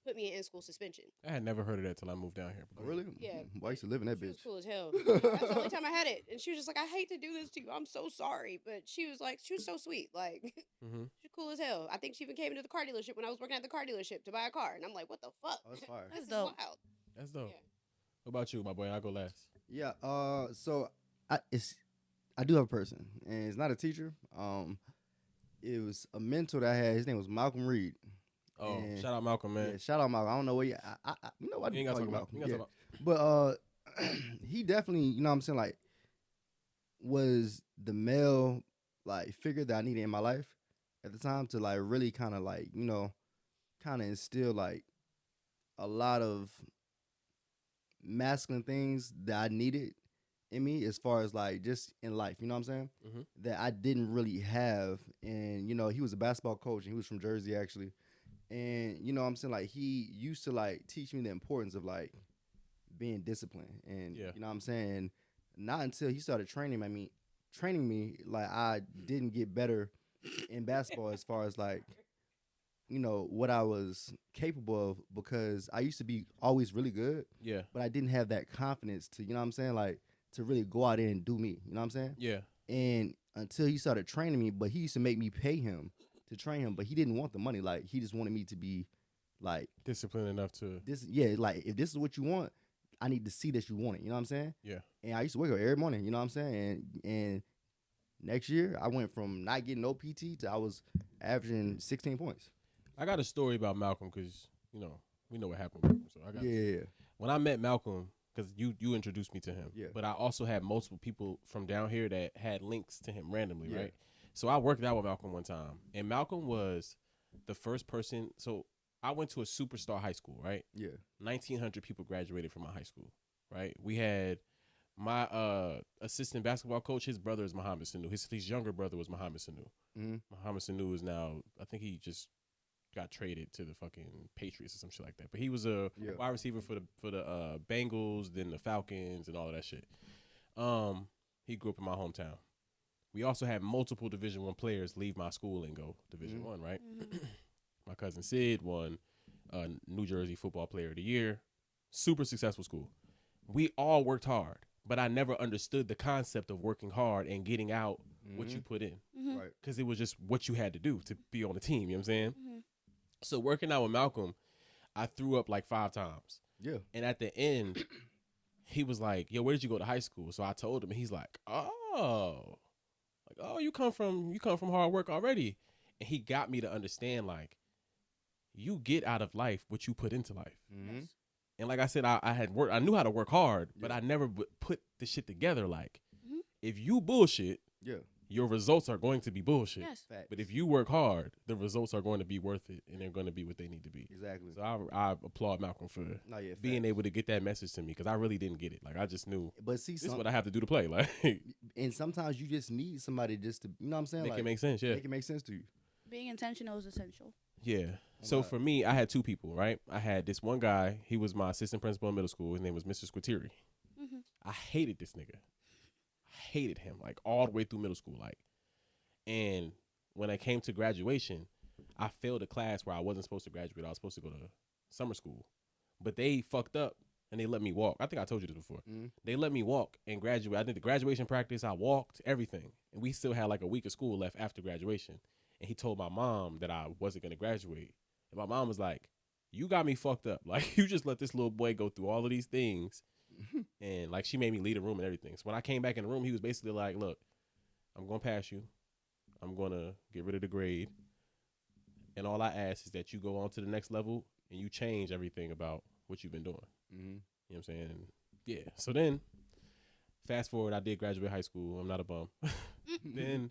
[SPEAKER 3] put me in school suspension.
[SPEAKER 1] I had never heard of that till I moved down here.
[SPEAKER 2] Oh, really?
[SPEAKER 3] Yeah.
[SPEAKER 2] Well, I used to live in that
[SPEAKER 3] She was
[SPEAKER 2] bitch.
[SPEAKER 3] cool as hell. That's the only time I had it. And she was just like, I hate to do this to you. I'm so sorry. But she was so sweet. Like,
[SPEAKER 1] Mm-hmm.
[SPEAKER 3] she's cool as hell. I think she even came into the car dealership when I was working at the car dealership to buy a car. And I'm like, what the fuck?
[SPEAKER 2] Oh, that's fire.
[SPEAKER 3] This
[SPEAKER 4] That's
[SPEAKER 3] is
[SPEAKER 4] dope.
[SPEAKER 3] wild.
[SPEAKER 1] That's dope.
[SPEAKER 3] Yeah.
[SPEAKER 1] What about you, my boy? I'll go last.
[SPEAKER 2] Yeah. So I do have a person, and it's not a teacher. It was a mentor that I had. His name was Malcolm Reed.
[SPEAKER 1] Oh,
[SPEAKER 2] And-
[SPEAKER 1] shout out Malcolm, man.
[SPEAKER 2] Yeah, shout out Malcolm. I don't know what you know what
[SPEAKER 1] You ain't
[SPEAKER 2] I
[SPEAKER 1] gotta
[SPEAKER 2] call
[SPEAKER 1] talk
[SPEAKER 2] you
[SPEAKER 1] about. You
[SPEAKER 2] Malcolm.
[SPEAKER 1] ain't gotta talk
[SPEAKER 2] But he definitely, you know what I'm saying, like was the male like figure that I needed in my life at the time to like really kind of like, kind of instill like a lot of masculine things that I needed in me as far as like just in life, you know what I'm saying?
[SPEAKER 1] Mhm.
[SPEAKER 2] That I didn't really have. And, he was a basketball coach and he was from Jersey actually. And, you know what I'm saying? Like he used to like teach me the importance of like being disciplined. And,
[SPEAKER 1] Yeah.
[SPEAKER 2] you know what I'm saying? Not until he started training me, like I didn't get better in basketball as far as like, what I was capable of, because I used to be always really good,
[SPEAKER 1] Yeah.
[SPEAKER 2] but I didn't have that confidence to, you know what I'm saying? Like to really go out there and do me, you know what I'm saying?
[SPEAKER 1] Yeah.
[SPEAKER 2] And until he started training me, but he used to make me pay him to train him, but he didn't want the money. Like he just wanted me to be like
[SPEAKER 1] Disciplined enough to.
[SPEAKER 2] this. Yeah, like if this is what you want, I need to see that you want it. You know what I'm saying?
[SPEAKER 1] Yeah.
[SPEAKER 2] And I used to wake up every morning. You know what I'm saying? And next year I went from not getting no PT to I was averaging 16 points.
[SPEAKER 1] I got a story about Malcolm because we know what happened with him. So I got when I met Malcolm, because you introduced me to him.
[SPEAKER 2] Yeah.
[SPEAKER 1] But I also had multiple people from down here that had links to him randomly, right? So I worked out with Malcolm one time, and Malcolm was the first person. So I went to a superstar high school, right?
[SPEAKER 2] Yeah.
[SPEAKER 1] 1,900 people graduated from my high school, right? We had my assistant basketball coach. His brother is Muhammad Sanu. His younger brother was Muhammad Sanu.
[SPEAKER 2] Mm-hmm.
[SPEAKER 1] Muhammad Sanu is now, I think he just got traded to the fucking Patriots or some shit like that. But he was a wide receiver for the Bengals, then the Falcons, and all of that shit. He grew up in my hometown. We also had multiple Division I players leave my school and go Division I, right?
[SPEAKER 4] Mm-hmm.
[SPEAKER 1] My cousin Sid won New Jersey Football Player of the Year. Super successful school. We all worked hard, but I never understood the concept of working hard and getting out what you put in.
[SPEAKER 4] Mm-hmm.
[SPEAKER 2] Right.
[SPEAKER 1] Because it was just what you had to do to be on the team, you know what I'm saying?
[SPEAKER 4] Mm-hmm.
[SPEAKER 1] So working out with Malcolm, I threw up like 5 times.
[SPEAKER 2] Yeah.
[SPEAKER 1] And at the end, he was like, yo, where did you go to high school? So I told him, and he's like, oh, you come from hard work already. And he got me to understand, like, you get out of life what you put into life.
[SPEAKER 2] Mm-hmm.
[SPEAKER 4] Yes.
[SPEAKER 1] And like I said, I knew how to work hard, but I never put the shit together. Like, if you bullshit, your results are going to be bullshit.
[SPEAKER 4] Yes.
[SPEAKER 2] Facts.
[SPEAKER 1] But if you work hard, the results are going to be worth it, and they're going to be what they need to be.
[SPEAKER 2] Exactly.
[SPEAKER 1] So I applaud Malcolm for being able to get that message to me, because I really didn't get it. Like, I just knew,
[SPEAKER 2] But see,
[SPEAKER 1] this is what I have to do to play. Like,
[SPEAKER 2] and sometimes you just need somebody just to, you know what I'm saying?
[SPEAKER 1] make
[SPEAKER 2] like,
[SPEAKER 1] it make sense. Yeah.
[SPEAKER 2] Make it make sense to you.
[SPEAKER 4] Being intentional is essential.
[SPEAKER 1] Yeah. So for me, I had 2 people, right? I had this one guy. He was my assistant principal in middle school. His name was Mr. Squitieri.
[SPEAKER 4] Mm-hmm.
[SPEAKER 1] I hated this nigga. I hated him, like, all the way through middle school. Like, and when I came to graduation, I failed a class where I wasn't supposed to graduate. I was supposed to go to summer school. But they fucked up, and they let me walk. I think I told you this before.
[SPEAKER 2] Mm-hmm.
[SPEAKER 1] They let me walk and graduate. I did the graduation practice. I walked, everything. And we still had like a week of school left after graduation. And he told my mom that I wasn't going to graduate. And my mom was like, you got me fucked up. Like, you just let this little boy go through all of these things. And, like, she made me leave the room and everything. So when I came back in the room, he was basically like, look, I'm going to pass you. I'm going to get rid of the grade. And all I ask is that you go on to the next level and you change everything about what you've been doing.
[SPEAKER 2] Mm-hmm.
[SPEAKER 1] You know what I'm saying? Yeah. So then, fast forward, I did graduate high school. I'm not a bum. Then,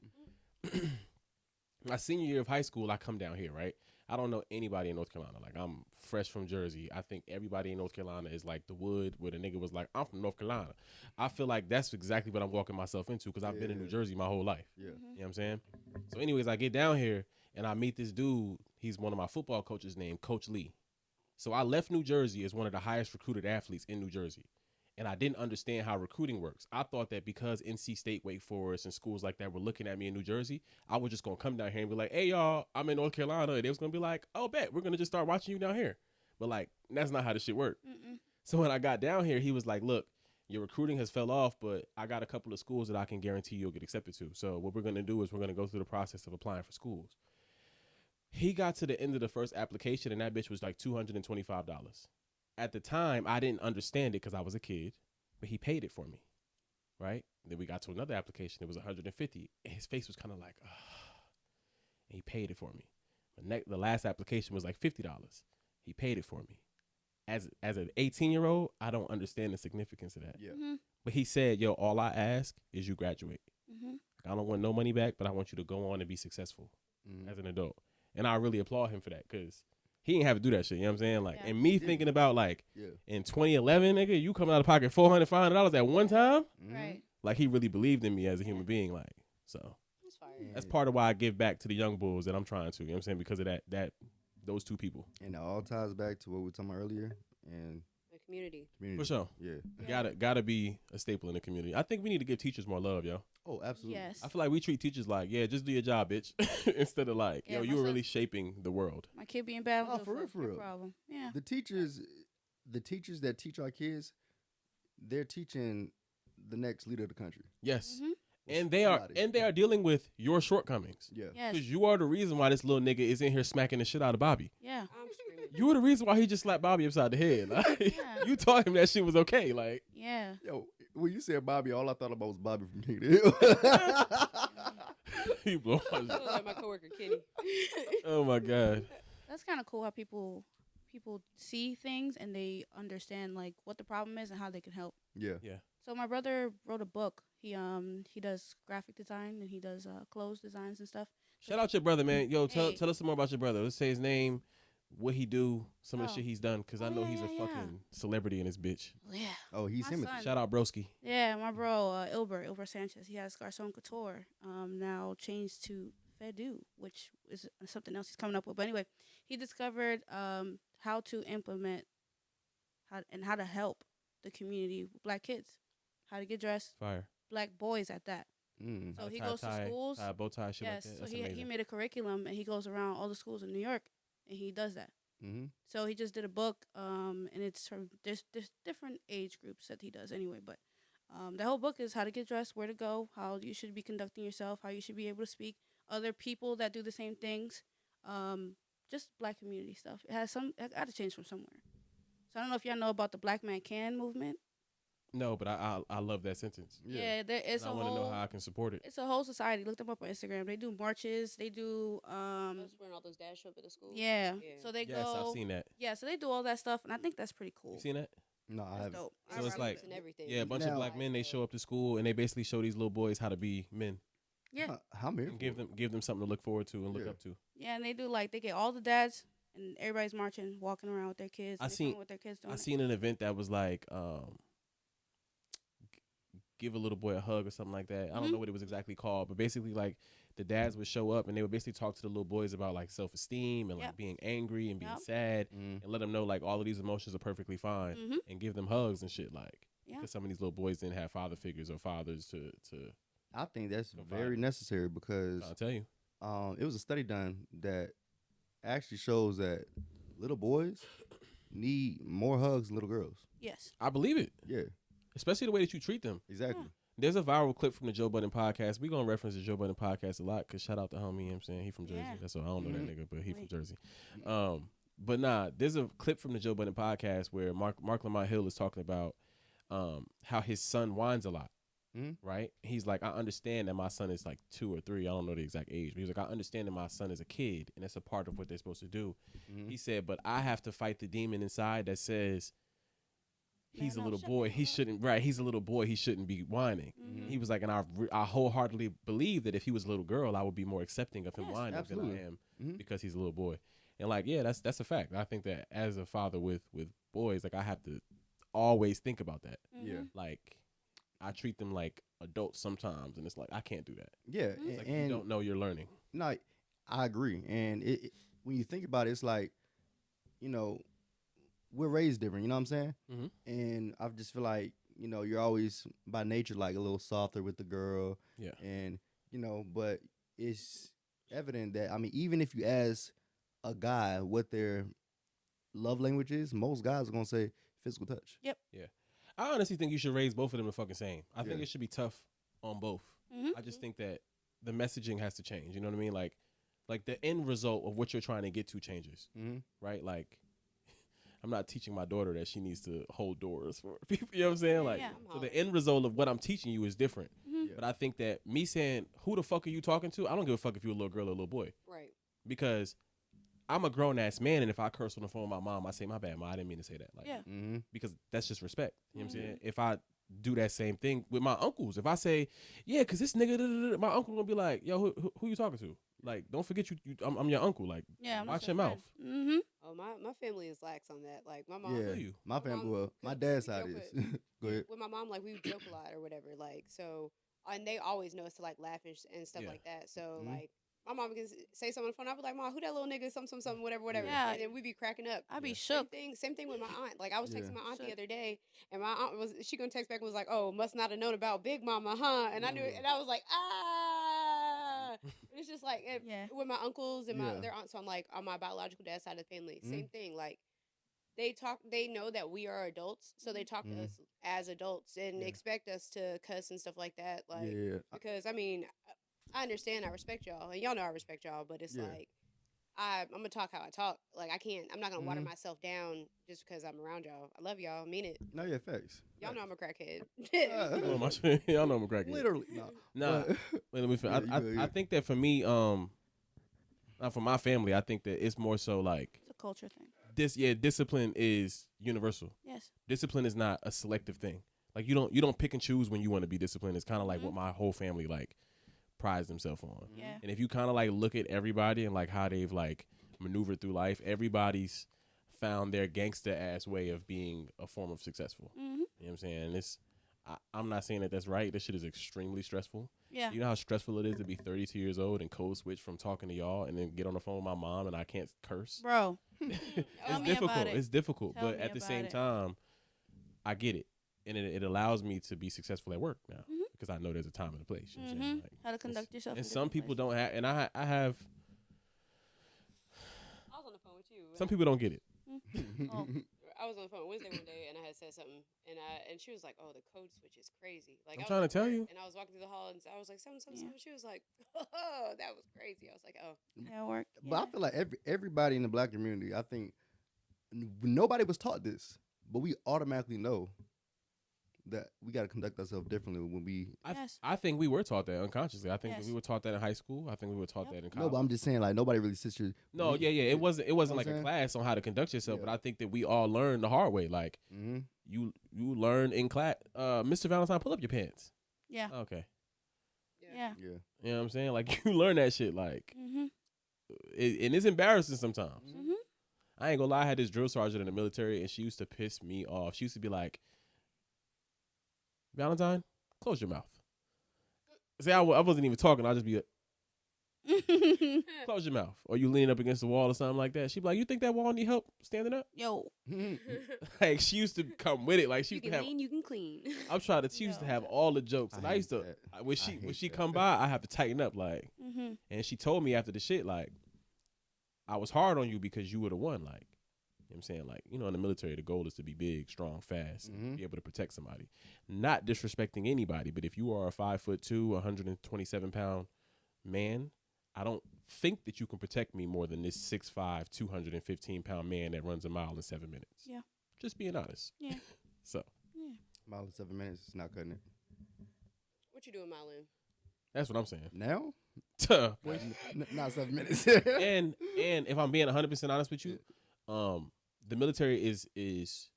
[SPEAKER 1] my senior year of high school, I come down here, right? I don't know anybody in North Carolina. Like, I'm fresh from Jersey. I think everybody in North Carolina is like the wood where the nigga was like, I'm from North Carolina. I feel like that's exactly what I'm walking myself into, because I've been in New Jersey my whole life.
[SPEAKER 2] Yeah.
[SPEAKER 1] You know what I'm saying? So anyways, I get down here and I meet this dude. He's one of my football coaches named Coach Lee. So I left New Jersey as one of the highest recruited athletes in New Jersey. And I didn't understand how recruiting works. I thought that because NC State, Wake Forest, and schools like that were looking at me in New Jersey, I was just going to come down here and be like, hey, y'all, I'm in North Carolina. And they was going to be like, oh, bet, we're going to just start watching you down here. But, like, that's not how this shit worked. So when I got down here, he was like, look, your recruiting has fell off, but I got a couple of schools that I can guarantee you'll get accepted to. So what we're going to do is we're going to go through the process of applying for schools. He got to the end of the first application, and that bitch was like $225. At the time, I didn't understand it because I was a kid. But he paid it for me, right? Then we got to another application. It was $150. And his face was kind of like, and he paid it for me. The last application was like $50. He paid it for me. As an 18-year-old, I don't understand the significance of that.
[SPEAKER 2] Yeah.
[SPEAKER 1] But he said, yo, all I ask is you graduate. I don't want no money back, but I want you to go on and be successful as an adult. And I really applaud him for that, because he didn't have to do that shit, you know what I'm saying? Like, and me thinking about, like, in 2011, nigga, you coming out of pocket $400, $500 at one time?
[SPEAKER 4] Right.
[SPEAKER 1] Like, he really believed in me as a human being, like, so.
[SPEAKER 3] That's fire.
[SPEAKER 1] That's part of why I give back to the young bulls that I'm trying to, you know what I'm saying? Because of those 2 people.
[SPEAKER 2] And it all ties back to what we were talking about earlier. And
[SPEAKER 3] The community.
[SPEAKER 1] For sure.
[SPEAKER 2] Yeah.
[SPEAKER 1] Gotta be a staple in the community. I think we need to give teachers more love, yo.
[SPEAKER 2] Oh, absolutely.
[SPEAKER 4] Yes.
[SPEAKER 1] I feel like we treat teachers like, yeah, just do your job, bitch. Instead of like,
[SPEAKER 4] Yeah,
[SPEAKER 1] yo, you were really shaping the world.
[SPEAKER 4] My kid being bad.
[SPEAKER 2] Oh, for real, for
[SPEAKER 4] no
[SPEAKER 2] real.
[SPEAKER 4] problem. Yeah.
[SPEAKER 2] The teachers that teach our kids, they're teaching the next leader of the country.
[SPEAKER 1] Yes.
[SPEAKER 4] Mm-hmm.
[SPEAKER 1] And they are dealing with your shortcomings.
[SPEAKER 2] Yeah.
[SPEAKER 4] Yes.
[SPEAKER 1] Because you are the reason why this little nigga is in here smacking the shit out of Bobby.
[SPEAKER 4] Yeah.
[SPEAKER 3] I'm screaming.
[SPEAKER 1] You were the reason why he just slapped Bobby upside the head. Like, you taught him that shit was okay. Like,
[SPEAKER 4] Yeah.
[SPEAKER 2] Yo, when you said Bobby, all I thought about was Bobby from King of the Hill.
[SPEAKER 1] he blows.
[SPEAKER 3] I look like my coworker Kenny.
[SPEAKER 1] Oh my God.
[SPEAKER 4] That's kind of cool how people see things and they understand like what the problem is and how they can help.
[SPEAKER 2] Yeah.
[SPEAKER 1] Yeah.
[SPEAKER 4] So my brother wrote a book. He does graphic design and he does clothes designs and stuff.
[SPEAKER 1] Shout out your brother, man. Yo,
[SPEAKER 4] Hey.
[SPEAKER 1] tell us some more about your brother. Let's say his name, what he do, some of the
[SPEAKER 4] Oh.
[SPEAKER 1] shit he's done, because I
[SPEAKER 4] Oh,
[SPEAKER 1] know
[SPEAKER 4] yeah,
[SPEAKER 1] he's a
[SPEAKER 4] yeah, yeah.
[SPEAKER 1] fucking celebrity in this bitch.
[SPEAKER 4] Yeah.
[SPEAKER 2] Oh, he's
[SPEAKER 4] My
[SPEAKER 2] him.
[SPEAKER 4] son.
[SPEAKER 1] Shout out Broski.
[SPEAKER 4] Yeah, my bro, Ilber Sanchez. He has Garcon Couture, now changed to Fedu, which is something else he's coming up with. But anyway, he discovered how to implement how to help the community, black kids, how to get dressed,
[SPEAKER 1] Fire.
[SPEAKER 4] black boys at that.
[SPEAKER 2] Mm.
[SPEAKER 4] So he goes to schools.
[SPEAKER 1] Bow tie, shit
[SPEAKER 4] Yes,
[SPEAKER 1] like that.
[SPEAKER 4] so
[SPEAKER 1] That's
[SPEAKER 4] he
[SPEAKER 1] amazing.
[SPEAKER 4] made a curriculum and he goes around all the schools in New York and he does that.
[SPEAKER 2] Mm-hmm.
[SPEAKER 4] So he just did a book, and it's from there's different age groups that he does anyway. But the whole book is how to get dressed, where to go, how you should be conducting yourself, how you should be able to speak, other people that do the same things, just black community stuff. It got to change from somewhere. So I don't know if y'all know about the Black Man Can movement.
[SPEAKER 1] No, but I love that sentence.
[SPEAKER 4] Yeah, there is
[SPEAKER 1] And
[SPEAKER 4] a
[SPEAKER 1] I want to know
[SPEAKER 4] whole.
[SPEAKER 1] how I can support it.
[SPEAKER 4] It's a whole society. Look them up on Instagram. They do marches. They do
[SPEAKER 3] That's when all those dads show up at the school.
[SPEAKER 4] yeah.
[SPEAKER 3] Yeah.
[SPEAKER 4] So they
[SPEAKER 1] Yes,
[SPEAKER 4] go.
[SPEAKER 1] I've seen that.
[SPEAKER 4] Yeah, so they do all that stuff, and I think that's pretty cool.
[SPEAKER 1] You seen that?
[SPEAKER 2] No, I
[SPEAKER 4] That's
[SPEAKER 2] haven't.
[SPEAKER 4] dope.
[SPEAKER 1] So it's like-
[SPEAKER 3] and everything.
[SPEAKER 1] Yeah, a bunch of
[SPEAKER 2] Now-
[SPEAKER 1] black men, they show up to school and they basically show these little boys how to be men
[SPEAKER 4] Yeah,
[SPEAKER 2] How many?
[SPEAKER 1] and give them something to look forward to and look
[SPEAKER 2] Yeah.
[SPEAKER 1] up to.
[SPEAKER 4] yeah, and they do like they get all the dads and everybody's marching, walking around with their kids.
[SPEAKER 1] I
[SPEAKER 4] and they
[SPEAKER 1] seen-
[SPEAKER 4] film what their kids doing.
[SPEAKER 1] I seen an event that was like give a little boy a hug or something like that. I don't
[SPEAKER 4] Mhm.
[SPEAKER 1] know what it was exactly called, but basically like the dads would show up and they would basically talk to the little boys about like self-esteem and like
[SPEAKER 4] Yep.
[SPEAKER 1] being angry and being
[SPEAKER 4] Yep.
[SPEAKER 1] sad
[SPEAKER 2] Mm.
[SPEAKER 1] and let them know like all of these emotions are perfectly fine
[SPEAKER 4] Mhm.
[SPEAKER 1] and give them hugs and shit like
[SPEAKER 4] Yeah.
[SPEAKER 1] because some of these little boys didn't have father figures or fathers to
[SPEAKER 2] I think that's
[SPEAKER 1] Confide.
[SPEAKER 2] very necessary because
[SPEAKER 1] I'll tell you.
[SPEAKER 2] it was a study done that actually shows that little boys need more hugs than little girls.
[SPEAKER 4] Yes.
[SPEAKER 1] I believe it,
[SPEAKER 2] Yeah,
[SPEAKER 1] especially the way that you treat them.
[SPEAKER 2] exactly.
[SPEAKER 1] There's a viral clip from the Joe Budden podcast. We're going to reference the Joe Budden podcast a lot because shout out to homie, you know what I'm saying? He from Jersey.
[SPEAKER 4] Yeah.
[SPEAKER 1] That's all. I don't know that nigga, but he from
[SPEAKER 4] Wait.
[SPEAKER 1] Jersey. But nah, there's a clip from the Joe Budden podcast where Mark Lamont Hill is talking about how his son whines a lot,
[SPEAKER 2] Mhm.
[SPEAKER 1] right? He's like, I understand that my son is like 2 or 3. I don't know the exact age. But he's like, I understand that my son is a kid and that's a part of what they're supposed to do.
[SPEAKER 2] Mhm.
[SPEAKER 1] He said, but I have to fight the demon inside that says, he's
[SPEAKER 4] Man,
[SPEAKER 1] a
[SPEAKER 4] no,
[SPEAKER 1] little
[SPEAKER 4] shut
[SPEAKER 1] boy.
[SPEAKER 4] the
[SPEAKER 1] He
[SPEAKER 4] hell up.
[SPEAKER 1] shouldn't. Right. He's a little boy. He shouldn't be whining.
[SPEAKER 4] Mhm.
[SPEAKER 1] He was like, and I wholeheartedly believe that if he was a little girl, I would be more accepting of him
[SPEAKER 4] Yes,
[SPEAKER 1] whining
[SPEAKER 2] absolutely.
[SPEAKER 1] than I am
[SPEAKER 2] Mhm.
[SPEAKER 1] because he's a little boy. And like, yeah, that's a fact. I think that as a father with boys, like I have to always think about that.
[SPEAKER 2] Yeah.
[SPEAKER 4] Mhm.
[SPEAKER 1] Like, I treat them like adults sometimes, and it's like I can't do that.
[SPEAKER 2] Yeah,
[SPEAKER 1] It's like
[SPEAKER 2] and
[SPEAKER 1] you don't know you're learning.
[SPEAKER 2] no, I agree. And when you think about it, it's like, you know, we're raised different. You know what I'm saying?
[SPEAKER 1] Mhm.
[SPEAKER 2] And I just feel like, you know, you're always by nature like a little softer with the girl.
[SPEAKER 1] Yeah.
[SPEAKER 2] And you know, but it's evident that even if you ask a guy what their love language is, most guys are gonna say physical touch.
[SPEAKER 1] I honestly think you should raise both of them the fucking same. I think
[SPEAKER 2] Yeah.
[SPEAKER 1] it should be tough on both.
[SPEAKER 4] Mhm.
[SPEAKER 1] I just think that the messaging has to change. You know what I mean? Like the end result of what you're trying to get to changes,
[SPEAKER 2] Mm-hmm.
[SPEAKER 1] right? Like, I'm not teaching my daughter that she needs to hold doors for people. You know what I'm saying? Like,
[SPEAKER 4] Yeah.
[SPEAKER 1] so the end result of what I'm teaching you is different.
[SPEAKER 4] Mhm.
[SPEAKER 2] Yeah.
[SPEAKER 1] But I think that me saying, "Who the fuck are you talking to?" I don't give a fuck if you're a little girl or a little boy,
[SPEAKER 3] Right.
[SPEAKER 1] because I'm a grown ass man, and if I curse on the phone with my mom, I say, "My bad, ma, I didn't mean to say that." Like,
[SPEAKER 4] Yeah.
[SPEAKER 2] Mm-hmm.
[SPEAKER 1] because that's just respect. You know what I'm
[SPEAKER 4] Mhm.
[SPEAKER 1] saying? If I do that same thing with my uncles, if I say, yeah, because this nigga, da, da, da," my uncle gonna be like, yo, who you talking to? Like, don't forget I'm your uncle. Like,
[SPEAKER 4] Yeah. I'm
[SPEAKER 1] watch your mouth.
[SPEAKER 4] Mm-hmm.
[SPEAKER 3] Oh, my family is lax on that. Like my mom.
[SPEAKER 2] Yeah,
[SPEAKER 1] feel you.
[SPEAKER 2] my family.
[SPEAKER 3] mom-
[SPEAKER 2] Well, my
[SPEAKER 3] cause
[SPEAKER 2] dad's
[SPEAKER 3] we
[SPEAKER 2] side
[SPEAKER 3] joke
[SPEAKER 2] is.
[SPEAKER 3] with-
[SPEAKER 2] Go ahead.
[SPEAKER 3] With my mom, like we would joke a lot or whatever. Like so, and they always know us to like laugh and stuff
[SPEAKER 1] Yeah.
[SPEAKER 3] like that. So
[SPEAKER 2] Mhm.
[SPEAKER 3] like. My mom can say something on the phone. I'd be like, "Mom, who that little nigga? Something, whatever."
[SPEAKER 4] Yeah.
[SPEAKER 3] And then we'd be cracking up.
[SPEAKER 4] I'd be
[SPEAKER 1] Yeah.
[SPEAKER 3] Same
[SPEAKER 4] shook.
[SPEAKER 3] thing with my aunt. Like I was
[SPEAKER 2] Yeah.
[SPEAKER 3] texting my aunt
[SPEAKER 4] Shook.
[SPEAKER 3] the other day, and my aunt she gonna text back and was like, "Oh, must not have known about Big Mama, huh?" And I knew it, and I was like, "Ah." And it's just like
[SPEAKER 4] Yeah.
[SPEAKER 3] with my uncles and my
[SPEAKER 2] Yeah.
[SPEAKER 3] other aunts. So I'm like on my biological dad's side of the family,
[SPEAKER 2] Mhm.
[SPEAKER 3] same thing. Like they know that we are adults, so they talk to
[SPEAKER 2] Mhm.
[SPEAKER 3] us as adults and
[SPEAKER 2] Yeah.
[SPEAKER 3] expect us to cuss and stuff like that. Like
[SPEAKER 2] Yeah.
[SPEAKER 3] because I mean, I understand, I respect y'all, and y'all know I respect y'all, but it's
[SPEAKER 2] Yeah.
[SPEAKER 3] like I'm gonna talk how I talk. Like I'm not gonna water
[SPEAKER 2] Mhm.
[SPEAKER 3] myself down just because I'm around y'all. I love y'all, I mean it.
[SPEAKER 2] No, yeah, facts.
[SPEAKER 3] Y'all know I'm a crackhead.
[SPEAKER 1] I know my shit. Y'all know I'm a crackhead.
[SPEAKER 2] Literally. No.
[SPEAKER 1] Nah,
[SPEAKER 2] But-
[SPEAKER 1] wait, let me.
[SPEAKER 2] Yeah, you good,
[SPEAKER 1] I
[SPEAKER 2] yeah.
[SPEAKER 1] think that for me, Now, for my family, I think that it's more so like
[SPEAKER 4] It's a culture thing.
[SPEAKER 1] discipline is universal.
[SPEAKER 4] Yes.
[SPEAKER 1] Discipline is not a selective thing. Like you don't pick and choose when you want to be disciplined. It's kind of like what my whole family like prides themselves on.
[SPEAKER 4] Yeah.
[SPEAKER 1] And if you kind of like look at everybody and like how they've like maneuvered through life, everybody's found their gangster ass way of being a form of successful.
[SPEAKER 4] Mm-hmm.
[SPEAKER 1] You know what I'm saying? I'm not saying that that's right. This shit is extremely stressful.
[SPEAKER 4] Yeah.
[SPEAKER 1] You know how stressful it is to be 32 years old and code switch from talking to y'all and then get on the phone with my mom and I can't curse.
[SPEAKER 4] Bro.
[SPEAKER 1] It's
[SPEAKER 4] Tell me
[SPEAKER 1] difficult.
[SPEAKER 4] about it.
[SPEAKER 1] It's difficult.
[SPEAKER 4] Tell
[SPEAKER 1] But
[SPEAKER 4] me
[SPEAKER 1] at the
[SPEAKER 4] about
[SPEAKER 1] same
[SPEAKER 4] it.
[SPEAKER 1] time, I get it. And it allows me to be successful at work now
[SPEAKER 4] Mhm.
[SPEAKER 1] because I know there's a time and a place. You know what I'm saying?
[SPEAKER 4] Mm-hmm. How to conduct yourself.
[SPEAKER 1] And
[SPEAKER 4] in
[SPEAKER 1] some
[SPEAKER 4] different
[SPEAKER 1] people
[SPEAKER 4] places.
[SPEAKER 1] don't have, and I have,
[SPEAKER 3] I was on the phone with you.
[SPEAKER 1] some people don't get it.
[SPEAKER 4] Oh.
[SPEAKER 3] I was on the phone Wednesday one day, and I had said something, and she was like, "Oh, the code switch is crazy." Like
[SPEAKER 1] I'm
[SPEAKER 3] I was
[SPEAKER 1] trying to
[SPEAKER 3] at
[SPEAKER 1] tell
[SPEAKER 3] work,
[SPEAKER 1] you.
[SPEAKER 3] and I was walking through the hall, and I was like, "Something."
[SPEAKER 4] Yeah.
[SPEAKER 3] She was like, "Oh, that was crazy." I was like, "Oh,
[SPEAKER 4] Yeah, work.
[SPEAKER 2] But I feel like everybody in the black community, I think nobody was taught this, but we automatically know that we got to conduct ourselves differently when we.
[SPEAKER 4] Yes.
[SPEAKER 1] I think we were taught that unconsciously. I think that
[SPEAKER 4] Yes.
[SPEAKER 1] we were taught that in high school. I think we were taught
[SPEAKER 4] Yep.
[SPEAKER 1] that in
[SPEAKER 2] No,
[SPEAKER 1] college.
[SPEAKER 2] but I'm just saying, like nobody really sits you.
[SPEAKER 1] No, yeah. It wasn't
[SPEAKER 2] know
[SPEAKER 1] like
[SPEAKER 2] what I'm
[SPEAKER 1] a
[SPEAKER 2] saying?
[SPEAKER 1] class on how to conduct yourself,
[SPEAKER 2] Yeah.
[SPEAKER 1] but I think that we all learned the hard way. Like
[SPEAKER 2] Mm-hmm.
[SPEAKER 1] you learn in class. Mr. Valentine, pull up your pants.
[SPEAKER 4] Yeah.
[SPEAKER 1] Okay.
[SPEAKER 3] yeah."
[SPEAKER 4] Yeah.
[SPEAKER 2] Yeah.
[SPEAKER 1] You know what I'm saying? Like you learn that shit. Like
[SPEAKER 4] Mm-hmm.
[SPEAKER 1] and it's embarrassing sometimes.
[SPEAKER 4] Mm-hmm.
[SPEAKER 1] I ain't gonna lie. I had this drill sergeant in the military, and she used to piss me off. She used to be like, "Valentine, close your mouth." See, I wasn't even talking. I'd just be close your mouth, or you lean up against the wall or something like that. She'd be like, "You think that wall need help standing up?"
[SPEAKER 4] Yo.
[SPEAKER 1] Like she used to come with it. Like she
[SPEAKER 3] You
[SPEAKER 1] used to
[SPEAKER 3] can
[SPEAKER 1] have.
[SPEAKER 3] lean, you can clean.
[SPEAKER 1] I'm trying to. She used to have all the jokes, and I
[SPEAKER 2] hate
[SPEAKER 1] used to.
[SPEAKER 2] that.
[SPEAKER 1] When
[SPEAKER 2] I hate
[SPEAKER 1] she
[SPEAKER 2] that.
[SPEAKER 1] come by, I have to tighten up. Like,
[SPEAKER 4] Mm-hmm.
[SPEAKER 1] and she told me after the shit, like, I was hard on you because you were the one. Like, you know what I'm saying? Like, you know, in the military, the goal is to be big, strong, fast, and be able to protect somebody. Not disrespecting anybody, but if you are a 5'2", 127-pound man, I don't think that you can protect me more than this 6'5", 215-pound man that runs a mile in 7 minutes.
[SPEAKER 4] Yeah.
[SPEAKER 1] Just being honest.
[SPEAKER 4] Yeah.
[SPEAKER 1] So
[SPEAKER 4] Yeah.
[SPEAKER 2] Mile in 7 minutes is not cutting it.
[SPEAKER 3] What you doing, Marlon?
[SPEAKER 1] that's what I'm saying.
[SPEAKER 2] Now,
[SPEAKER 1] Tuh.
[SPEAKER 2] not 7 minutes.
[SPEAKER 1] and if I'm being 100% honest with you, the military is it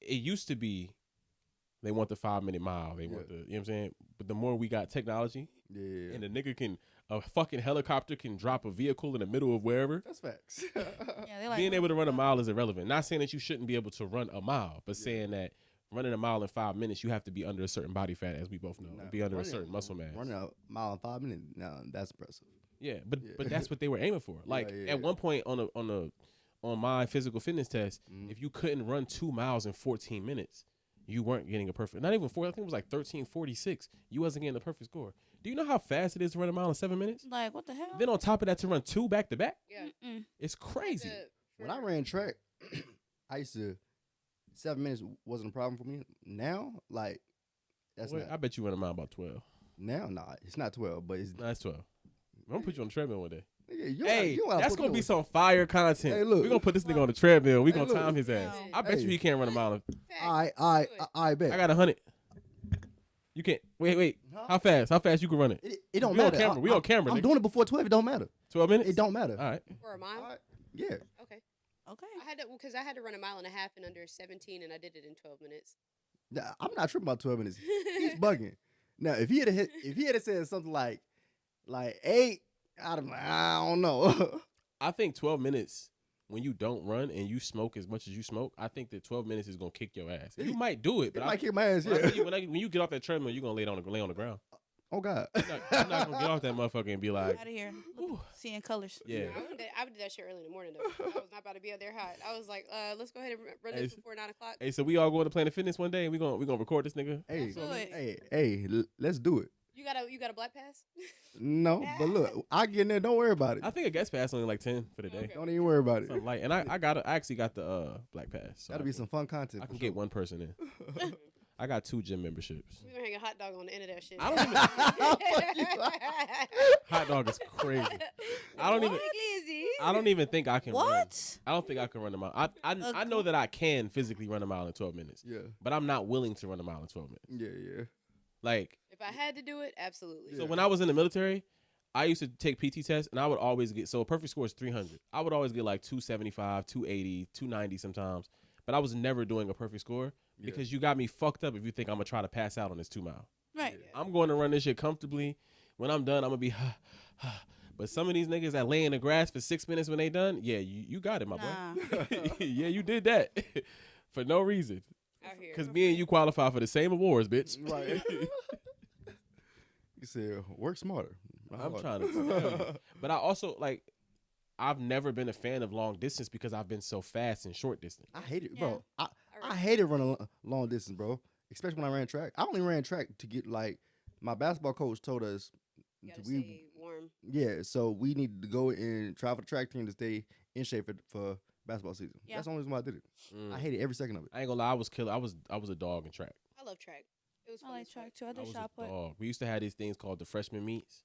[SPEAKER 1] used to be they want the 5-minute mile. They want the, you know what I'm saying? But the more we got technology
[SPEAKER 2] Yeah.
[SPEAKER 1] and the nigga a fucking helicopter can drop a vehicle in the middle of wherever.
[SPEAKER 2] That's facts.
[SPEAKER 4] Yeah. They like
[SPEAKER 1] Being able to run a mile is irrelevant. Not saying that you shouldn't be able to run a mile, but saying that running a mile in 5 minutes, you have to be under a certain body fat, as we both know, and be under a certain muscle mass.
[SPEAKER 2] Running a mile in 5 minutes, now that's impressive.
[SPEAKER 1] Yeah, but that's what they were aiming for. Like at one point on my physical fitness test, if you couldn't run 2 miles in 14 minutes, you weren't getting a perfect. Not even 4. I think it was like 13:46. You wasn't getting the perfect score. Do you know how fast it is to run a mile in 7 minutes?
[SPEAKER 4] Like, what the hell?
[SPEAKER 1] Then on top of that, to run 2 back to back,
[SPEAKER 3] Yeah.
[SPEAKER 4] Mm-mm.
[SPEAKER 1] it's crazy.
[SPEAKER 2] When I ran track, I used to 7 minutes wasn't a problem for me. Now, like that's
[SPEAKER 1] Boy,
[SPEAKER 2] not.
[SPEAKER 1] I bet you run a mile about 12.
[SPEAKER 2] Now, nah, it's not 12, but it's.
[SPEAKER 1] No, that's 12. I'm gonna put you on the treadmill one day.
[SPEAKER 2] Nigga, you
[SPEAKER 1] Hey,
[SPEAKER 2] you gotta
[SPEAKER 1] that's
[SPEAKER 2] put
[SPEAKER 1] gonna
[SPEAKER 2] me
[SPEAKER 1] be
[SPEAKER 2] on-
[SPEAKER 1] some fire content.
[SPEAKER 2] Hey, look.
[SPEAKER 1] We're gonna put this nigga on the treadmill. We
[SPEAKER 2] Hey,
[SPEAKER 1] gonna
[SPEAKER 2] look.
[SPEAKER 1] time his ass.
[SPEAKER 4] No.
[SPEAKER 1] I bet you
[SPEAKER 2] Hey.
[SPEAKER 1] he can't run a mile.
[SPEAKER 2] I bet.
[SPEAKER 1] I got 100. You can't. Wait.
[SPEAKER 2] Huh?
[SPEAKER 1] How fast? How fast you can run it?
[SPEAKER 2] It don't
[SPEAKER 1] We on
[SPEAKER 2] matter.
[SPEAKER 1] camera. We on camera,
[SPEAKER 2] I'm
[SPEAKER 1] nigga.
[SPEAKER 2] doing it before 12. It don't matter.
[SPEAKER 1] 12 minutes?
[SPEAKER 2] It don't matter.
[SPEAKER 1] All right.
[SPEAKER 3] For a mile?
[SPEAKER 2] Yeah.
[SPEAKER 3] Okay.
[SPEAKER 4] Okay.
[SPEAKER 3] I had to because I had to run a mile and a half in under 17, and I did it in 12 minutes.
[SPEAKER 2] Nah, I'm not tripping about 12 minutes. He's bugging. Now, if he had said something like 8, I don't know.
[SPEAKER 1] I think 12 minutes when you don't run and you smoke as much as you smoke, I think that 12 minutes is gonna kick your ass. You might do it,
[SPEAKER 2] It
[SPEAKER 1] but
[SPEAKER 2] might kick my ass.
[SPEAKER 1] when I
[SPEAKER 2] Yeah.
[SPEAKER 1] tell you, when you get off that treadmill, you're gonna lay on the ground.
[SPEAKER 2] Oh God.
[SPEAKER 1] I'm not gonna get off that motherfucker and be like,
[SPEAKER 4] Out of here. Seeing colors.
[SPEAKER 1] yeah.
[SPEAKER 3] I would do that shit early in the morning though. I was not about to be out there hot. I was like, let's go ahead and run
[SPEAKER 1] Hey,
[SPEAKER 3] this before 9 o'clock.
[SPEAKER 1] Hey, so we all going to Planet Fitness one day and we gonna record this nigga.
[SPEAKER 2] Hey,
[SPEAKER 4] Do it.
[SPEAKER 2] let's do it.
[SPEAKER 3] You got a black pass?
[SPEAKER 2] No, but look, I get in there. Don't worry about it.
[SPEAKER 1] I think a guest pass only like 10 for the day.
[SPEAKER 3] Okay.
[SPEAKER 2] Don't even worry about it.
[SPEAKER 1] Something like, and I actually got the black pass. So
[SPEAKER 2] That'll be some fun content.
[SPEAKER 1] I
[SPEAKER 2] for
[SPEAKER 1] can
[SPEAKER 2] sure.
[SPEAKER 1] get one person in. I got 2 gym memberships.
[SPEAKER 3] We're gonna hang a hot dog on the end of that shit.
[SPEAKER 1] I don't even. Hot dog is crazy. I don't even think I can run.
[SPEAKER 4] What?
[SPEAKER 1] I don't think I can run a mile. I know that I can physically run a mile in 12 minutes,
[SPEAKER 2] Yeah,
[SPEAKER 1] but I'm not willing to run a mile in 12 minutes.
[SPEAKER 2] yeah.
[SPEAKER 1] Like,
[SPEAKER 3] If I had to do it, absolutely.
[SPEAKER 1] so when I was in the military, I used to take PT tests, and I would always get, so a perfect score is 300. I would always get like 275, 280, 290 sometimes. But I was never doing a perfect score because you got me fucked up if you think I'm going to try to pass out on this 2 mile.
[SPEAKER 4] Right.
[SPEAKER 3] Yeah.
[SPEAKER 1] I'm going to run this shit comfortably. When I'm done, I'm going to be, But some of these niggas that lay in the grass for 6 minutes when they done, yeah, you got it, my boy. Yeah, you did that for no reason. Because me and you qualify for the same awards, bitch.
[SPEAKER 2] Right. You said, work smarter.
[SPEAKER 1] I'm trying to tell you. But I also, like, I've never been a fan of long distance because I've been so fast in short distance.
[SPEAKER 2] I hate it, bro. I hated running long distance, bro. Especially when I ran track. I only ran track to get, like, my basketball coach told us.
[SPEAKER 3] You gotta stay warm.
[SPEAKER 2] Yeah, so we needed to go and travel the track team to stay in shape for basketball season.
[SPEAKER 4] Yeah.
[SPEAKER 2] That's the only reason why I did it. I hated every second of it.
[SPEAKER 1] I ain't gonna lie, I was killer. I was a dog in track.
[SPEAKER 3] I love track. It was fun.
[SPEAKER 4] I like track too. I
[SPEAKER 1] I
[SPEAKER 4] did
[SPEAKER 1] was
[SPEAKER 4] shot
[SPEAKER 1] a
[SPEAKER 4] put.
[SPEAKER 1] dog. We used to have these things called the freshman meets.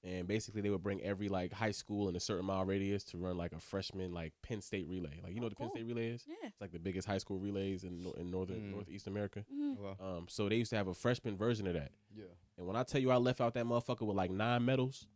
[SPEAKER 1] And basically they would bring every like high school in a certain mile radius to run like a freshman like Penn State relay. Like, you know what the Penn
[SPEAKER 4] cool.
[SPEAKER 1] State relay is?
[SPEAKER 4] Yeah.
[SPEAKER 1] It's like the biggest high school relays in Northeast America.
[SPEAKER 2] Wow.
[SPEAKER 1] So they used to have a freshman version of that.
[SPEAKER 2] Yeah.
[SPEAKER 1] And when I tell you I left out that motherfucker with like 9 medals,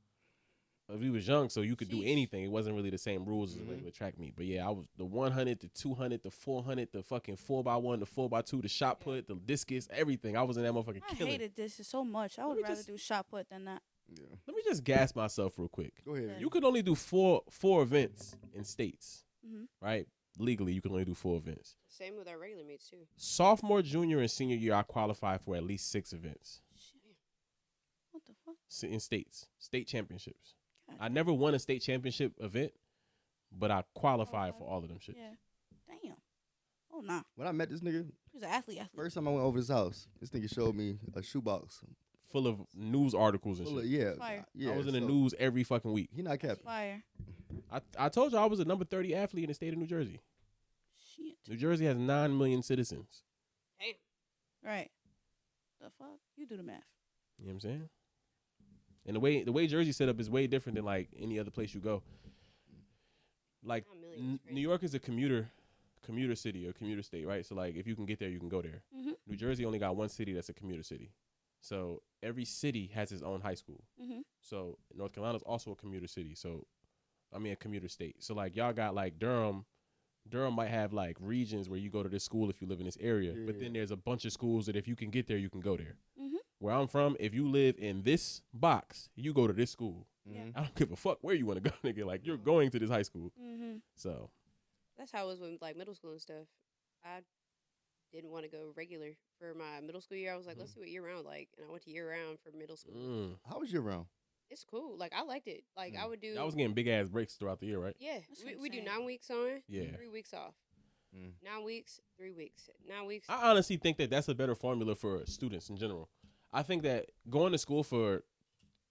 [SPEAKER 1] we was young, so you could do
[SPEAKER 4] Sheesh.
[SPEAKER 1] anything. It wasn't really the same rules as a regular track meet. But yeah, I was the 100, the 200, the 400, the fucking 4x1, the 4x2, the shot put, the discus, everything. I was in that motherfucker
[SPEAKER 4] I
[SPEAKER 1] killing.
[SPEAKER 4] hated this so much. I would
[SPEAKER 1] me
[SPEAKER 4] rather
[SPEAKER 1] just-
[SPEAKER 4] do shot put than that.
[SPEAKER 2] Yeah.
[SPEAKER 1] Let me just gas myself real quick.
[SPEAKER 2] Go ahead.
[SPEAKER 4] Yeah.
[SPEAKER 1] You could only do four events in states,
[SPEAKER 4] Mhm.
[SPEAKER 1] right? Legally, you can only do 4 events.
[SPEAKER 3] Same with our regular meets too.
[SPEAKER 1] Sophomore, junior, and senior year, I qualified for at least 6 events
[SPEAKER 4] Shit. What the fuck?
[SPEAKER 1] in state championships.
[SPEAKER 4] God
[SPEAKER 1] I never won a state championship event, but I qualified for all of them shit.
[SPEAKER 4] Yeah. Damn. Oh nah.
[SPEAKER 2] When I met this nigga,
[SPEAKER 4] He was an athlete.
[SPEAKER 2] first time I went over his house, this nigga showed me a shoebox.
[SPEAKER 1] Full of news articles and
[SPEAKER 2] Full of,
[SPEAKER 1] shit.
[SPEAKER 2] yeah.
[SPEAKER 4] Fire.
[SPEAKER 2] Yeah.
[SPEAKER 1] I was in the
[SPEAKER 2] so
[SPEAKER 1] news every fucking week.
[SPEAKER 2] He not capping.
[SPEAKER 4] Fire.
[SPEAKER 1] I told you I was a number 30 athlete in the state of New Jersey.
[SPEAKER 4] Shit.
[SPEAKER 1] New Jersey has 9 million citizens.
[SPEAKER 3] Damn.
[SPEAKER 4] Right. The fuck? You do the math.
[SPEAKER 1] You know what I'm saying? And the way Jersey set up is way different than like any other place you go. Like
[SPEAKER 3] 9 million is crazy.
[SPEAKER 1] New York is a commuter city or commuter state, right? So like if you can get there, you can go there.
[SPEAKER 4] Mhm.
[SPEAKER 1] New Jersey only got one city that's a commuter city. So every city has its own high school.
[SPEAKER 4] Mhm.
[SPEAKER 1] So North Carolina's also a commuter city. So I mean a commuter state. So like y'all got like Durham. Durham might have like regions where you go to this school if you live in this area. But then there's a bunch of schools that if you can get there, you can go there.
[SPEAKER 4] Mhm.
[SPEAKER 1] Where I'm from, if you live in this box, you go to this school.
[SPEAKER 4] Yeah.
[SPEAKER 1] I don't give a fuck where you want to go, nigga. Like you're going to this high school.
[SPEAKER 4] Mhm.
[SPEAKER 1] So
[SPEAKER 3] That's how it was with like middle school and stuff. I didn't want to go regular for my middle school year. I was like, let's do it year round, like, and I went to year round for middle school.
[SPEAKER 2] How was your round?
[SPEAKER 3] It's cool. Like I liked it. Like I would do.
[SPEAKER 1] I was getting big ass breaks throughout the year, right?
[SPEAKER 3] Yeah,
[SPEAKER 4] That's
[SPEAKER 3] we do
[SPEAKER 4] insane.
[SPEAKER 3] 9 weeks on,
[SPEAKER 1] Yeah.
[SPEAKER 3] 3 weeks off.
[SPEAKER 2] Mm.
[SPEAKER 3] 9 weeks, 3 weeks. 9 weeks.
[SPEAKER 1] I honestly think that that's a better formula for students in general. I think that going to school for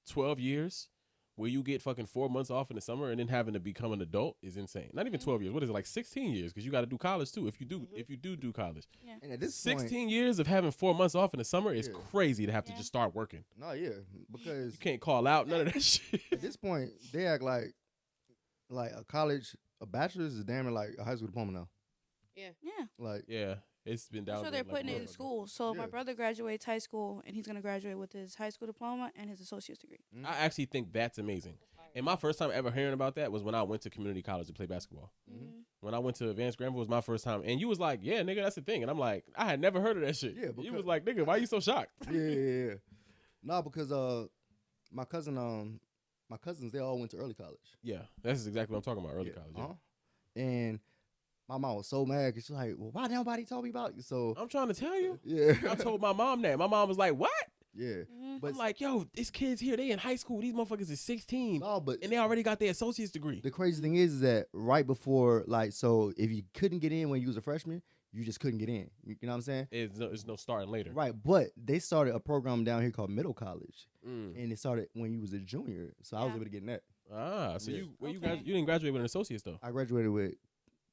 [SPEAKER 1] 12 years where you get fucking 4 months off in the summer and then having to become an adult is insane. Not even 12 years. What is it, like 16 years? Because you got to do college too. If you do college,
[SPEAKER 2] And at this
[SPEAKER 1] 16
[SPEAKER 2] point,
[SPEAKER 1] years of having 4 months off in the summer is
[SPEAKER 2] Yeah.
[SPEAKER 1] crazy to have to
[SPEAKER 4] Yeah.
[SPEAKER 1] just start working.
[SPEAKER 2] no, yeah, because
[SPEAKER 1] You can't call out none of that shit.
[SPEAKER 2] at this point they act like a bachelor's is damn near like a high school diploma now.
[SPEAKER 3] Yeah.
[SPEAKER 4] Yeah.
[SPEAKER 2] Like
[SPEAKER 1] Yeah, it's been down.
[SPEAKER 4] That's what they're putting it in school. So my
[SPEAKER 2] Yeah.
[SPEAKER 4] brother graduates high school, and he's gonna graduate with his high school diploma and his associate's degree.
[SPEAKER 1] I actually think that's amazing. And my first time ever hearing about that was when I went to community college to play basketball.
[SPEAKER 4] Mhm.
[SPEAKER 1] When I went to Advanced Granville was my first time. And you was like, yeah, nigga, that's the thing. And I'm like, I had never heard of that shit.
[SPEAKER 2] Yeah,
[SPEAKER 1] You
[SPEAKER 2] because-
[SPEAKER 1] was like, nigga, why you so shocked?
[SPEAKER 2] yeah. No, because my cousins they all went to early college.
[SPEAKER 1] Yeah, that's exactly what I'm talking about, early
[SPEAKER 2] Yeah,
[SPEAKER 1] college. Yeah.
[SPEAKER 2] uh-huh. And my mom was so mad because she's like, well, why nobody told me about it? So
[SPEAKER 1] I'm trying to tell you.
[SPEAKER 2] yeah,
[SPEAKER 1] I told my mom that. My mom was like, what?
[SPEAKER 2] yeah.
[SPEAKER 4] Mhm.
[SPEAKER 2] But
[SPEAKER 1] I'm like, yo, these kids here, they in high school. These motherfuckers is 16.
[SPEAKER 2] no, but
[SPEAKER 1] And they already got their associate's degree.
[SPEAKER 2] the crazy thing is that right before, like, so if you couldn't get in when you was a freshman, you just couldn't get in. You know what I'm saying?
[SPEAKER 1] There's no starting later.
[SPEAKER 2] Right. But they started a program down here called middle college,
[SPEAKER 1] Mm.
[SPEAKER 2] and it started when you was a junior. So I was
[SPEAKER 4] Yeah.
[SPEAKER 2] able to get in that.
[SPEAKER 1] Ah, so
[SPEAKER 2] Yeah.
[SPEAKER 1] you
[SPEAKER 4] Okay.
[SPEAKER 1] didn't graduate with an associate's though.
[SPEAKER 2] I graduated with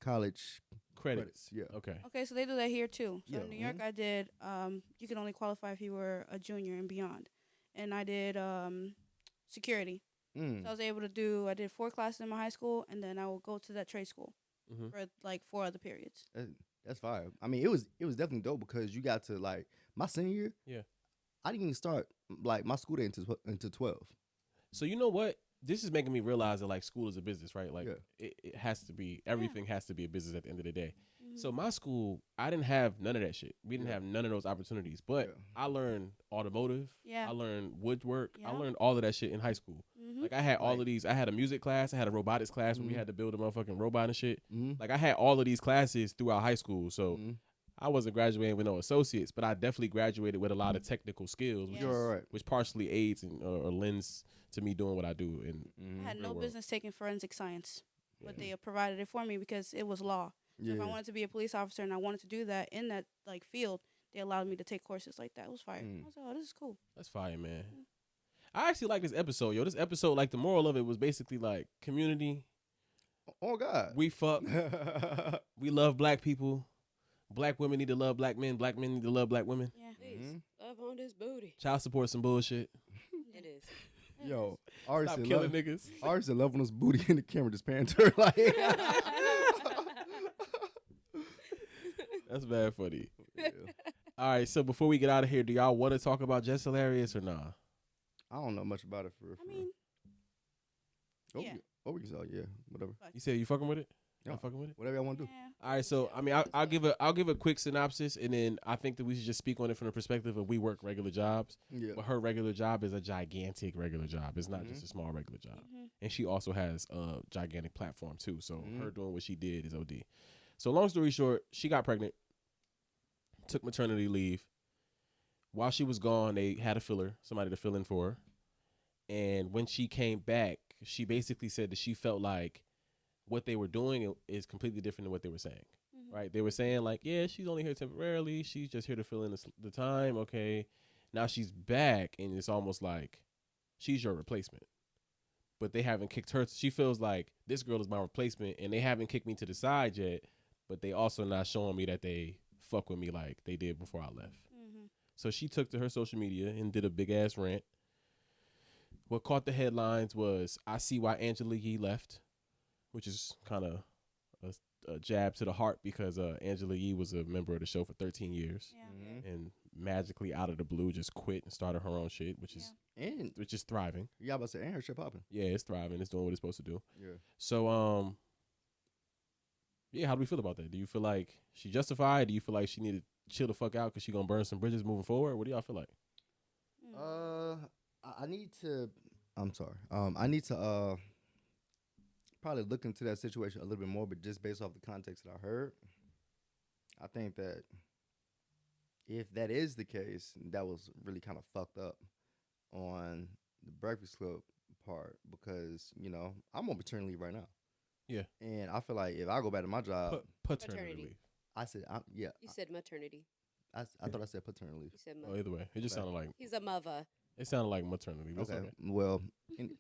[SPEAKER 2] college
[SPEAKER 1] Credits.
[SPEAKER 2] Yeah.
[SPEAKER 1] Okay.
[SPEAKER 4] Okay, so they do that here too. So
[SPEAKER 2] Yeah,
[SPEAKER 4] in New York, I did. You can only qualify if you were a junior and beyond, and I did security.
[SPEAKER 2] Mm.
[SPEAKER 4] So I was able to do. I did 4 classes in my high school, and then I will go to that trade school
[SPEAKER 1] Mhm.
[SPEAKER 4] for like 4 other periods.
[SPEAKER 2] That's fire. I mean, it was definitely dope because you got to like my senior year.
[SPEAKER 1] Yeah.
[SPEAKER 2] I didn't even start like my school day until 12.
[SPEAKER 1] So you know what? This is making me realize that like school is a business, right? Like
[SPEAKER 2] Yeah.
[SPEAKER 1] it has to be, everything has to be a business at the end of the day.
[SPEAKER 4] Mhm.
[SPEAKER 1] So my school, I didn't have none of that shit. We didn't
[SPEAKER 2] Yeah.
[SPEAKER 1] have none of those opportunities. But
[SPEAKER 2] Yeah.
[SPEAKER 1] I learned automotive.
[SPEAKER 4] Yeah.
[SPEAKER 1] I learned woodwork. I
[SPEAKER 4] Yeah.
[SPEAKER 1] learned all of that shit in high school.
[SPEAKER 4] Mhm.
[SPEAKER 1] Like I had all
[SPEAKER 2] Right.
[SPEAKER 1] of these. I had a music class. I had a robotics class where we
[SPEAKER 2] Mhm.
[SPEAKER 1] had to build a motherfucking robot and shit.
[SPEAKER 2] Mm-hmm.
[SPEAKER 1] Like I had all of these classes throughout high school. So
[SPEAKER 2] Mm-hmm.
[SPEAKER 1] I wasn't graduating with no associates, but I definitely graduated with a lot of technical skills, which,
[SPEAKER 4] Yes.
[SPEAKER 2] You're right.
[SPEAKER 1] which partially aids and or lends to me doing what I do. And
[SPEAKER 2] Mm-hmm.
[SPEAKER 4] I had
[SPEAKER 1] real
[SPEAKER 4] no
[SPEAKER 1] world.
[SPEAKER 4] business taking forensic science, but
[SPEAKER 1] Yeah.
[SPEAKER 4] they provided it for me because it was law. So if I wanted to be a police officer and I wanted to do that in that like field, they allowed me to take courses like that. It was fire.
[SPEAKER 2] Mm.
[SPEAKER 4] I was like, oh, this is cool.
[SPEAKER 1] that's fire, man. I actually like this episode, yo. This episode, like the moral of it was basically like community.
[SPEAKER 2] Oh God.
[SPEAKER 1] We fuck. We love black people. Black women need to love black men. Black men need to love black women.
[SPEAKER 4] Yeah.
[SPEAKER 3] Please,
[SPEAKER 2] Mhm.
[SPEAKER 3] love on this booty.
[SPEAKER 1] Child support some bullshit.
[SPEAKER 3] It is.
[SPEAKER 2] Yo, Ari
[SPEAKER 1] Stop
[SPEAKER 2] said
[SPEAKER 1] killing
[SPEAKER 2] love,
[SPEAKER 1] niggas.
[SPEAKER 2] Ari said love on his booty in the camera just panned to her like.
[SPEAKER 1] That's bad funny.
[SPEAKER 2] Yeah.
[SPEAKER 1] All right, so before we get out of here, do y'all want to talk about Just Hilarious or nah?
[SPEAKER 2] I don't know much about it for real.
[SPEAKER 4] I mean, yeah.
[SPEAKER 2] We can say, yeah, whatever.
[SPEAKER 1] You said you fucking with it? Y'all
[SPEAKER 2] Yeah.
[SPEAKER 1] fucking with it?
[SPEAKER 2] Whatever y'all want to do.
[SPEAKER 4] Yeah.
[SPEAKER 1] All right, so I mean, I'll give a quick synopsis, and then I think that we should just speak on it from the perspective of we work regular jobs.
[SPEAKER 2] Yeah.
[SPEAKER 1] But her regular job is a gigantic regular job. It's not
[SPEAKER 2] Mhm.
[SPEAKER 1] just a small regular job.
[SPEAKER 4] Mhm.
[SPEAKER 1] And she also has a gigantic platform too. So
[SPEAKER 2] Mhm.
[SPEAKER 1] her doing what she did is OD. So long story short, she got pregnant, took maternity leave. While she was gone, they had a filler, somebody to fill in for her. And when she came back, she basically said that she felt like what they were doing is completely different than what they were saying.
[SPEAKER 4] Mhm.
[SPEAKER 1] Right? They were saying like, yeah, she's only here temporarily. She's just here to fill in the time. Okay. Now she's back, and it's almost like she's your replacement. But they haven't kicked her. She feels like this girl is my replacement, and they haven't kicked me to the side yet. But they also not showing me that they fuck with me like they did before I left.
[SPEAKER 4] Mhm.
[SPEAKER 1] So she took to her social media and did a big ass rant. What caught the headlines was, I see why Angela Yee left, which is kind of a jab to the heart because Angela Yee was a member of the show for 13 years
[SPEAKER 4] Yeah.
[SPEAKER 2] Mhm.
[SPEAKER 1] and magically out of the blue just quit and started her own shit, which is
[SPEAKER 2] And
[SPEAKER 1] thriving.
[SPEAKER 2] yeah, I about to say, and her shit popping.
[SPEAKER 1] Yeah, it's thriving. It's doing what it's supposed to do.
[SPEAKER 2] Yeah.
[SPEAKER 1] So yeah, how do we feel about that? Do you feel like she justified? Do you feel like she needed to chill the fuck out because she gonna burn some bridges moving forward? What do y'all feel like?
[SPEAKER 2] I need to. I'm sorry. I need to probably look into that situation a little bit more, but just based off the context that I heard, I think that if that is the case, that was really kind of fucked up on the Breakfast Club part because I'm on paternity leave right now.
[SPEAKER 1] Yeah.
[SPEAKER 2] And I feel like if I go back to my job,
[SPEAKER 1] Paternity
[SPEAKER 3] Maternity.
[SPEAKER 1] leave.
[SPEAKER 2] I said, yeah.
[SPEAKER 3] You said maternity.
[SPEAKER 2] I thought I said paternity leave.
[SPEAKER 3] You said
[SPEAKER 1] Oh,
[SPEAKER 3] mother.
[SPEAKER 1] either way, it just
[SPEAKER 2] Right.
[SPEAKER 1] sounded like
[SPEAKER 3] He's a mother.
[SPEAKER 1] maternity leave. It's
[SPEAKER 2] Okay.
[SPEAKER 1] okay.
[SPEAKER 2] Well,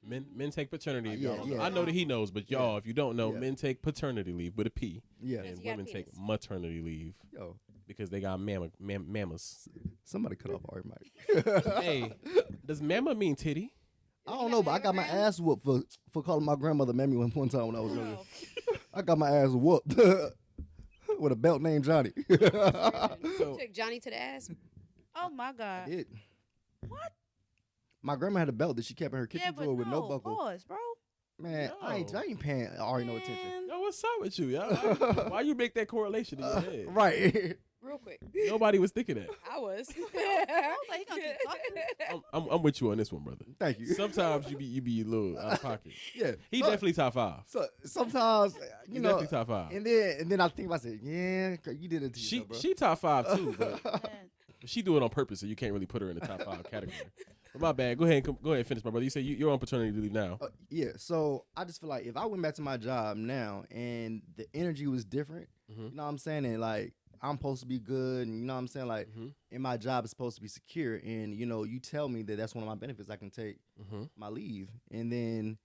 [SPEAKER 1] Men take paternity leave.
[SPEAKER 2] Yeah,
[SPEAKER 1] y'all.
[SPEAKER 2] yeah.
[SPEAKER 1] I know that he knows, but y'all, if you don't know,
[SPEAKER 2] Yeah.
[SPEAKER 1] men take paternity leave with a P,
[SPEAKER 2] yeah.
[SPEAKER 1] and
[SPEAKER 3] you got a
[SPEAKER 1] women take
[SPEAKER 3] penis.
[SPEAKER 1] maternity leave
[SPEAKER 2] Yo,
[SPEAKER 1] because they got mamas.
[SPEAKER 2] somebody cut off Ari mic.
[SPEAKER 1] Hey, does mama mean titty?
[SPEAKER 2] I don't know, but I got my ass whooped for calling my grandmother Mammy one time when I was younger.
[SPEAKER 4] No.
[SPEAKER 2] I got my ass whooped with a belt named Johnny.
[SPEAKER 3] You
[SPEAKER 1] So-
[SPEAKER 3] took Johnny to the ass.
[SPEAKER 4] Oh my
[SPEAKER 2] I
[SPEAKER 4] God.
[SPEAKER 2] did.
[SPEAKER 4] What?
[SPEAKER 2] My grandma had a belt that she kept in her kitchen
[SPEAKER 4] Yeah, but
[SPEAKER 2] drawer with no
[SPEAKER 4] no.
[SPEAKER 2] buckle.
[SPEAKER 4] Pause, bro.
[SPEAKER 2] Man, I ain't paying Ari no attention.
[SPEAKER 4] Man.
[SPEAKER 1] Yo, what's up with you? Y'all? Why you make that correlation in your head?
[SPEAKER 2] Right.
[SPEAKER 3] Real quick.
[SPEAKER 1] Nobody was thinking that.
[SPEAKER 3] I was.
[SPEAKER 4] I was like, he gonna keep talking.
[SPEAKER 1] I'm with you on this one, brother.
[SPEAKER 2] Thank you.
[SPEAKER 1] Sometimes you be a little out of pocket.
[SPEAKER 2] Yeah.
[SPEAKER 1] He
[SPEAKER 2] So-
[SPEAKER 1] definitely top five.
[SPEAKER 2] So sometimes
[SPEAKER 1] He
[SPEAKER 2] you know,
[SPEAKER 1] definitely top five.
[SPEAKER 2] and then I think about it. Yeah, you did it to yourself, bro.
[SPEAKER 1] She top five too, but
[SPEAKER 4] Man.
[SPEAKER 1] she do it on purpose, so you can't really put her in the top 5 category. But my bad. Go ahead and finish, my brother. You say you're on paternity leave now.
[SPEAKER 2] Yeah, so I just feel like if I went back to my job now and the energy was different,
[SPEAKER 1] Mhm.
[SPEAKER 2] you know what I'm saying? And like I'm supposed to be good, and you know what I'm saying? Like,
[SPEAKER 1] Mhm.
[SPEAKER 2] and my job is supposed to be secure, and you tell me that that's one of my benefits. I can take
[SPEAKER 1] Mm-hmm.
[SPEAKER 2] my leave, and then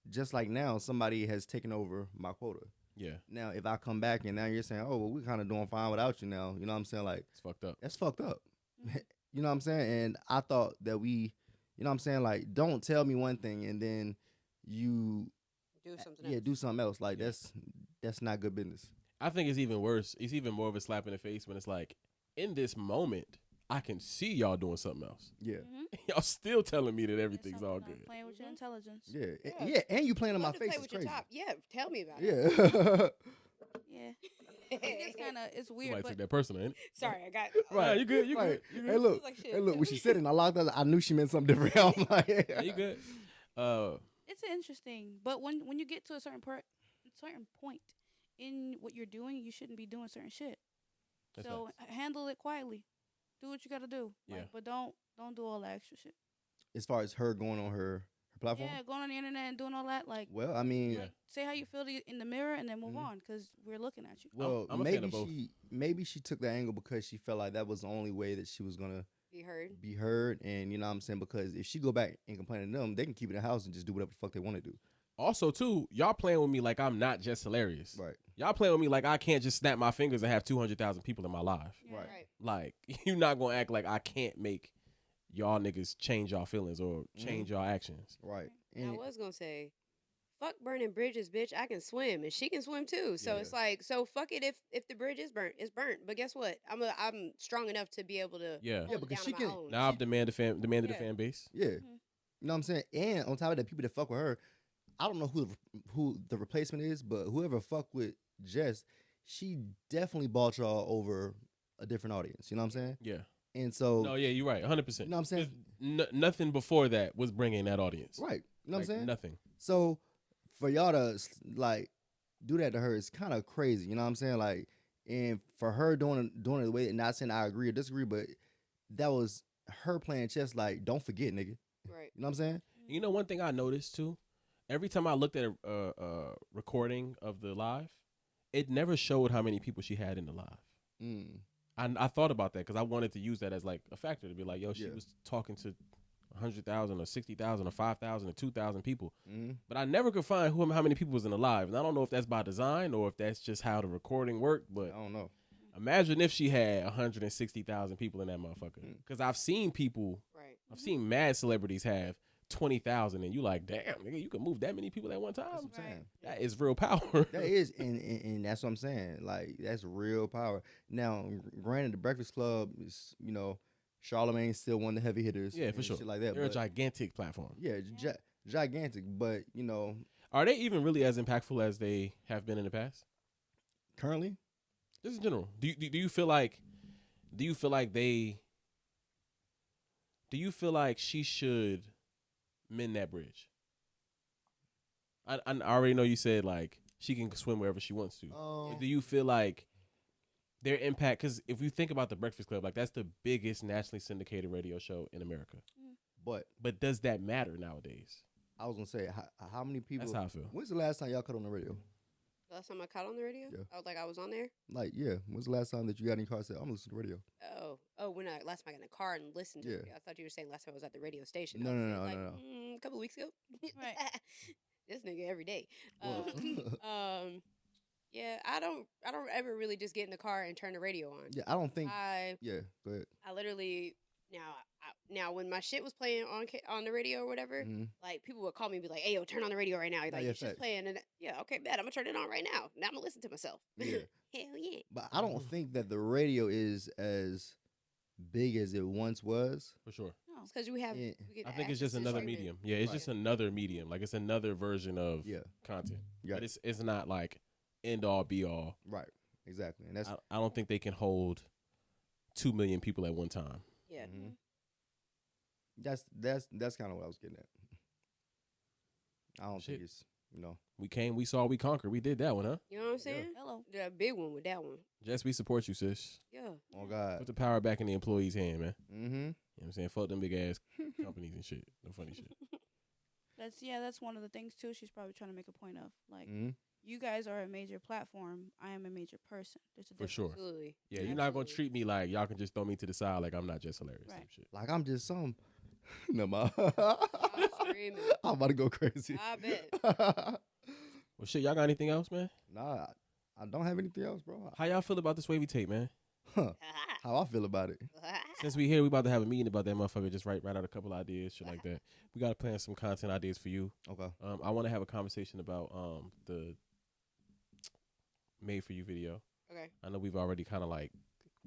[SPEAKER 2] just like now, somebody has taken over my quota.
[SPEAKER 1] Yeah,
[SPEAKER 2] Now, if I come back and now you're saying, oh, well, we're kind of doing fine without you now, you know what I'm saying? Like,
[SPEAKER 1] it's fucked up.
[SPEAKER 2] that's fucked up. You know what I'm saying? And I thought that we, you know what I'm saying? Like, don't tell me one thing and then you,
[SPEAKER 3] Do something else.
[SPEAKER 2] do something else. Like,
[SPEAKER 1] Yeah.
[SPEAKER 2] that's not good business.
[SPEAKER 1] I think it's even worse. It's even more of a slap in the face when it's like, in this moment, I can see y'all doing something else.
[SPEAKER 2] Yeah.
[SPEAKER 1] Y'all still telling me that everything's all good.
[SPEAKER 4] Playing with your intelligence.
[SPEAKER 2] Yeah, and you playing in my
[SPEAKER 3] Love to
[SPEAKER 2] face
[SPEAKER 3] play
[SPEAKER 2] is
[SPEAKER 3] with
[SPEAKER 2] crazy.
[SPEAKER 3] your top. Yeah, tell me about it.
[SPEAKER 2] Yeah.
[SPEAKER 4] Yeah. It's kind of it's weird,
[SPEAKER 1] Somebody
[SPEAKER 4] but
[SPEAKER 1] took that personal, ain't it?
[SPEAKER 3] Sorry, I got.
[SPEAKER 1] Right, you good? You
[SPEAKER 2] Right.
[SPEAKER 1] good? You
[SPEAKER 2] Hey,
[SPEAKER 1] good?
[SPEAKER 2] look.
[SPEAKER 3] like, shit,
[SPEAKER 2] Hey, look.
[SPEAKER 3] tell
[SPEAKER 2] When she
[SPEAKER 3] me.
[SPEAKER 2] said it, and I locked out. I knew she meant something different. I'm like,
[SPEAKER 1] Yeah, you good?
[SPEAKER 4] it's interesting. But when you get to a certain point in what you're doing, you shouldn't be doing certain shit.
[SPEAKER 1] That's
[SPEAKER 4] So handle it quietly. Do what you gotta do.
[SPEAKER 1] Yeah.
[SPEAKER 4] But don't do all that extra shit.
[SPEAKER 2] as far as her going on her platform.
[SPEAKER 4] Yeah, going on the internet and doing all that. Like,
[SPEAKER 2] Well, I mean,
[SPEAKER 1] Yeah.
[SPEAKER 4] say how you feel in the mirror and then move on, because we're looking at you.
[SPEAKER 2] well,
[SPEAKER 1] I'm a fan of both.
[SPEAKER 2] maybe she took that angle because she felt like that was the only way that she was gonna
[SPEAKER 3] Be heard.
[SPEAKER 2] be heard, and you know what I'm saying, because if she go back and complain to them, they can keep it in the house and just do whatever the fuck they want to do.
[SPEAKER 1] Also, too, y'all playing with me like I'm not just hilarious.
[SPEAKER 2] Right.
[SPEAKER 1] Y'all playing with me like I can't just snap my fingers and have 200,000 people in my live.
[SPEAKER 4] Yeah.
[SPEAKER 2] Right.
[SPEAKER 1] Like, you're not going to act like I can't make y'all niggas change y'all feelings or change y'all actions.
[SPEAKER 2] Right.
[SPEAKER 3] And I
[SPEAKER 2] And
[SPEAKER 3] was gonna say, fuck burning bridges, bitch. I can swim, and she can swim too. So
[SPEAKER 1] Yeah.
[SPEAKER 3] it's like, so fuck it. If the bridge is burnt, it's burnt. But guess what? I'm strong enough to be able to.
[SPEAKER 1] Yeah.
[SPEAKER 3] hold it
[SPEAKER 2] because
[SPEAKER 3] down
[SPEAKER 2] she
[SPEAKER 3] on my
[SPEAKER 2] can-
[SPEAKER 3] own.
[SPEAKER 1] Now I've demanded the
[SPEAKER 3] Yeah.
[SPEAKER 1] fan base.
[SPEAKER 2] yeah,
[SPEAKER 4] Mhm.
[SPEAKER 2] you know what I'm saying. And on top of that, people that fuck with her, I don't know who the replacement is, but whoever fuck with Jess, she definitely bought y'all over a different audience. You know what I'm saying?
[SPEAKER 1] Yeah.
[SPEAKER 2] And so,
[SPEAKER 1] No, yeah, you're right. 100%.
[SPEAKER 2] you know what I'm saying?
[SPEAKER 1] Nothing before that was bringing that audience.
[SPEAKER 2] Right. You know what I'm
[SPEAKER 1] Like,
[SPEAKER 2] saying?
[SPEAKER 1] Nothing.
[SPEAKER 2] So for y'all to like do that to her is kind of crazy. You know what I'm saying? Like, and for her doing it the way, not saying I agree or disagree, but that was her playing chess. Like, don't forget, nigga.
[SPEAKER 3] Right.
[SPEAKER 2] You know what I'm saying?
[SPEAKER 1] You know, one thing I noticed too, every time I looked at a recording of the live, it never showed how many people she had in the live.
[SPEAKER 2] Mm.
[SPEAKER 1] I thought about that because I wanted to use that as like a factor to be like, yo, she
[SPEAKER 2] Yeah.
[SPEAKER 1] was talking to 100,000 or 60,000 or 5,000 or 2,000 people.
[SPEAKER 2] Mm.
[SPEAKER 1] But I never could find how many people was in the live. And I don't know if that's by design or if that's just how the recording worked. But
[SPEAKER 2] I don't know.
[SPEAKER 1] imagine if she had 160,000 people in that motherfucker.
[SPEAKER 2] Mm.
[SPEAKER 1] Because I've seen people,
[SPEAKER 3] Right.
[SPEAKER 1] I've seen mad celebrities have 20,000 and you like, damn, nigga, you can move that many people at one
[SPEAKER 2] That's
[SPEAKER 1] time?
[SPEAKER 2] what I'm saying.
[SPEAKER 1] That is real power.
[SPEAKER 2] That is, and that's what I'm saying. Like, that's real power. Now, granted, the Breakfast Club is, you know, Charlemagne's still one of the heavy hitters.
[SPEAKER 1] Yeah, for
[SPEAKER 2] and
[SPEAKER 1] sure.
[SPEAKER 2] Shit like that.
[SPEAKER 1] They're a
[SPEAKER 2] But,
[SPEAKER 1] gigantic platform.
[SPEAKER 2] yeah, gigantic. But, you know,
[SPEAKER 1] Are they even really as impactful as they have been in the past?
[SPEAKER 2] currently,
[SPEAKER 1] Just in general, do you feel like she should mend that bridge? I already know you said like she can swim wherever she wants to. But do you feel like their impact? Because if you think about the Breakfast Club, like that's the biggest nationally syndicated radio show in America.
[SPEAKER 2] but
[SPEAKER 1] Does that matter nowadays?
[SPEAKER 2] I was gonna say, how many people?
[SPEAKER 1] That's how I feel.
[SPEAKER 2] When's the last time y'all cut on the radio?
[SPEAKER 3] Last time I caught on the radio,
[SPEAKER 2] Yeah.
[SPEAKER 3] I was on there.
[SPEAKER 2] Like, yeah, when's the last time that you got in your car and said, I'm gonna listen to the radio?
[SPEAKER 3] When last time I got in the car and listened to it. I thought you were saying last time I was at the radio station.
[SPEAKER 2] No,
[SPEAKER 3] I was
[SPEAKER 2] no,
[SPEAKER 3] like,
[SPEAKER 2] no.
[SPEAKER 3] A couple weeks ago.
[SPEAKER 4] Right.
[SPEAKER 3] This nigga every day.
[SPEAKER 2] Well,
[SPEAKER 3] Yeah, I don't ever really just get in the car and turn the radio on.
[SPEAKER 2] yeah, I don't think.
[SPEAKER 3] I
[SPEAKER 2] Go ahead.
[SPEAKER 3] literally now when my shit was playing on the radio or whatever,
[SPEAKER 2] Mhm.
[SPEAKER 3] like people would call me and be like, "Hey, yo, turn on the radio right now." Like,
[SPEAKER 2] yeah,
[SPEAKER 3] your shit's
[SPEAKER 2] facts.
[SPEAKER 3] playing, and yeah, okay, bet I'm gonna turn it on right now. Now I'm gonna listen to myself.
[SPEAKER 2] Yeah.
[SPEAKER 3] Hell yeah.
[SPEAKER 2] But I don't think that the radio is as big as it once was.
[SPEAKER 1] For sure.
[SPEAKER 4] No.
[SPEAKER 3] It's because we have.
[SPEAKER 2] Yeah.
[SPEAKER 3] We get
[SPEAKER 1] I think it's
[SPEAKER 3] access
[SPEAKER 1] just
[SPEAKER 3] to
[SPEAKER 1] another
[SPEAKER 3] streaming.
[SPEAKER 1] medium. Yeah, it's
[SPEAKER 2] Right.
[SPEAKER 1] just another medium. Like it's another version of
[SPEAKER 2] Yeah.
[SPEAKER 1] content.
[SPEAKER 2] Yeah.
[SPEAKER 1] But it's not like end all be all.
[SPEAKER 2] Right. Exactly. And that's
[SPEAKER 1] I don't think they can hold 2 million people at one time.
[SPEAKER 3] Yeah.
[SPEAKER 2] Mhm. that's kind of what I was getting at. I don't
[SPEAKER 1] Shit.
[SPEAKER 2] think it's, you know.
[SPEAKER 1] We came, we saw, we conquered. We did that one, huh?
[SPEAKER 3] You know what I'm saying?
[SPEAKER 4] Hello.
[SPEAKER 3] The big one with that one.
[SPEAKER 1] Jess, we support you, sis.
[SPEAKER 3] Yeah.
[SPEAKER 2] Oh God.
[SPEAKER 1] Put the power back in the employee's hand, man.
[SPEAKER 2] Mm-hmm.
[SPEAKER 1] You know what I'm saying? Fuck them big ass companies and shit. No funny shit.
[SPEAKER 4] That's one of the things too. She's probably trying to make a point of like,
[SPEAKER 2] Mm-hmm.
[SPEAKER 4] you guys are a major platform. I am a major person. There's a
[SPEAKER 1] For
[SPEAKER 4] difference.
[SPEAKER 1] sure.
[SPEAKER 3] Absolutely.
[SPEAKER 1] Yeah, you're not gonna
[SPEAKER 3] Absolutely.
[SPEAKER 1] treat me like y'all can just throw me to the side like I'm not just hilarious.
[SPEAKER 4] Right.
[SPEAKER 1] Type shit.
[SPEAKER 2] Like I'm just some. No, ma.
[SPEAKER 3] I'm screaming.
[SPEAKER 2] I'm about to go crazy.
[SPEAKER 3] I bet.
[SPEAKER 1] Well, shit, y'all got anything else, man?
[SPEAKER 2] Nah, I don't have anything else, bro.
[SPEAKER 1] How y'all feel about the Swayvy tape, man?
[SPEAKER 2] Huh. How I feel about it?
[SPEAKER 1] Since we here, we about to have a meeting about that motherfucker. Just write out a couple ideas, shit like that. We gotta plan some content ideas for you.
[SPEAKER 2] Okay.
[SPEAKER 1] I want to have a conversation about the made for you video.
[SPEAKER 3] Okay.
[SPEAKER 1] I know we've already kind of like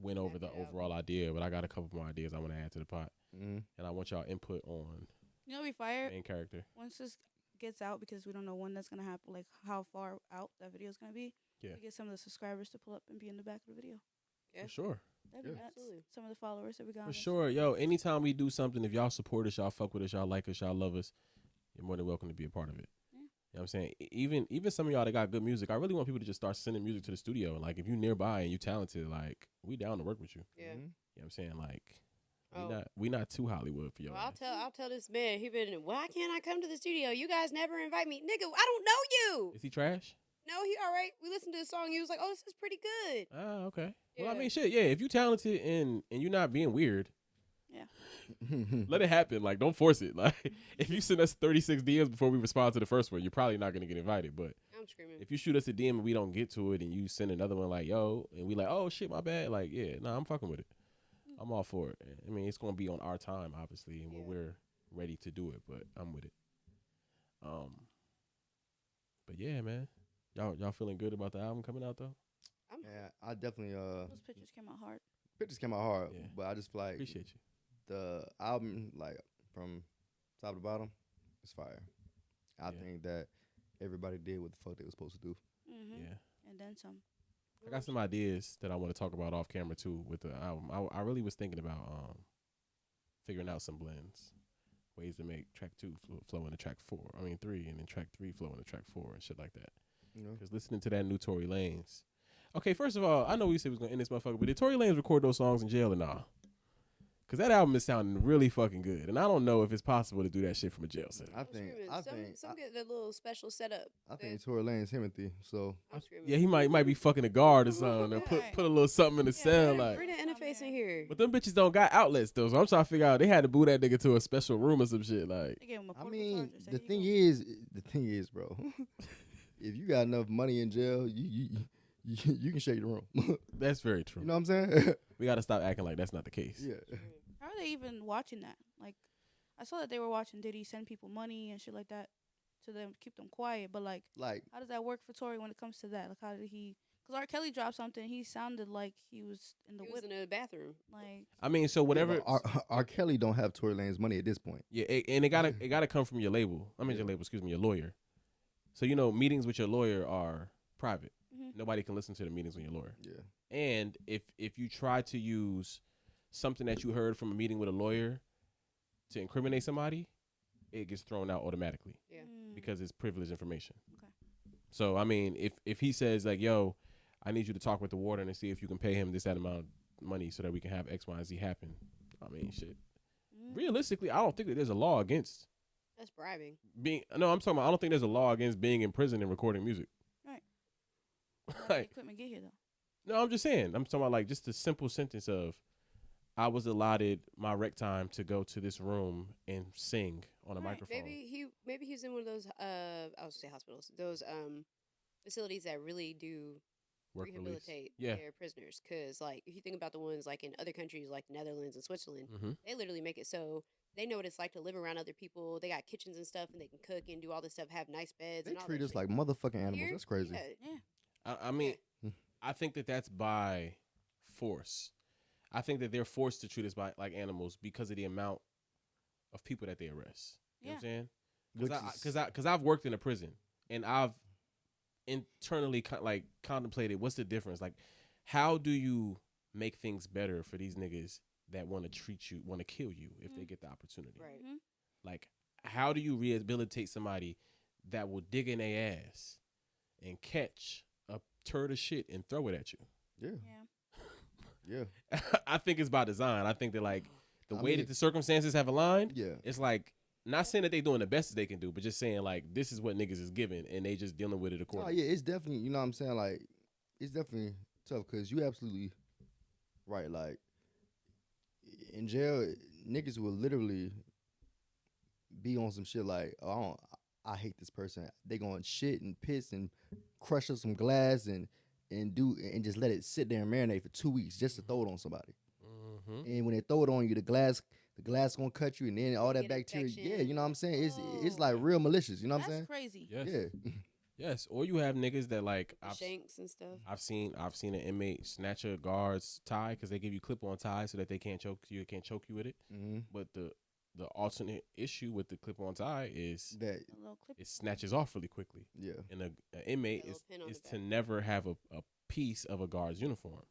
[SPEAKER 1] went over the
[SPEAKER 3] After the
[SPEAKER 1] overall idea, but I got a couple more ideas I want to add to the pot,
[SPEAKER 2] Mm-hmm.
[SPEAKER 1] and I want y'all input on
[SPEAKER 4] You know, we fire
[SPEAKER 1] main character.
[SPEAKER 4] once this gets out because we don't know when that's gonna happen, like how far out that video is gonna be.
[SPEAKER 1] Yeah.
[SPEAKER 4] We get some of the subscribers to pull up and be in the back of the video.
[SPEAKER 3] Yeah.
[SPEAKER 1] For sure.
[SPEAKER 4] That'd be
[SPEAKER 2] Yeah.
[SPEAKER 4] nuts.
[SPEAKER 3] Absolutely.
[SPEAKER 4] Some of the followers that we got. on
[SPEAKER 1] For
[SPEAKER 4] this.
[SPEAKER 1] sure. Yo, anytime we do something, if y'all support us, y'all fuck with us, y'all like us, y'all love us, you're more than welcome to be a part of it.
[SPEAKER 4] Yeah.
[SPEAKER 1] You know what I'm saying? Even some of y'all that got good music, I really want people to just start sending music to the studio. And like, if you nearby and you talented, like, we down to work with you.
[SPEAKER 3] Yeah.
[SPEAKER 1] You know what I'm saying? Like,
[SPEAKER 3] Oh.
[SPEAKER 1] we not too Hollywood for y'all.
[SPEAKER 3] Well, I'll tell this man. He been. Why can't I come to the studio? You guys never invite me, nigga. I don't know you.
[SPEAKER 1] Is he trash?
[SPEAKER 3] No, he all right. We listened to the song. He was like, "Oh, this is pretty good."
[SPEAKER 1] Ah, okay. Well, I
[SPEAKER 3] Yeah.
[SPEAKER 1] mean, shit, yeah. If you talented and you're not being weird,
[SPEAKER 4] Yeah.
[SPEAKER 1] let it happen. Like, don't force it. Like, if you send us 36 DMs before we respond to the first one, you're probably not gonna get invited. But
[SPEAKER 3] I'm screaming.
[SPEAKER 1] if you shoot us a DM and we don't get to it, and you send another one like, yo, and we like, oh shit, my bad. Like, yeah, nah, I'm fucking with it. I'm all for it. I mean, it's gonna be on our time, obviously, and when
[SPEAKER 3] Yeah.
[SPEAKER 1] we're ready to do it. But I'm with it. But yeah, man, y'all feeling good about the album coming out though?
[SPEAKER 2] Yeah, I definitely
[SPEAKER 4] Those pictures came out hard.
[SPEAKER 2] pictures came out hard,
[SPEAKER 1] Yeah.
[SPEAKER 2] but I just feel like
[SPEAKER 1] Appreciate you.
[SPEAKER 2] the album, like from top to bottom, is fire. I
[SPEAKER 1] Yeah.
[SPEAKER 2] think that everybody did what the fuck they was supposed to do.
[SPEAKER 4] Mm-hmm.
[SPEAKER 1] Yeah.
[SPEAKER 4] And then some.
[SPEAKER 1] I got some ideas that I want to talk about off camera too with the album. I really was thinking about figuring out some blends, ways to make track 2 flow into track 4. I mean 3, and then track 3 flow into track 4 and shit like that.
[SPEAKER 2] You know,
[SPEAKER 1] Because listening to that new Tory Lanez. Okay, first of all, I know we said we was gonna end this motherfucker, but did Tory Lanez record those songs in jail or nah? Because that album is sounding really fucking good, and I don't know if it's possible to do that shit from a jail cell.
[SPEAKER 2] I
[SPEAKER 3] I'm
[SPEAKER 2] think
[SPEAKER 3] screaming. Some get a little special setup.
[SPEAKER 2] I think Tory Lanez Timothy. So
[SPEAKER 3] I'm screaming.
[SPEAKER 1] Yeah, he might be fucking a guard or something, and
[SPEAKER 4] Right.
[SPEAKER 1] put a little something in the cell,
[SPEAKER 3] bring,
[SPEAKER 1] like.
[SPEAKER 3] bring the interface in here.
[SPEAKER 1] But them bitches don't got outlets though, so I'm trying to figure out they had to boot that nigga to a special room or some shit. Like,
[SPEAKER 4] They gave him a
[SPEAKER 2] I
[SPEAKER 4] portable
[SPEAKER 2] mean,
[SPEAKER 4] charger. Say,
[SPEAKER 2] the
[SPEAKER 4] "Here you
[SPEAKER 2] thing is, bro, if you got enough money in jail, you can shake the room.
[SPEAKER 1] that's very true.
[SPEAKER 2] You know what I'm saying?
[SPEAKER 1] We got to stop acting like that's not the case.
[SPEAKER 2] Yeah.
[SPEAKER 4] go." How are they even watching that? Like, I saw that they were watching. Did he send people money and shit like that to them keep them quiet? But like,
[SPEAKER 2] Like,
[SPEAKER 4] how does that work for Tory when it comes to that? Like, how did he? Because R. Kelly dropped something. He sounded like he was in the
[SPEAKER 3] He was
[SPEAKER 4] whip.
[SPEAKER 3] in the bathroom.
[SPEAKER 4] Like,
[SPEAKER 1] I mean, so whatever.
[SPEAKER 2] R. Kelly don't have Tory Lanez money at this point.
[SPEAKER 1] Yeah, and it gotta come from your label. I mean, your label. Excuse me, your lawyer. So meetings with your lawyer are private.
[SPEAKER 4] Mhm.
[SPEAKER 1] Nobody can listen to the meetings with your lawyer.
[SPEAKER 2] Yeah.
[SPEAKER 1] And if you try to use something that you heard from a meeting with a lawyer to incriminate somebody, it gets thrown out automatically.
[SPEAKER 3] Yeah.
[SPEAKER 1] Because it's privileged information.
[SPEAKER 4] Okay.
[SPEAKER 1] So I mean, if he says like, "Yo, I need you to talk with the warden and see if you can pay him that amount of money so that we can have X, Y, and Z happen," I mean, shit. Realistically, I don't think that there's a law against
[SPEAKER 3] That's bribing.
[SPEAKER 1] being. No, I'm talking about. I don't think there's a law against being in prison and recording music.
[SPEAKER 4] Right. How did the
[SPEAKER 1] Like,
[SPEAKER 4] equipment get here though?
[SPEAKER 1] no, I'm just saying. I'm talking about like just the simple sentence of, I was allotted my rec time to go to this room and sing on a
[SPEAKER 4] Right.
[SPEAKER 1] microphone.
[SPEAKER 3] Maybe he's in one of those I was say hospitals. Those facilities that really do
[SPEAKER 1] Work release.
[SPEAKER 3] rehabilitate
[SPEAKER 1] Yeah.
[SPEAKER 3] their prisoners. Because like if you think about the ones like in other countries like Netherlands and Switzerland,
[SPEAKER 1] Mm-hmm.
[SPEAKER 3] they literally make it so they know what it's like to live around other people. They got kitchens and stuff, and they can cook and do all this stuff. Have nice beds.
[SPEAKER 2] They
[SPEAKER 3] and all
[SPEAKER 2] treat
[SPEAKER 3] that
[SPEAKER 2] us
[SPEAKER 3] shit.
[SPEAKER 2] like motherfucking animals.
[SPEAKER 3] Here,
[SPEAKER 2] That's crazy.
[SPEAKER 3] yeah,
[SPEAKER 4] Yeah.
[SPEAKER 1] I mean,
[SPEAKER 2] Yeah.
[SPEAKER 1] I think that that's by force. I think that they're forced to treat us like animals because of the amount of people that they arrest. You know what I'm saying?
[SPEAKER 2] Which is-
[SPEAKER 1] Because I've worked in a prison and I've internally contemplated what's the difference. Like, how do you make things better for these niggas that want to kill you if they get the opportunity?
[SPEAKER 3] right.
[SPEAKER 4] Mhm.
[SPEAKER 1] Like, how do you rehabilitate somebody that will dig in their ass and catch a turd of shit and throw it at you?
[SPEAKER 2] Yeah.
[SPEAKER 4] Yeah.
[SPEAKER 2] Yeah.
[SPEAKER 1] I think it's by design. I think that like the
[SPEAKER 2] I
[SPEAKER 1] way
[SPEAKER 2] mean-
[SPEAKER 1] that the circumstances have aligned,
[SPEAKER 2] Yeah.
[SPEAKER 1] it's like not saying that they doing the best that they can do, but just saying like this is what niggas is given and they just dealing with it
[SPEAKER 2] Oh
[SPEAKER 1] accordingly.
[SPEAKER 2] yeah, it's definitely, you know what I'm saying, like it's definitely tough because you absolutely right. Like in jail, niggas will literally be on some shit like, oh, I hate this person. They going shit and piss and crush up some glass and just let it sit there and marinate for 2 weeks just to throw it on somebody.
[SPEAKER 1] Mm-hmm.
[SPEAKER 2] And when they throw it on you, the glass gonna cut you, and then all that
[SPEAKER 3] Get
[SPEAKER 2] bacteria.
[SPEAKER 3] infection.
[SPEAKER 2] Yeah, you know what I'm saying. It's
[SPEAKER 3] Oh.
[SPEAKER 2] like real malicious. You know what I'm
[SPEAKER 4] That's
[SPEAKER 2] saying?
[SPEAKER 4] crazy.
[SPEAKER 1] Yes.
[SPEAKER 2] Yeah.
[SPEAKER 1] Yes, or you have niggas that like
[SPEAKER 3] The shanks and stuff.
[SPEAKER 1] I've seen an inmate snatch a guard's tie because they give you clip-on ties so that they can't choke you with it.
[SPEAKER 2] Mm-hmm.
[SPEAKER 1] But the alternate issue with the clip-on tie is
[SPEAKER 2] That
[SPEAKER 4] A little clip.
[SPEAKER 1] it snatches off really quickly.
[SPEAKER 2] yeah.
[SPEAKER 1] And an inmate
[SPEAKER 3] Got a little pin on
[SPEAKER 1] is
[SPEAKER 3] the
[SPEAKER 1] to
[SPEAKER 3] back.
[SPEAKER 1] never have a piece of a guard's uniform,